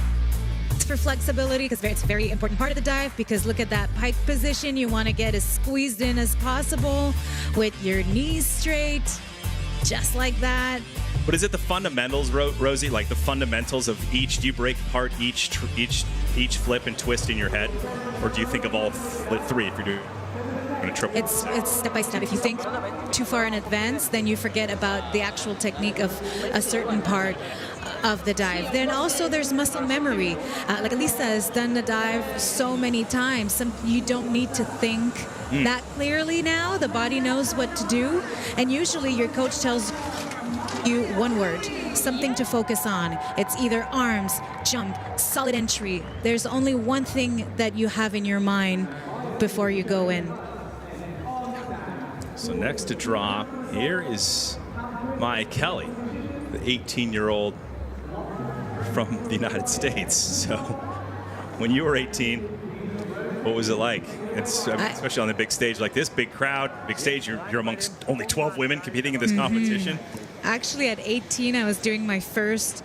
for flexibility, because it's a very important part of the dive, because look at that pike position. You want to get as squeezed in as possible with your knees straight, just like that. But is it the fundamentals, Rosie? Like the fundamentals of each? Do you break apart each flip and twist in your head? Or do you think of all 3 if you're doing a triple? It's step by step. If you think too far in advance, then you forget about the actual technique of a certain part. of the dive. Then also there's muscle memory. Like Elisa has done the dive so many times. You don't need to think that clearly now. The body knows what to do. And usually your coach tells you one word, something to focus on. It's either arms, jump, solid entry. There's only one thing that you have in your mind before you go in. So next to draw, here is Maya Kelly, the 18-year-old from the United States. So when you were 18, what was it like? Especially on the big stage like this, big crowd, big stage, you're amongst only 12 women competing in this competition. Actually, at 18, I was doing my first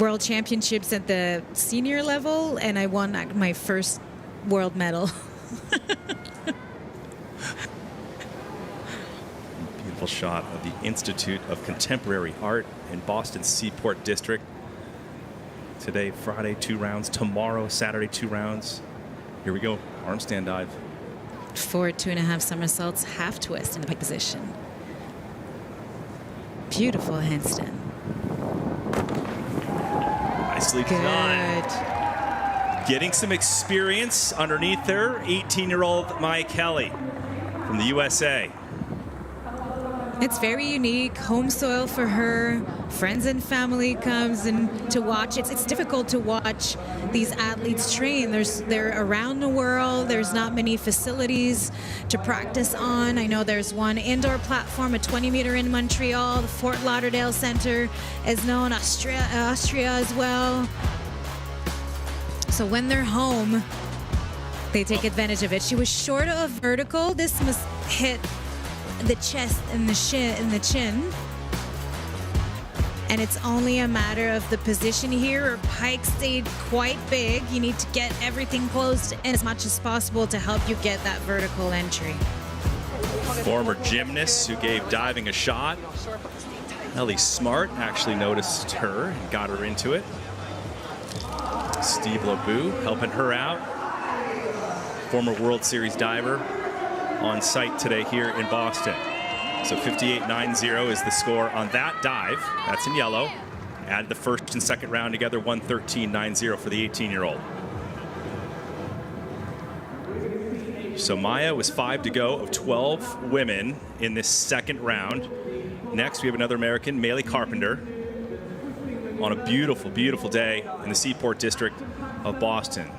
World Championships at the senior level, and I won my first world medal. Beautiful shot of the Institute of Contemporary Art in Boston's Seaport District. Today, Friday, 2 rounds. Tomorrow, Saturday, 2 rounds. Here we go, arm stand dive. 4 2.5 somersaults, half twist in the pike position. Beautiful handstand. Nicely done. Getting some experience underneath her, 18-year-old Maya Kelly from the USA. It's very unique, home soil for her. Friends and family comes and to watch. It's difficult to watch these athletes train. They're around the world. There's not many facilities to practice on. I know there's one indoor platform, a 20-meter in Montreal. The Fort Lauderdale Center is known, Austria as well. So when they're home, they take advantage of it. She was short of vertical. This must hit the chest and the chin. And it's only a matter of the position here. Her pike stayed quite big. You need to get everything closed in as much as possible to help you get that vertical entry. Former gymnast who gave diving a shot. Ellie Smart actually noticed her and got her into it. Steve LeBou helping her out. Former World Series diver on site today here in Boston. So 58.90 is the score on that dive. That's in yellow. Add the first and second round together, 113.90 for the 18-year-old. So Maya was 5 to go of 12 women in this second round. Next, we have another American, Maylee Carpenter, on a beautiful, beautiful day in the Seaport District of Boston.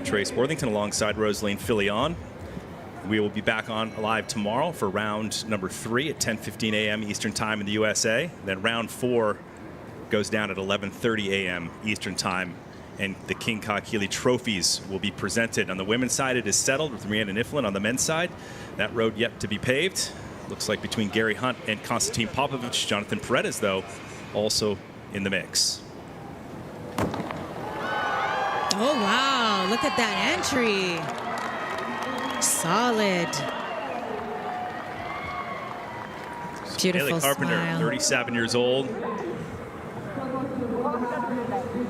Trace Worthington alongside Rosaline Filion. We will be back on live tomorrow for round number 3 at 10:15 a.m. Eastern Time in the USA. Then round 4 goes down at 11:30 a.m. Eastern Time, and the King Ka'Keeley trophies will be presented. On the women's side, it is settled with Rhiannon Iffland. On the men's side, that road yet to be paved. Looks like between Gary Hunt and Konstantin Popovich. Jonathan Paredes, though, also in the mix. Oh, wow. Look at that entry. Solid. Beautiful Maylee Carpenter, smile. 37 years old.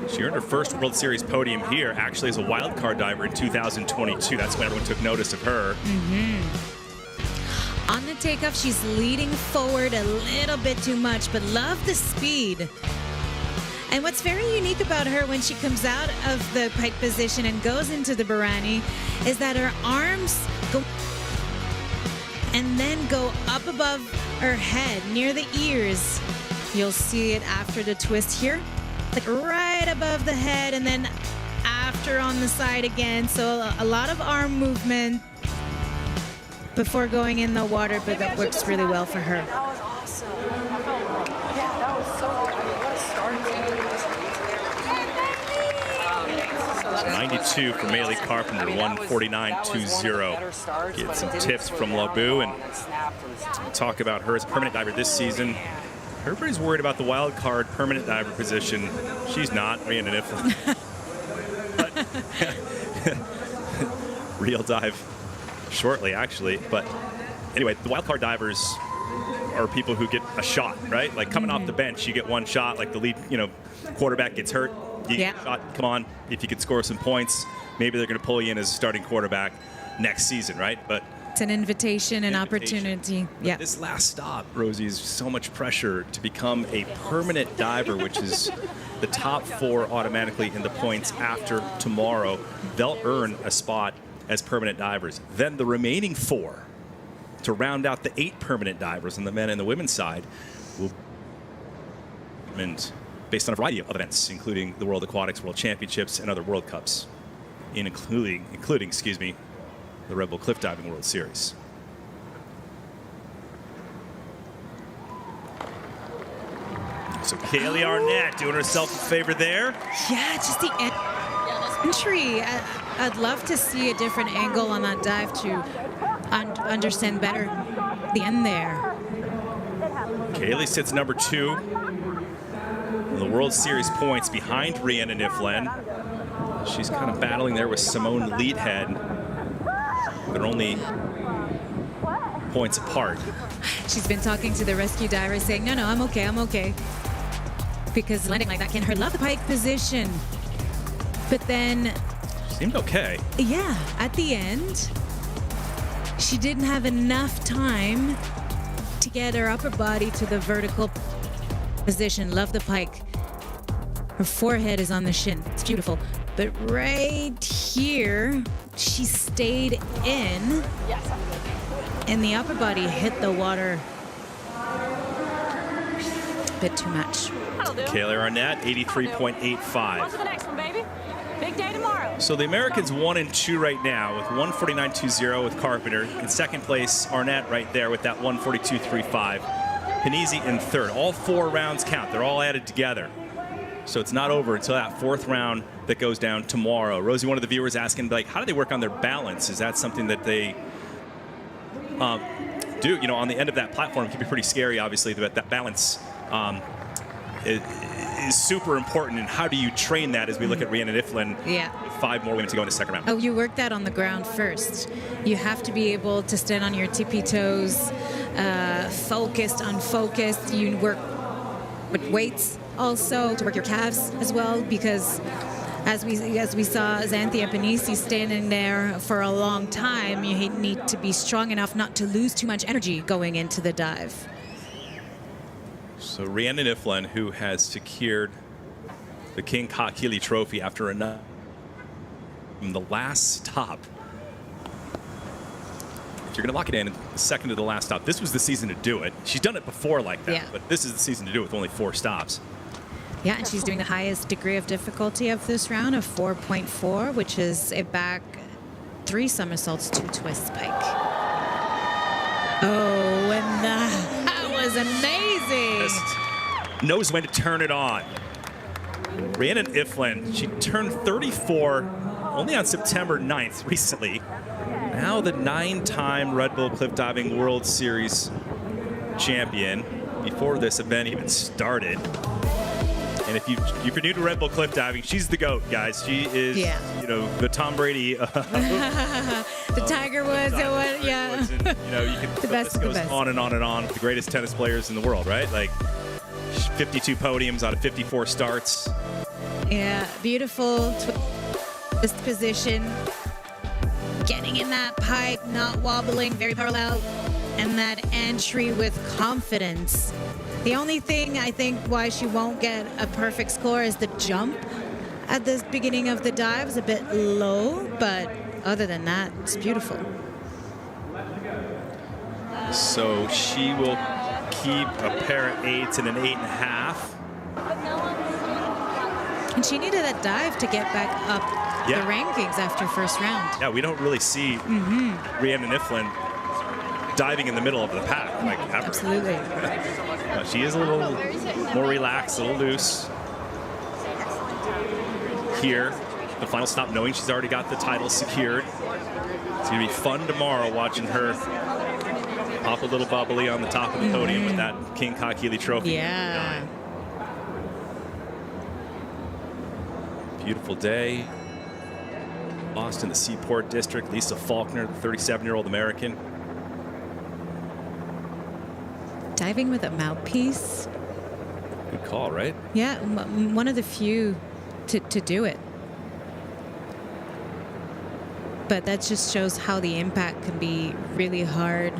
She earned her first World Series podium here, actually as a wild card diver in 2022. That's when everyone took notice of her. On the takeoff, she's leading forward a little bit too much, but love the speed. And what's very unique about her when she comes out of the pike position and goes into the Barani is that her arms go and then go up above her head near the ears. You'll see it after the twist here, like right above the head, and then after on the side again. So a lot of arm movement before going in the water, but that works really well for her. That was awesome. Yeah, that was so good. I mean, what a start. 92 for Maylee Carpenter, 149.20. Get some tips from LeBou and talk about her as a permanent diver this season. Everybody's worried about the wild card permanent diver position. She's not. Rhiannon Iffland. Real dive shortly, actually. But anyway, the wild card divers are people who get a shot, right? Like coming off the bench, you get one shot. Like the lead, quarterback gets hurt. You get a shot. Come on, if you could score some points, maybe they're going to pull you in as a starting quarterback next season, right? But It's an invitation, an opportunity. Yeah. This last stop, Rosie, is so much pressure to become a permanent diver, which is the top 4 automatically in the points after tomorrow. They'll earn a spot as permanent divers. Then the remaining 4 to round out the 8 permanent divers on the men and the women's side will be based on a variety of events, including the World Aquatics World Championships and other World Cups, including the Red Bull Cliffdiving World Series. So Kaylee Arnett doing herself a favor there. Yeah, just the entry. I'd love to see a different angle on that dive to understand better the end there. Kaylee sits number 2 in the World Series points behind Rhiannon Iffland. She's kind of battling there with Simone Leadhead. They're only points apart. She's been talking to the rescue diver saying, no, I'm okay. Because landing like that can hurt. Love the pike position. But then... Seemed okay. Yeah, at the end, she didn't have enough time to get her upper body to the vertical position. Love the pike. Her forehead is on the shin. It's beautiful. But right here, she stayed in, and the upper body hit the water a bit too much. Kaylee Arnett, 83.85. On to the next one, baby. Big day tomorrow. So the Americans 1 and 2 right now with 149.20 with Carpenter. In second place, Arnett right there with that 142.35. Panizzi in third. All 4 rounds count. They're all added together. So it's not over until that 4th round that goes down tomorrow. Rosie, one of the viewers asking, like, how do they work on their balance? Is that something that they do? You know, on the end of that platform, it can be pretty scary, obviously, but that balance is super important. And how do you train that as we look at Rhiannon Iffland? Yeah. 5 more women to go in the second round. Oh, you work that on the ground first. You have to be able to stand on your tippy toes, focused, unfocused. You work with weights also to work your calves as well, because as we saw Zanthia and Panizzi standing there for a long time, you need to be strong enough not to lose too much energy going into the dive. So Rhiannon Iffland, who has secured the King Kakili Trophy after from the last stop. If you're going to lock it in the second to the last stop, this was the season to do it. She's done it before like that, but this is the season to do it with only 4 stops. Yeah, and she's doing the highest degree of difficulty of this round of 4.4, which is a back 3 somersaults, 2 twists pike. Oh, and that was amazing. Just knows when to turn it on. Rhiannon Iffland, she turned 34 only on September 9th recently. Now the 9-time Red Bull Cliffdiving World Series champion before this event even started. And if you're new to Red Bull Cliffdiving, she's the GOAT, guys. She is, you know, the Tom Brady. The Tiger Woods. Yeah. And, you know, you can, the best of the best. On and on and on. The greatest tennis players in the world, right? Like 52 podiums out of 54 starts. Yeah, beautiful twist position. Getting in that pike, not wobbling, very parallel. And that entry with confidence. The only thing I think why she won't get a perfect score is the jump at the beginning of the dive is a bit low, but other than that, it's beautiful. So she will keep a pair of 8s and an 8.5. And she needed that dive to get back up the rankings after first round. Yeah, we don't really see Rhiannon Iffland diving in the middle of the pack like ever. Absolutely. She is a little more relaxed, a little loose. Here, the final stop, knowing she's already got the title secured. It's going to be fun tomorrow watching her pop a little bubbly on the top of the podium with that King Kakili Trophy. Yeah. Beautiful day. Boston, the Seaport District. Lisa Faulkner, the 37-year-old American. Diving with a mouthpiece. Good call, right? Yeah, one of the few to do it. But that just shows how the impact can be really hard.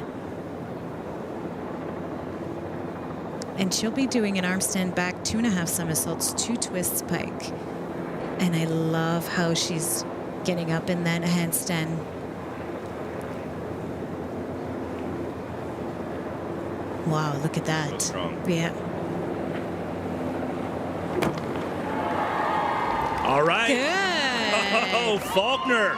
And she'll be doing an arm stand back, 2.5 somersaults, 2 twists pike. And I love how she's getting up in that handstand. Wow, look at that. So strong. Yeah. All right. Good. Oh, Faulkner.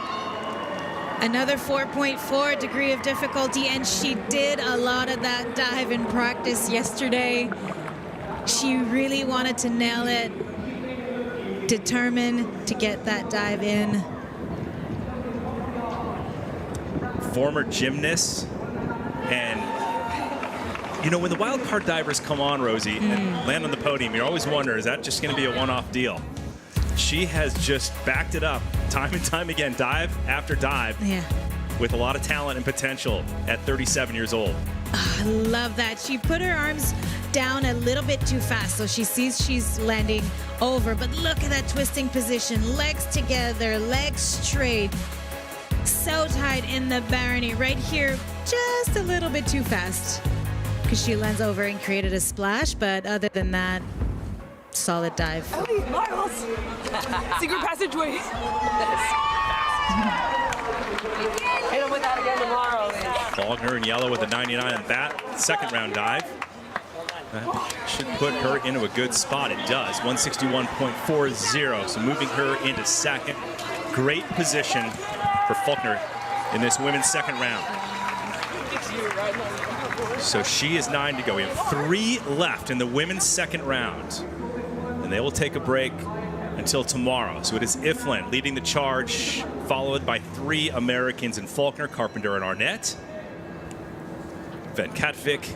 Another 4.4 degree of difficulty, and she did a lot of that dive in practice yesterday. She really wanted to nail it, determined to get that dive in. Former gymnast, and you know, when the wild card divers come on, Rosie, and land on the podium, you always wonder, is that just going to be a one-off deal? She has just backed it up time and time again, dive after dive, Yeah. with a lot of talent and potential at 37 years old. I love that. She put her arms down a little bit too fast, so she sees she's landing over. But look at that twisting position. Legs together, legs straight. So tight in the Barony. Right here, just a little bit too fast, because she lands over and created a splash. But other than that, solid dive. Ellie, Miles! Secret passageway. Hit him with that again tomorrow. Faulkner in yellow with a 99 in that second round dive. That should put her into a good spot. It does. 161.40. So moving her into second. Great position for Faulkner in this women's second round. So she is 9 to go. We have 3 left in the women's second round. And they will take a break until tomorrow. So it is Iffland leading the charge, followed by 3 Americans in Faulkner, Carpenter, and Arnett. Van Katvik,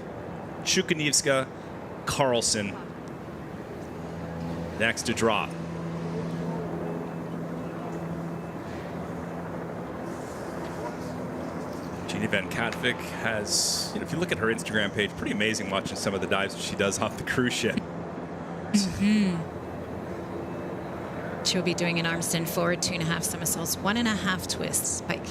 Chukansivska, Carlson. Next to drop. Jeannie Van Katvik has, if you look at her Instagram page, pretty amazing watching some of the dives that she does off the cruise ship. She'll be doing an arm stand forward, 2.5 somersaults, 1.5 twists pike.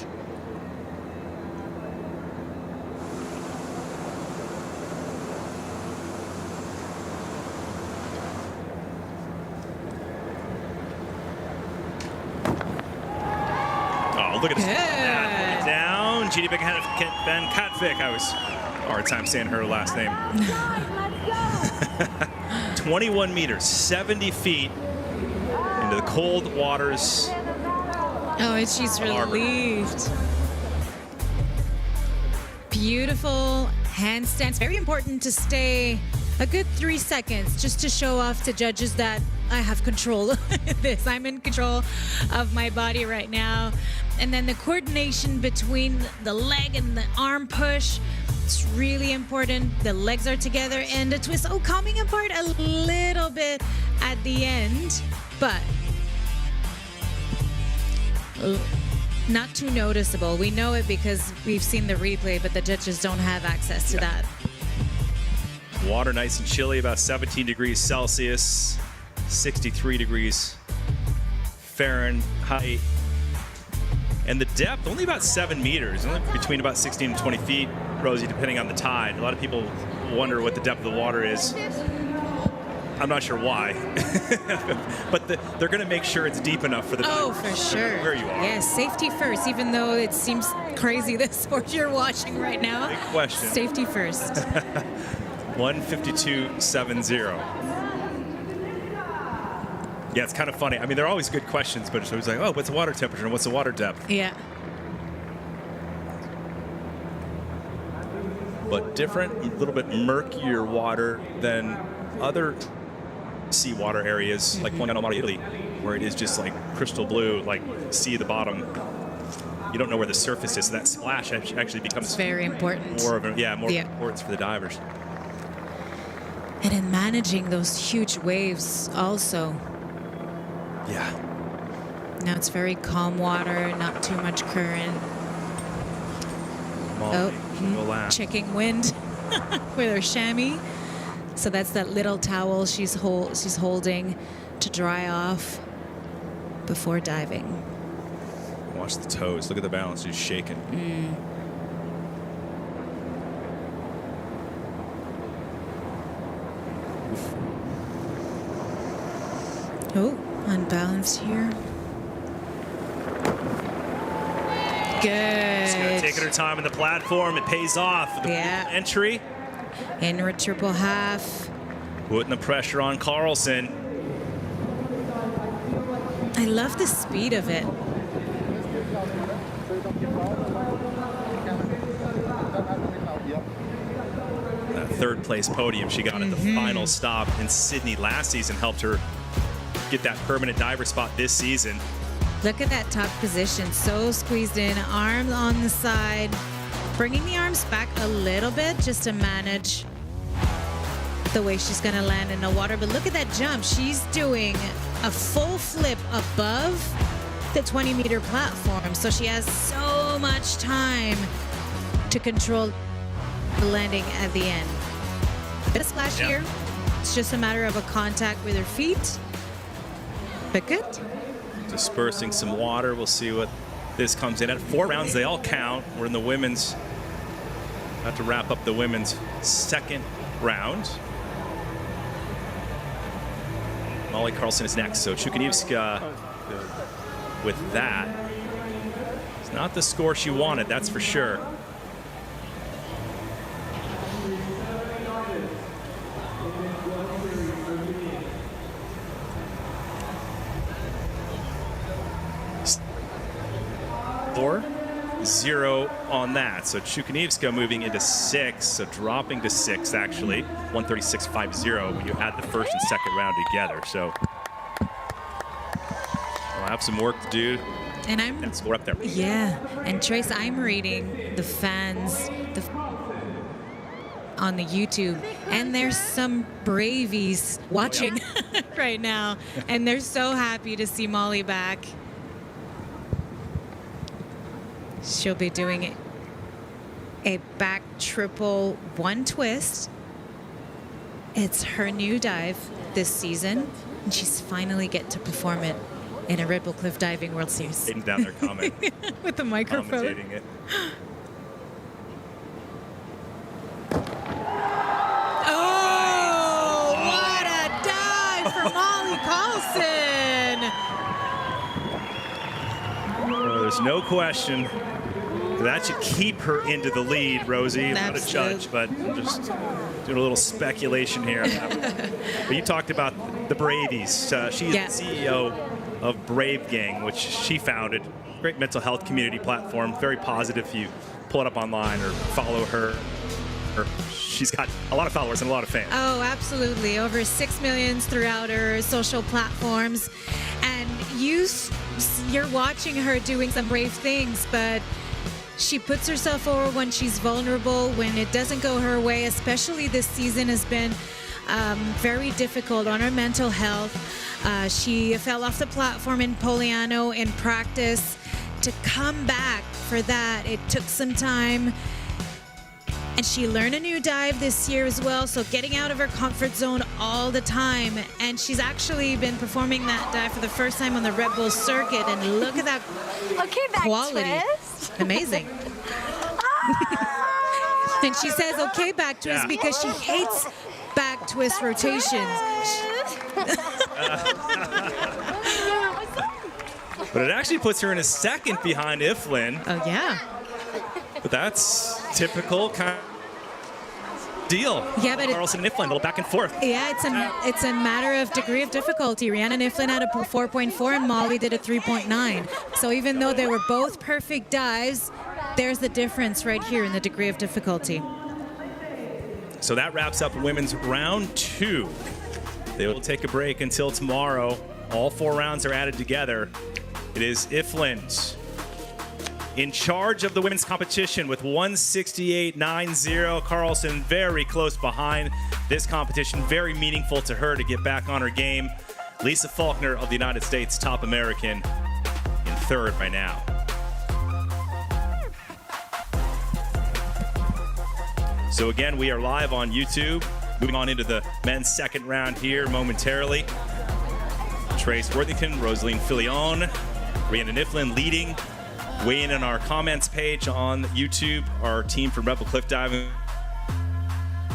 Oh, look at this. Yeah, down. Jeannie Van Katvik. I was hard time saying her last name. 21 meters, 70 feet into the cold waters. Oh, and she's Harbour. relieved. Beautiful handstands. Very important to stay a good 3 seconds just to show off to judges that I have control of this. I'm in control of my body right now. And then the coordination between the leg and the arm push. It's really important. The legs are together and the twist. Oh, coming apart a little bit at the end, but not too noticeable. We know it because we've seen the replay, but the judges don't have access to that. Water nice and chilly, about 17 degrees Celsius, 63 degrees Fahrenheit. And the depth, only about 7 meters, only between about 16 and 20 feet, Rosie, depending on the tide. A lot of people wonder what the depth of the water is. I'm not sure why, but they're going to make sure it's deep enough for the Oh, divers, for sure. where you are. Yes, safety first, even though it seems crazy, the sport you're watching right now. Big question. Safety first. 152.70. Yeah, it's kind of funny. I mean, they're always good questions, but it's always like, oh, what's the water temperature and what's the water depth? Yeah. But different, a little bit murkier water than other seawater areas like Ponte Mare, Italy, where it is just like crystal blue, like sea at the bottom. You don't know where the surface is, so that splash actually becomes It's very important. more importance for the divers. And in managing those huge waves also. Yeah. Now it's very calm water, not too much current. Molly, go last. Checking wind with her chamois. So that's that little towel she's holding to dry off before diving. Watch the toes. Look at the balance. She's shaking. Oh, unbalanced here. Good. She's gonna take her time on the platform. It pays off. The entry. Inward triple half. Putting the pressure on Carlson. I love the speed of it. That third place podium she got at the final stop in Sydney last season helped her get that permanent diver spot this season. Look at that top position, so squeezed in, arms on the side, bringing the arms back a little bit just to manage the way she's gonna land in the water. But look at that jump. She's doing a full flip above the 20-meter platform. So she has so much time to control the landing at the end. Bit of splash here. It's just a matter of a contact with her feet. But good. Dispersing some water. We'll see what this comes in at. 4 rounds, they all count. We're in the women's, about to wrap up the women's second round. Molly Carlson is next, so Chukansivska with that. It's not the score she wanted, that's for sure. Or 0 on that. So Chukansivska moving into 6, so dropping to 6 actually. 136.50 when you add the first and second round together. So we'll have some work to do. And I'm score up there. Yeah, and Trace, I'm reading the fans on the YouTube, and there's some bravies watching right now, and they're so happy to see Molly back. She'll be doing a back triple 1 twist. It's her new dive this season, and she's finally get to perform it in a Red Bull Cliff Diving World Series. Aiden's down there commenting. With the microphone. Commentating it. Oh, what a dive for Molly Carlson! Well, there's no question. That should keep her into the lead, Rosie. Not a judge, but I'm just doing a little speculation here. But you talked about the Bravies. She's the CEO of Brave Gang, which she founded. Great mental health community platform. Very positive if you pull it up online or follow her. She's got a lot of followers and a lot of fans. Oh, absolutely. Over 6 million throughout her social platforms. And you're watching her doing some brave things, but she puts herself forward when she's vulnerable, when it doesn't go her way. Especially this season has been very difficult on her mental health. She fell off the platform in Poliano in practice. To come back for that, it took some time. And she learned a new dive this year as well, so getting out of her comfort zone all the time. And she's actually been performing that dive for the first time on the Red Bull circuit, and look at that quality. Twist. Amazing. And she says, okay, back twist, because she hates back twist rotations. But it actually puts her in a second behind Iffland. Oh, yeah. But that's typical kind of deal. Yeah, but Carlson and Iffland, a little back and forth. Yeah, it's a matter of degree of difficulty. Rhiannon Iffland had a 4.4 and Molly did a 3.9. So even though they were both perfect dives, there's the difference right here in the degree of difficulty. So that wraps up women's round 2. They will take a break until tomorrow. All 4 rounds are added together. It is Iffland in charge of the women's competition with 168.90. Carlson very close behind this competition. Very meaningful to her to get back on her game. Lisa Faulkner of the United States, top American, in 3rd right now. So again, we are live on YouTube. Moving on into the men's second round here momentarily. Trace Worthington, Rosaline Filion, Rhiannon Iffland leading Weigh in on our comments page on YouTube. Our team from Redbull Cliff Diving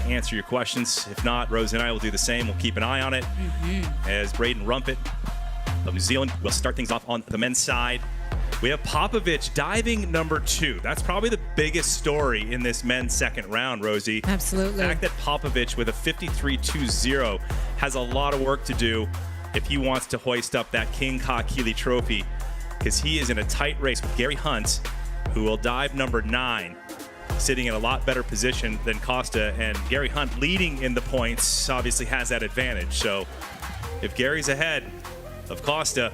answer your questions. If not, Rose and I will do the same. We'll keep an eye on it. As Braden Rumpet of New Zealand will start things off on the men's side. We have Popovich diving number 2. That's probably the biggest story in this men's second round, Rosie. Absolutely. The fact that Popovich with a 53.20 has a lot of work to do if he wants to hoist up that King Ka-Keeley trophy, because he is in a tight race with Gary Hunt, who will dive number 9, sitting in a lot better position than Costa. And Gary Hunt leading in the points obviously has that advantage. So if Gary's ahead of Costa,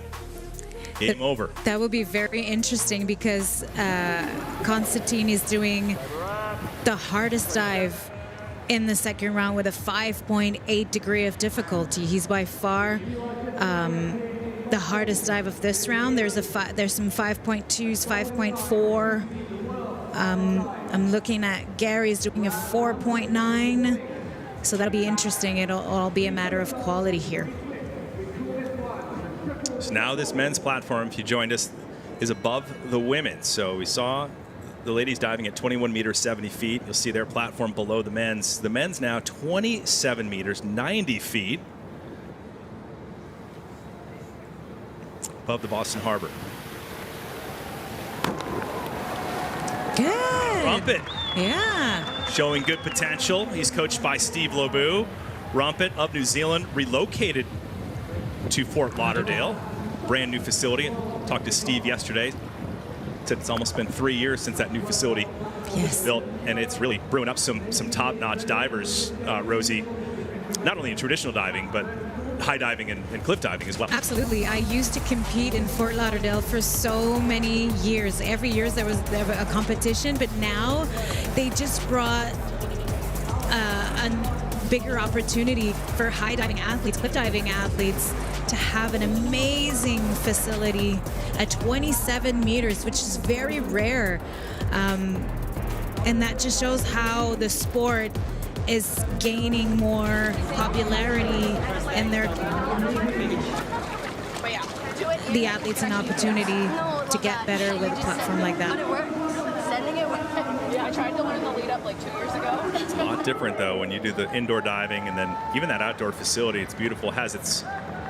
game over. That would be very interesting because Constantine is doing the hardest dive in the second round with a 5.8 degree of difficulty. He's by far the hardest dive of this round. There's some 5.2s, 5.4. I'm looking at Gary's doing a 4.9. So that'll be interesting. It'll all be a matter of quality here. So now this men's platform, if you joined us, is above the women's. So we saw the ladies diving at 21 meters, 70 feet. You'll see their platform below the men's. The men's now 27 meters, 90 feet above the Boston Harbour. Good. Rumpet. Yeah. Showing good potential. He's coached by Steve Lobu. Rumpet of New Zealand relocated to Fort Lauderdale. Brand new facility. Talked to Steve yesterday. Said it's almost been 3 years since that new facility was built, and it's really brewing up some top-notch divers, Rosie. Not only in traditional diving, but high diving and cliff diving as well. Absolutely. I used to compete in Fort Lauderdale for so many years. Every year there was a competition, but now they just brought a bigger opportunity for high diving athletes, cliff diving athletes, to have an amazing facility at 27 meters, which is very rare. And that just shows how the sport is gaining more popularity, and the athletes an opportunity to get better with a platform like that. Yeah, I tried to learn the lead up like 2 years ago. It's a lot different though when you do the indoor diving, and then even that outdoor facility. It's beautiful, has its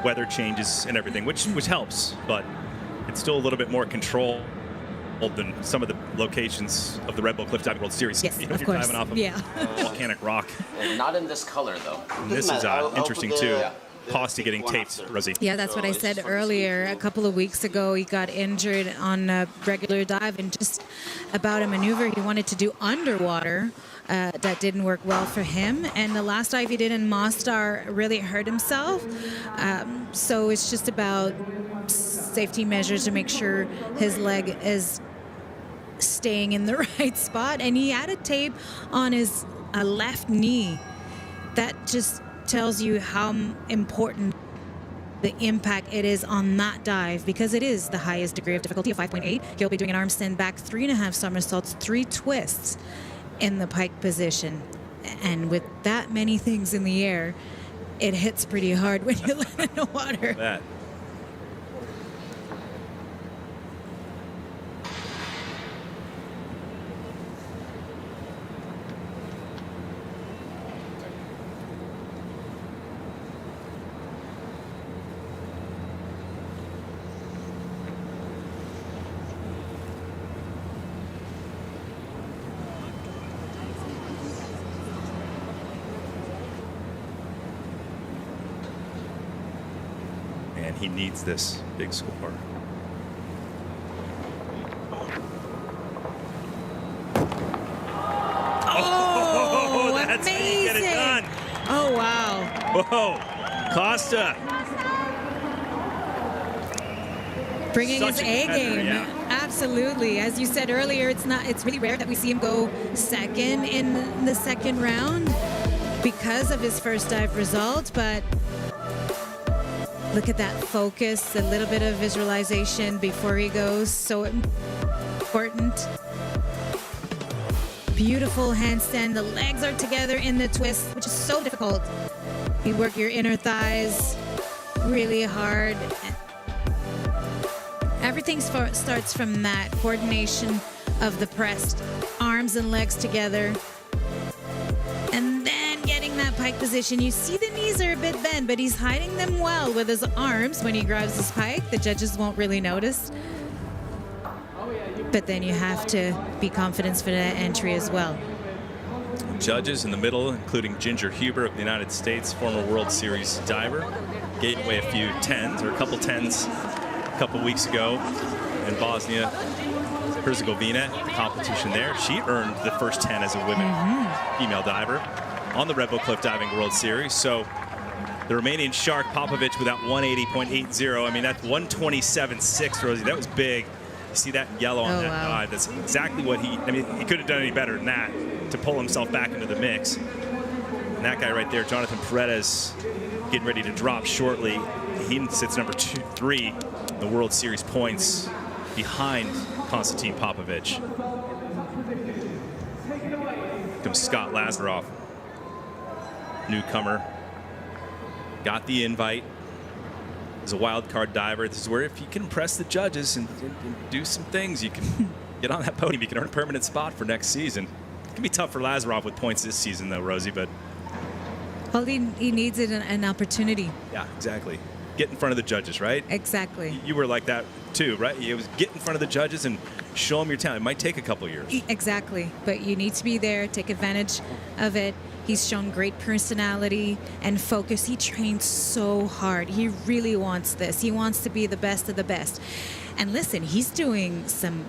weather changes and everything, which helps, but it's still a little bit more controlled than some of the locations of the Redbull Cliff Diving World Series. Yes, You're of course. diving off of volcanic rock. Not in this color, though. And this is interesting too. Costa getting taped, Rosie. Yeah, that's what I said earlier. A couple of weeks ago, he got injured on a regular dive, and just about a maneuver he wanted to do underwater. That didn't work well for him. And the last dive he did in Mostar really hurt himself. So it's just about safety measures to make sure his leg is staying in the right spot. And he had a tape on his left knee. That just tells you how important the impact it is on that dive, because it is the highest degree of difficulty of 5.8. He'll be doing an arm stand back, 3.5 somersaults, 3 twists in the pike position. And with that many things in the air, it hits pretty hard when you land in the water. That. And he needs this big score. Oh, that's how you get it amazing. done. Oh, wow. Whoa, Costa. Bringing Such his a A competitor, game. yeah. Absolutely. As you said earlier, it's really rare that we see him go second in the second round because of his first dive result, but look at that focus, a little bit of visualization before he goes. So important. Beautiful handstand. The legs are together in the twist, which is so difficult. You work your inner thighs really hard. Everything starts from that coordination of the pressed arms and legs together. And then getting that pike position. You see the knees are a bit bent, but he's hiding them well with his arms. When he grabs his pike, the judges won't really notice. But then you have to be confident for that entry as well. Judges in the middle, including Ginger Huber of the United States, former World Series diver, gave away a few 10s, or a couple 10s, a couple weeks ago in Bosnia Herzegovina competition there. She earned the first 10 as a women female diver on the Red Bull Cliff Diving World Series. So the Romanian shark Popovic with that 180.80. I mean, that's 127.6, Rosie. That was big. You see that in yellow on that dive. That's exactly what he could have done any better than that to pull himself back into the mix. And that guy right there, Jonathan Paredes, getting ready to drop shortly. He sits number 3 in the World Series points behind Konstantin Popovic. Comes Scott Lazaroff, newcomer. Got the invite. As a wild card diver, this is where if you can impress the judges and do some things, you can get on that podium. You can earn a permanent spot for next season. It can be tough for Lazaroff with points this season, though, Rosie, but... Well, he needs an opportunity. Yeah, exactly. Get in front of the judges, right? Exactly. You were like that, too, right? It was get in front of the judges and show them your talent. It might take a couple years. Exactly. But you need to be there, take advantage of it. He's shown great personality and focus. He trains so hard. He really wants this. He wants to be the best of the best. And listen, he's doing some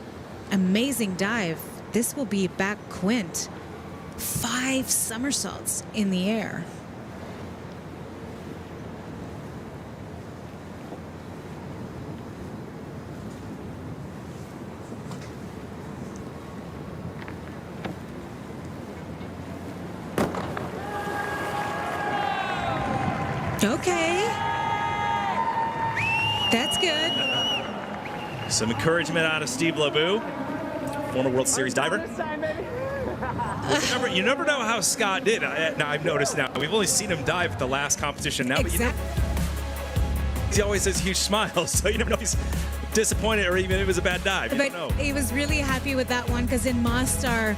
amazing dive. This will be back quint. 5 somersaults in the air. Okay. That's good. Some encouragement out of Steve Labou, former World Series diver. You never know how Scott did. Now I've noticed now. We've only seen him dive at the last competition now, but he always has huge smiles, so you never know if he's disappointed or even if it was a bad dive. You don't know. He was really happy with that one because in Mostar,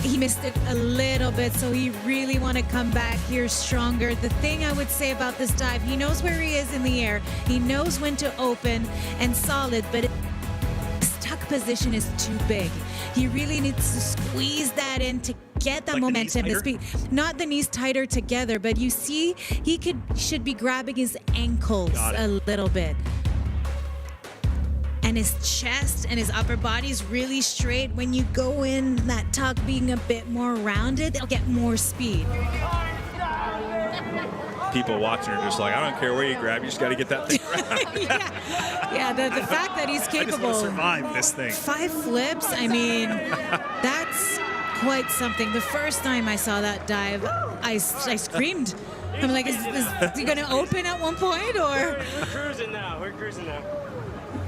he missed it a little bit, so he really want to come back here stronger. The thing I would say about this dive, he knows where he is in the air. He knows when to open and solid, but his tuck position is too big. He really needs to squeeze that in to get that momentum. The speed, not the knees tighter together, but you see, he should be grabbing his ankles a little bit. And his chest and his upper body is really straight. When you go in, that tuck being a bit more rounded, they'll get more speed. People watching are just like, I don't care where you grab, you just got to get that thing around. Yeah, the fact that he's capable. I just want to survive this thing. 5 flips, I mean, that's quite something. The first time I saw that dive, I screamed. I'm like, is he going to open at one point, or? We're cruising now.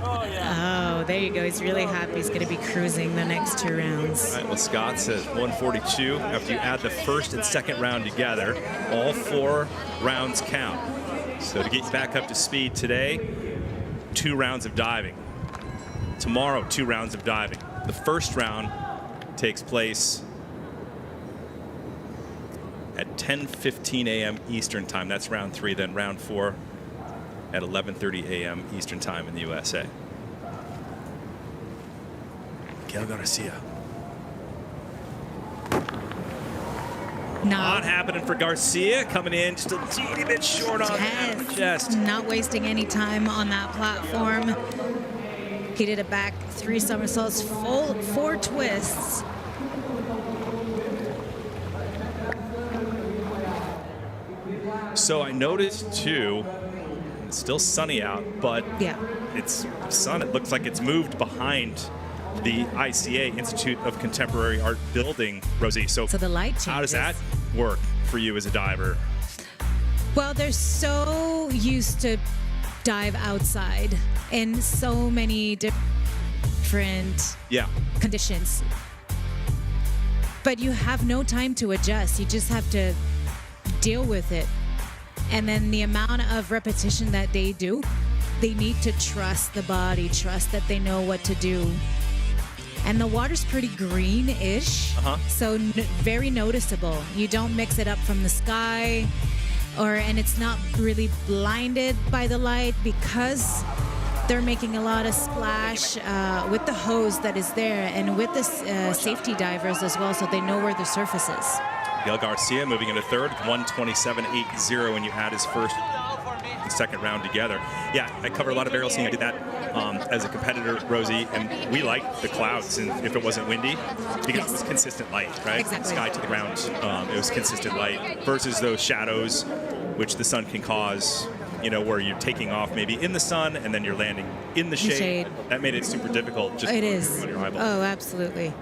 Oh, yeah. Oh, there you go. He's really happy. He's going to be cruising the next 2 rounds. All right, well, Scott's at 142. After you add the first and second round together, all 4 rounds count. So to get you back up to speed today, 2 rounds of diving. Tomorrow, 2 rounds of diving. The first round takes place at 10:15 a.m. Eastern time. That's round 3. Then round 4 at 11:30 a.m. Eastern time in the USA. Miguel Garcia. Not happening for Garcia. Coming in just a teeny bit short on the chest. Not wasting any time on that platform. He did a back 3 somersaults, 4 twists. So I noticed too, it's still sunny out, but it's sun. It looks like it's moved behind the ICA, Institute of Contemporary Art building, Rosie. So the light changes. How does that work for you as a diver? Well, they're so used to dive outside in so many different conditions. But you have no time to adjust. You just have to deal with it. And then the amount of repetition that they do they need to trust the body, trust that they know what to do. And the water's pretty greenish, so very noticeable. You don't mix it up from the sky, and it's not really blinded by the light because they're making a lot of splash with the hose that is there and with the safety divers as well, so they know where the surface is. Miguel Garcia moving into third, 127.80 when you add his first and second round together. Yeah, I cover a lot of barrel skiing. I did that as a competitor, Rosie, and we liked the clouds, and if it wasn't windy, because it was consistent light, right? Exactly. Sky to the ground, it was consistent light versus those shadows, which the sun can cause. You know, where you're taking off maybe in the sun and then you're landing in the shade. That made it super difficult. Just it is. On your eyeball. Oh, absolutely.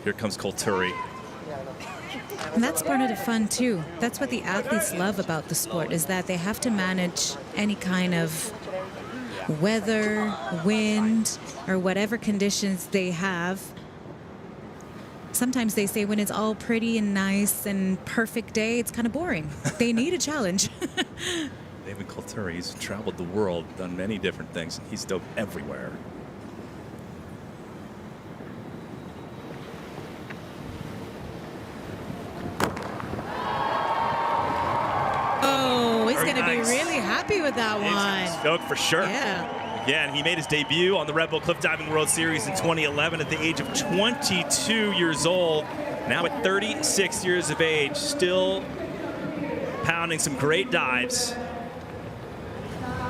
Here comes Kulturi. And that's part of the fun too. That's what the athletes love about the sport, is that they have to manage any kind of weather, wind, or whatever conditions they have. Sometimes they say when it's all pretty and nice and perfect day, it's kind of boring. They need a challenge. David Kulturi, he's traveled the world, done many different things, and he's dove everywhere. Oh, he's going to be really happy with that one. Stoked for sure. Yeah. Again, he made his debut on the Red Bull Cliff Diving World Series in 2011 at the age of 22 years old. Now at 36 years of age, still pounding some great dives.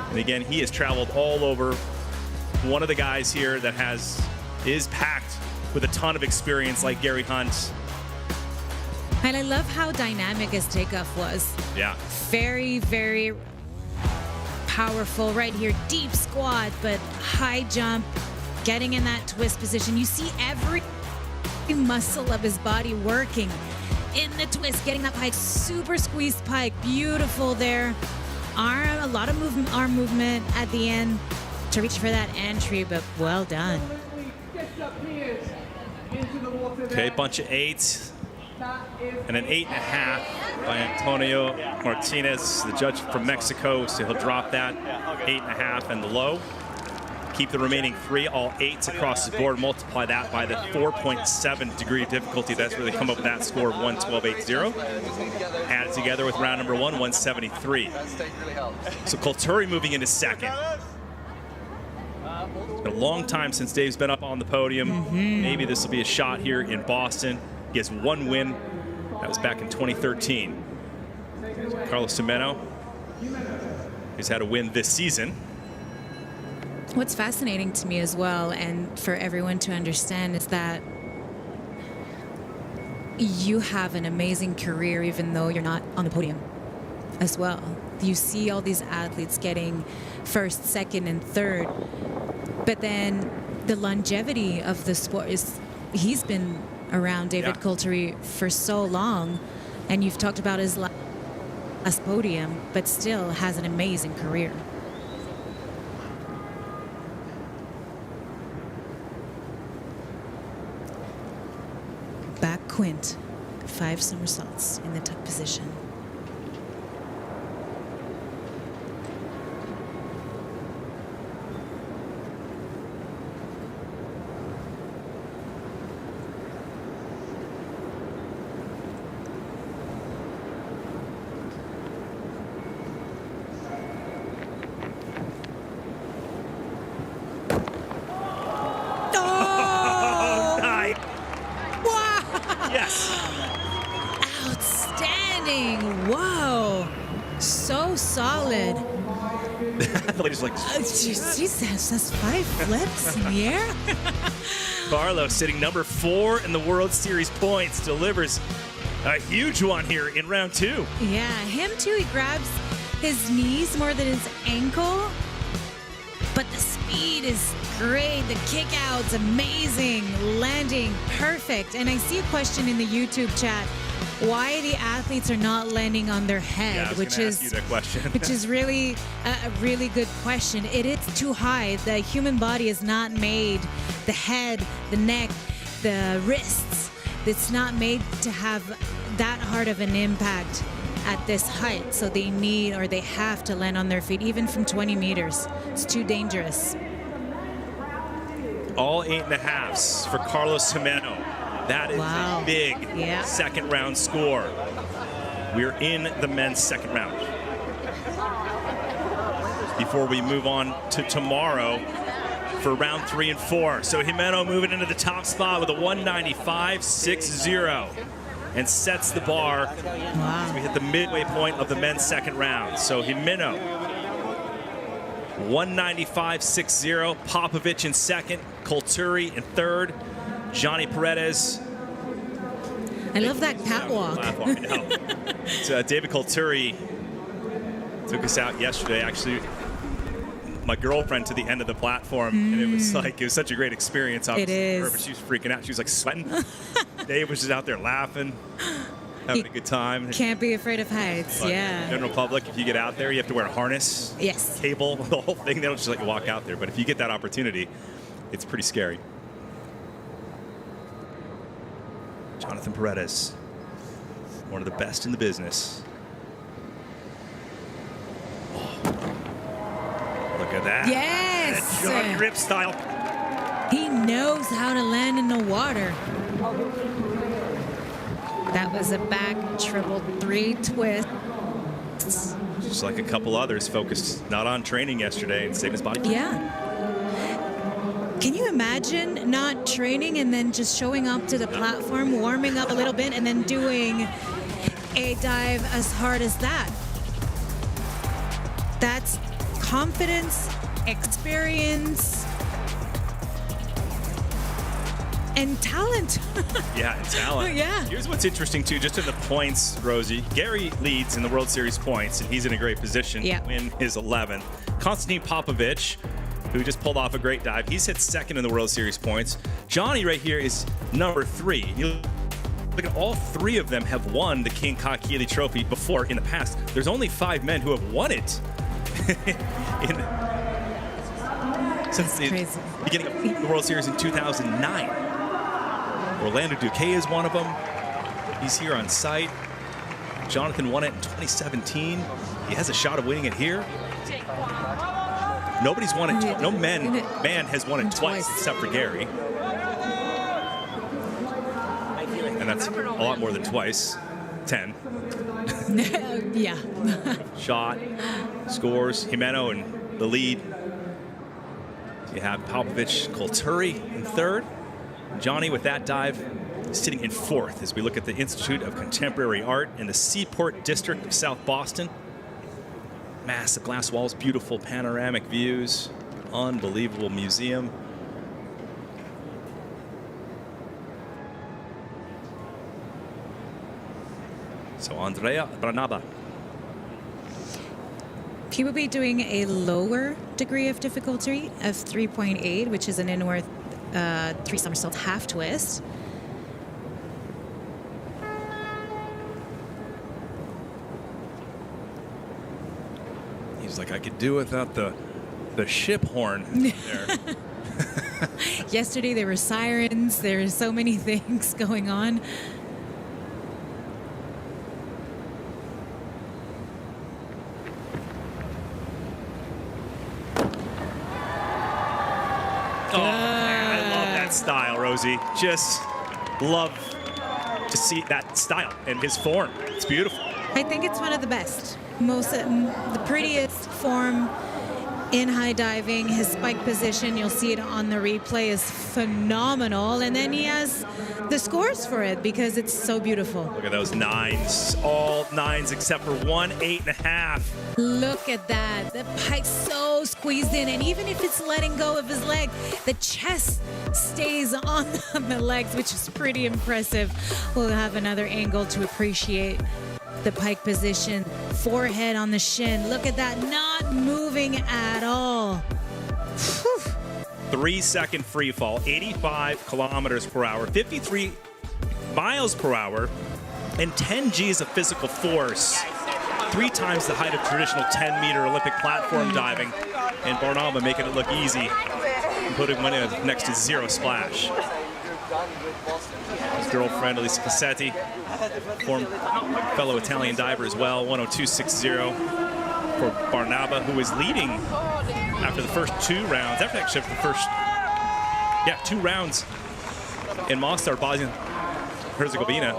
And again, he has traveled all over. One of the guys here that is packed with a ton of experience like Gary Hunt. And I love how dynamic his takeoff was. Yeah. Very, very powerful right here. Deep squat, but high jump, getting in that twist position. You see every muscle of his body working in the twist, getting that pike, super squeezed pike. Beautiful there. A lot of arm movement at the end to reach for that entry, but well done. Okay, bunch of eights. And an 8.5 by Antonio Martinez, the judge from Mexico, so he'll drop that 8.5 and the low. Keep the remaining 3, all 8s across the board, multiply that by the 4.7 degree difficulty. That's where they come up with that score of 112.80. Add it together with round number 1, 173. So Kulturi moving into second. It's been a long time since Dave's been up on the podium. Maybe this will be a shot here in Boston. He has one win. That was back in 2013. Carlos Semeno, who's had a win this season. What's fascinating to me as well, and for everyone to understand, is that you have an amazing career even though you're not on the podium as well. You see all these athletes getting first, second, and third, but then the longevity of the sport is, he's been around, David Kulturi, for so long, and you've talked about his last podium, but still has an amazing career. Back quint, 5 somersaults in the tuck position. Solid. The lady's like, Jesus, that's 5 flips in the air. Barlow sitting number 4 in the World Series points, delivers a huge one here in round 2. Yeah, him too. He grabs his knees more than his ankle, but the speed is great. The kick out's amazing. Landing perfect. And I see a question in the YouTube chat. Why the athletes are not landing on their head, which is really a really good question. It is too high. The human body is not made, the head, the neck, the wrists, it's not made to have that hard of an impact at this height, so they need or they have to land on their feet, even from 20 meters. It's too dangerous. All 8.5s for Carlos Jimeno. That is a big second round score. We're in the men's second round. Before we move on to tomorrow for round 3 and 4. So Jimeno moving into the top spot with a 195.60 and sets the bar as we hit the midway point of the men's second round. So Jimeno, 195.60, Popovich in second, Colturi in third, Johnny Paredes. I love that catwalk. So David Colturi took us out yesterday, actually, my girlfriend to the end of the platform, and it was such a great experience. It is. For her, but she was freaking out. She was like sweating. Dave was just out there laughing, having a good time. Can't be afraid of heights, But yeah. General public, if you get out there, you have to wear a harness, cable, the whole thing. They don't just let you walk out there. But if you get that opportunity, it's pretty scary. Jonathan Paredes, one of the best in the business. Look at that. Yes. That John Grip style. He knows how to land in the water. That was a back triple 3 twist. Just like a couple others, focused not on training yesterday and saving his body. Yeah. Can you imagine not training and then just showing up to the platform, warming up a little bit, and then doing a dive as hard as that? That's confidence, experience, and talent. Yeah, and talent. Yeah. Here's what's interesting, too, just in the points, Rosie. Gary leads in the World Series points, and he's in a great position to win his 11th. Konstantin Popovich, who just pulled off a great dive, he's hit second in the World Series points. Johnny right here is number 3. You look at all 3 of them have won the King Kakili Trophy before in the past. There's only 5 men who have won it since the beginning of the World Series in 2009. Orlando Duque is one of them. He's here on site. Jonathan won it in 2017. He has a shot of winning it here. Nobody's won it. No man has won it twice except for Gary. And that's a lot more than twice. 10. Yeah. Shot, scores, Jimeno in the lead. You have Popovich, Colturi in third. Johnny with that dive sitting in 4th as we look at the Institute of Contemporary Art in the Seaport District of South Boston. Massive glass walls, beautiful panoramic views, unbelievable museum. So Andrea Barnaba. He will be doing a lower degree of difficulty of 3.8, which is an inward 3 somersault half twist. He's like, I could do without the ship horn there. Yesterday there were sirens. There are so many things going on. Oh, man, I love that style, Rosie. Just love to see that style and his form. It's beautiful. I think it's one of the best, the prettiest form in high diving. His spike position, you'll see it on the replay, is phenomenal. And then he has the scores for it because it's so beautiful. Look at those 9s, all 9s except for 1 8.5. Look at that. The pike's so squeezed in, and even if it's letting go of his leg, the chest stays on the legs, which is pretty impressive. We'll have another angle to appreciate the pike position. Forehead on the shin. Look at that, not moving at all. Whew. 3-second free fall, 85 kilometers per hour, 53 miles per hour, and 10 G's of physical force. 3 times the height of traditional 10-meter Olympic platform diving. And Barnaba making it look easy and putting one in next to 0 splash. His girlfriend, Elisa Cassetti, fellow Italian diver as well, 102.60 for Barnaba, who is leading after the first 2 rounds. After actually the first, 2 rounds in Mostar, Bosnia-Herzegovina.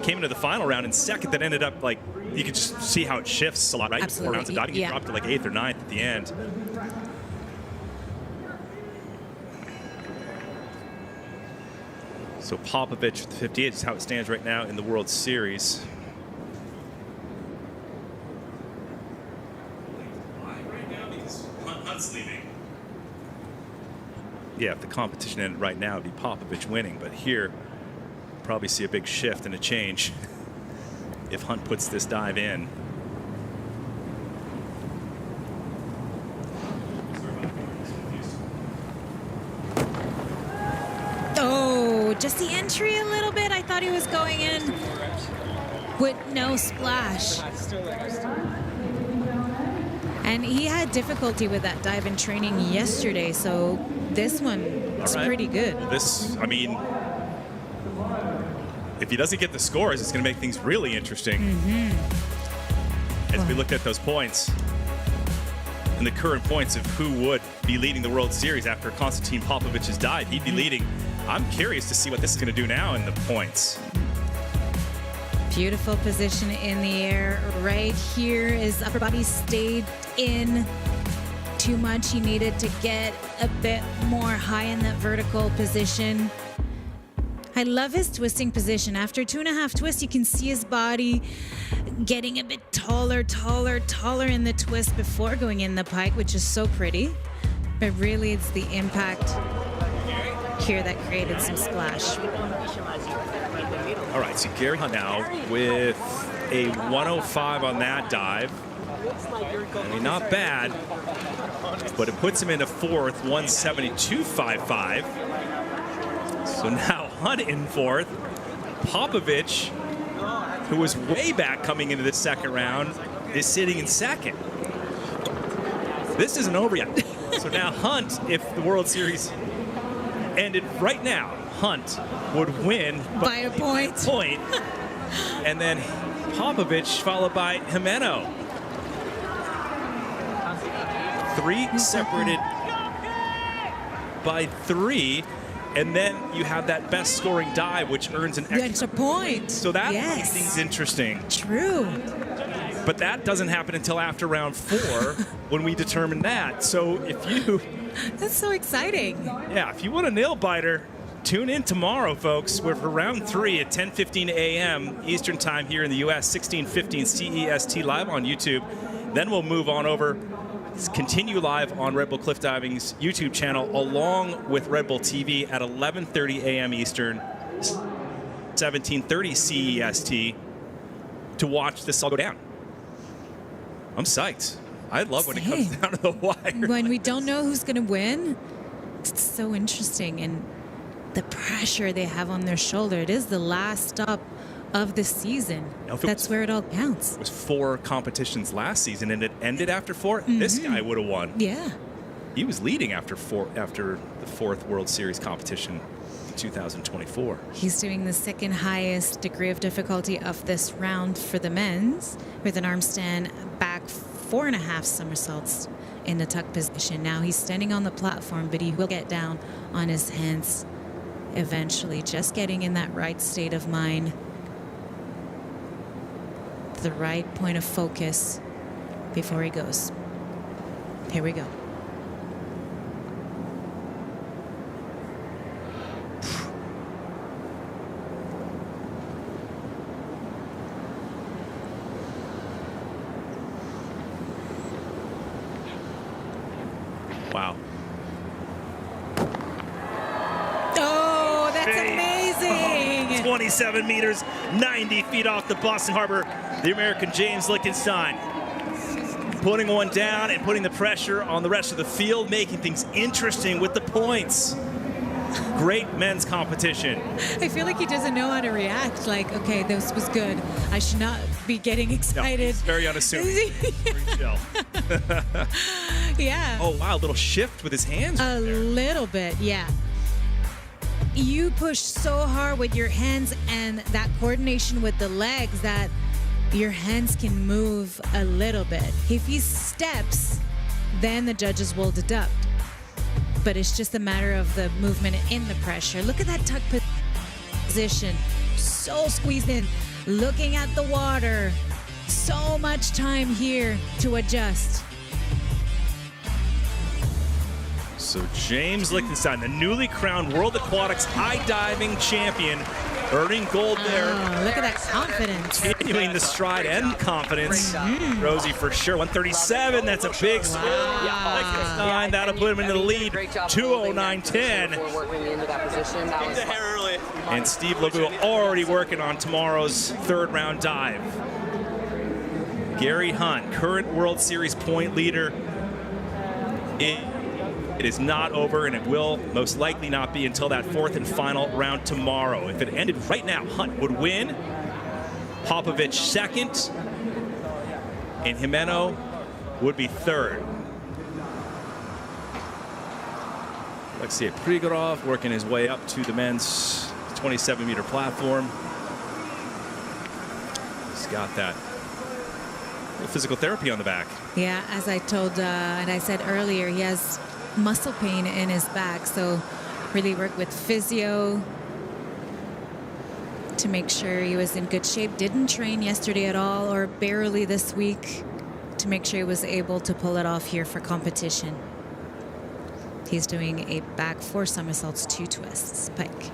Came into the final round in second, that ended up like, you could just see how it shifts a lot, right? Absolutely. 4 rounds of diving, he dropped to like 8th or 9th at the end. So Popovich with 58 is how it stands right now in the World Series. Hunt's leaving. Yeah, if the competition ended right now, it'd be Popovich winning. But here, probably see a big shift and a change if Hunt puts this dive in. Oh, just the entry a little bit. I thought he was going in with no splash. And he had difficulty with that dive in training yesterday, so this one is pretty good. This, I mean, if he doesn't get the scores, it's going to make things really interesting. As we looked at those points and the current points of who would be leading the World Series after Konstantin Popovich's dive, he'd be leading. I'm curious to see what this is going to do now in the points. Beautiful position in the air. Right here, his upper body stayed in too much. He needed to get a bit more high in that vertical position. I love his twisting position. After 2.5 twists, you can see his body getting a bit taller in the twist before going in the pike, which is so pretty. But really, it's the impact here that created some splash. All right, so Gary Hunt now with a 105 on that dive. I mean, not bad, but it puts him into 4th, 172.55. So now Hunt in 4th. Popovich, who was way back coming into the second round, is sitting in 2nd. This isn't over yet. So now Hunt, if the World Series ended right now, Hunt would win by a point. And then Popovich followed by Jimeno. 3 separated by 3. And then you have that best scoring dive, which earns an extra point. So that makes things interesting. True. But that doesn't happen until after round 4 when we determine that. So if you... That's so exciting. Yeah, if you want a nail biter, tune in tomorrow, folks. We're for round 3 at 10:15 a.m. Eastern time here in the U.S., 16:15 CEST live on YouTube. Then we'll move on over, continue live on Red Bull Cliff Diving's YouTube channel, along with Red Bull TV at 11:30 a.m. Eastern, 17:30 CEST, to watch this all go down. I'm psyched. I love when it comes down to the wire. When we don't know who's going to win, it's so interesting. And the pressure they have on their shoulder. It is the last stop of the season. That's where it all counts. It was 4 competitions last season, and it ended after 4. This guy would have won. Yeah. He was leading after the 4th World Series competition in 2024. He's doing the second highest degree of difficulty of this round for the men's, with an arm stand back 4.5 somersaults in the tuck position. Now he's standing on the platform, but he will get down on his hands eventually, just getting in that right state of mind, the right point of focus before he goes. Here we go. Wow. Oh, that's amazing. 27 meters, 90 feet off the Boston Harbor. The American James Lichtenstein putting one down and putting the pressure on the rest of the field, making things interesting with the points. Great men's competition. I feel like he doesn't know how to react. Like, okay, this was good. I should not be getting excited. No, he's very unassuming. Very chill. Yeah. Oh, wow, a little shift with his hands. A little bit, yeah. you push so hard with your hands and that coordination with the legs that your hands can move a little bit. If he steps, then the judges will deduct. But it's just a matter of the movement in the pressure. Look at that tuck position. So squeezed in, looking at the water. So much time here to adjust. So James Lichtenstein, the newly crowned World Aquatics high diving champion, earning gold there. Oh, look at that confidence. Continuing the stride and confidence. Rosie for sure. 137, that's a big swing. Lichtenstein, that'll put him into the lead. 209.10. And Steve Lagu already working on tomorrow's third round dive. Gary Hunt, current World Series point leader. It is not over, and it will most likely not be until that fourth and final round tomorrow. If it ended right now, Hunt would win, Popovich second, and Jimeno would be third. Alexei Prigorov working his way up to the men's 27-meter platform. He's got that physical therapy on the back. Yeah, as I told and I said earlier, he has muscle pain in his back, so really worked with physio to make sure he was in good shape. Didn't train yesterday at all, or barely this week, to make sure he was able to pull it off here for competition. He's doing a back 4 somersaults, 2 twists, pike.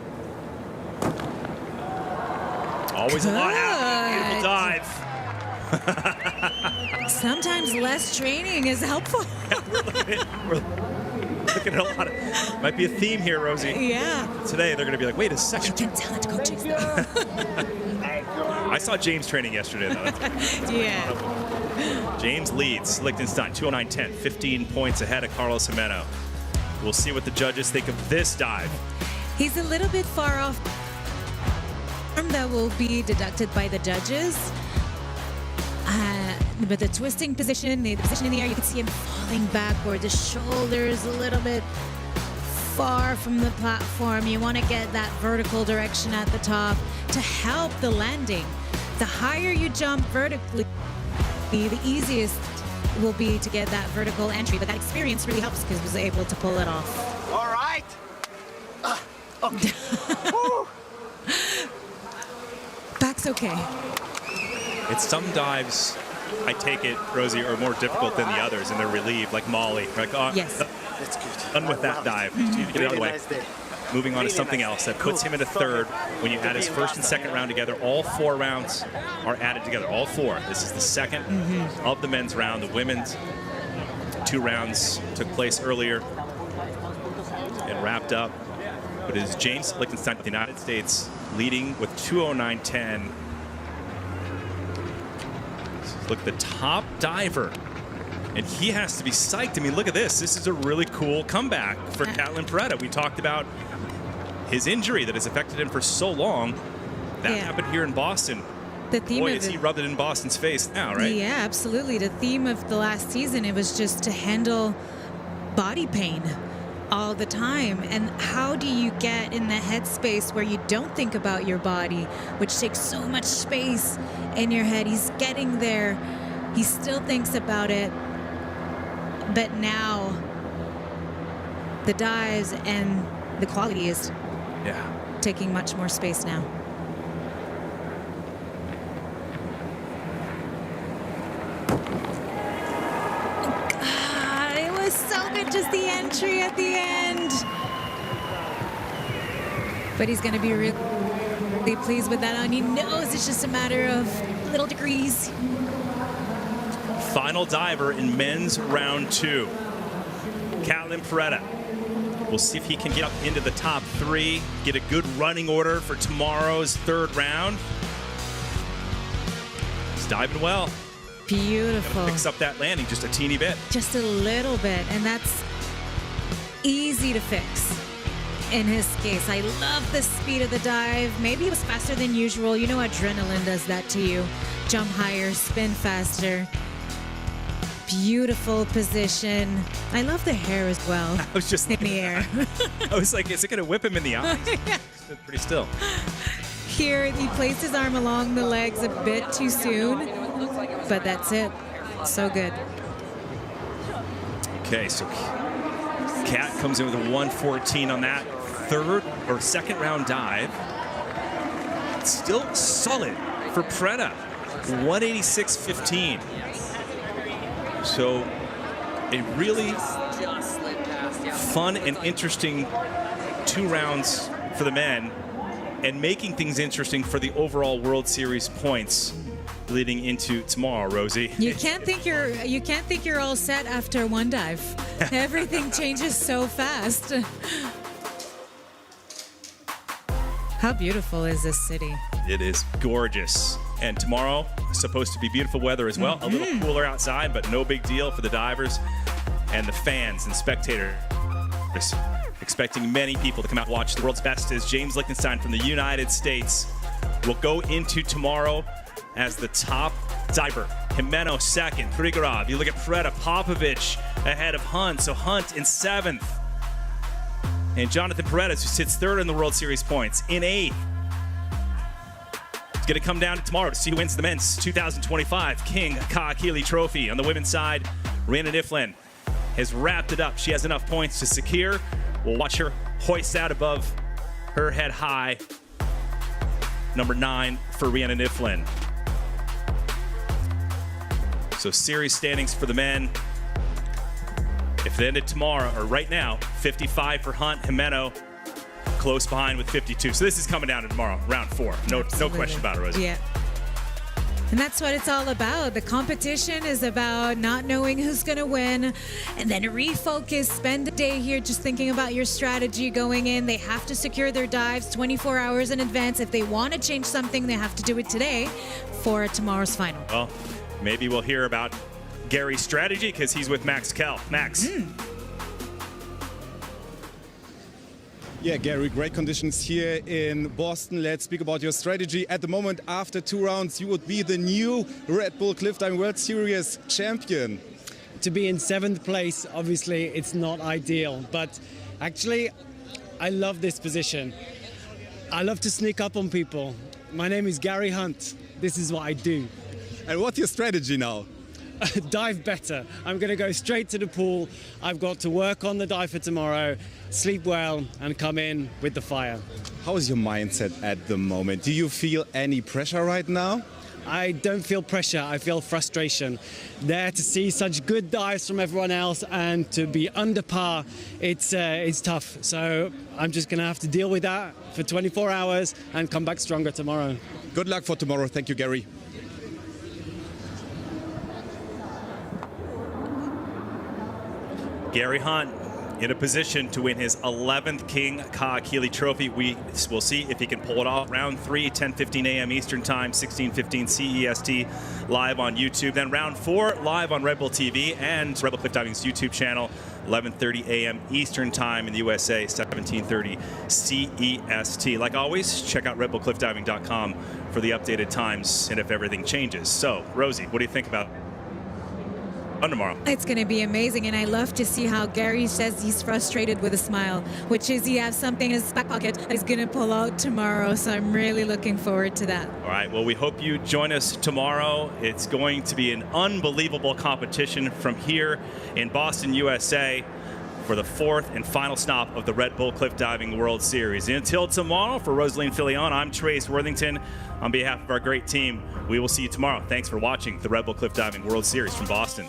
Always a lot happening. Beautiful dive. Sometimes less training is helpful. We're looking at a lot of, might be a theme here, Rosie. Yeah. Today they're going to be like, wait a second. You can tell it to coaches. I saw James training yesterday, though. Yeah. James leads Lichtenstein 209.10, 15 points ahead of Carlos Jimeno. We'll see what the judges think of this dive. He's a little bit far off. That will be deducted by the judges. But the twisting position, the position in the air, you can see him falling backward. The shoulders a little bit far from the platform. You want to get that vertical direction at the top to help the landing. The higher you jump vertically, the easiest will be to get that vertical entry. But that experience really helps because he was able to pull it off. All right. Back's okay. It's some dives, I take it, Rosie, are more difficult than the others, and they're relieved, like Molly. Like, oh, yes. Done with that dive. Get it out of the way. Moving on to something else that puts him into third. When you add his first and second round together, all 4 rounds are added together. All 4. This is the second of the men's round. The women's 2 rounds took place earlier and wrapped up. But it is James Lichtenstein of the United States leading with 209.10. Look at the top diver, and he has to be psyched. I mean, look at this. This is a really cool comeback for Catlin Peretta. We talked about his injury that has affected him for so long. That happened here in Boston. The theme Boy, of has he rubbed it in Boston's face now, right? Yeah, absolutely. The theme of the last season, it was just to handle body pain all the time. And how do you get in the headspace where you don't think about your body, which takes so much space in your head? He's getting there. He still thinks about it. But now the dives and the quality is taking much more space now. God, it was so good, just the entry at the end. But he's going to be really pleased with that, and he knows it's just a matter of little degrees. Final diver in men's round 2. Catlin Peretta. We'll see if he can get up into the top 3, get a good running order for tomorrow's third round. He's diving well. Beautiful. Picks up that landing just a teeny bit. Just a little bit, and that's easy to fix in his case. I love the speed of the dive. Maybe it was faster than usual. You know, adrenaline does that to you. Jump higher, spin faster. Beautiful position. I love the hair as well. I was just in the air. I was like, is it going to whip him in the eyes? Yeah. Stood pretty still. Here, he placed his arm along the legs a bit too soon, but that's it. So good. Okay, so Kat comes in with a 114 on that second round dive. Still solid for Fetta, 186.15. So a really fun and interesting 2 rounds for the men, and making things interesting for the overall World Series points leading into tomorrow, Rosie. You can't think you're all set after one dive. Everything changes so fast. How beautiful is this city? It is gorgeous. And tomorrow, supposed to be beautiful weather as well. A little cooler outside, but no big deal for the divers and the fans and spectators. Expecting many people to come out and watch the world's best as James Lichtenstein from the United States will go into tomorrow as the top diver. Jimeno second, Grigorov. You look at Fetta, Popovich ahead of Hunt. So Hunt in 7th. And Jonathan Paredes, who sits 3rd in the World Series points, in 8th. It's going to come down to tomorrow to see who wins the men's 2025 King Kaakili Trophy. On the women's side, Rhiannon Iffland has wrapped it up. She has enough points to secure. We'll watch her hoist out above her head high. Number 9 for Rhiannon Iffland. So series standings for the men. If it ended tomorrow, or right now, 55 for Hunt, Jimeno close behind with 52. So this is coming down to tomorrow, round 4. No question about it, Rosie. Yeah. And that's what it's all about. The competition is about not knowing who's going to win, and then refocus, spend a day here just thinking about your strategy going in. They have to secure their dives 24 hours in advance. If they want to change something, they have to do it today for tomorrow's final. Well, maybe we'll hear about Gary's strategy because he's with Max Kell. Max. Yeah, Gary, great conditions here in Boston. Let's speak about your strategy. At the moment, after 2 rounds, you would be the new Red Bull Cliffdiving World Series champion. To be in 7th place, obviously, it's not ideal. But actually, I love this position. I love to sneak up on people. My name is Gary Hunt. This is what I do. And what's your strategy now? Dive better. I'm going to go straight to the pool. I've got to work on the dive for tomorrow, sleep well, and come in with the fire. How is your mindset at the moment? Do you feel any pressure right now? I don't feel pressure, I feel frustration. There to see such good dives from everyone else and to be under par, it's tough. So I'm just going to have to deal with that for 24 hours and come back stronger tomorrow. Good luck for tomorrow. Thank you, Gary. Gary Hunt in a position to win his 11th King Kaakili Trophy. We will see if he can pull it off. Round 3, 10:15 a.m. Eastern Time, 16:15 CEST, live on YouTube. Then round 4, live on Red Bull TV and Red Bull Cliffdiving's YouTube channel, 11:30 a.m. Eastern Time in the USA, 17:30 CEST. Like always, check out redbullcliffdiving.com for the updated times and if everything changes. So, Rosie, what do you think about on tomorrow? It's going to be amazing, and I love to see how Gary says he's frustrated with a smile, which is he has something in his back pocket that he's going to pull out tomorrow, so I'm really looking forward to that. All right, well, we hope you join us tomorrow. It's going to be an unbelievable competition from here in Boston, USA, for the 4th and final stop of the Red Bull Cliffdiving World Series. Until tomorrow, for Rosaline Filion, I'm Trace Worthington. On behalf of our great team, we will see you tomorrow. Thanks for watching the Red Bull Cliffdiving World Series from Boston.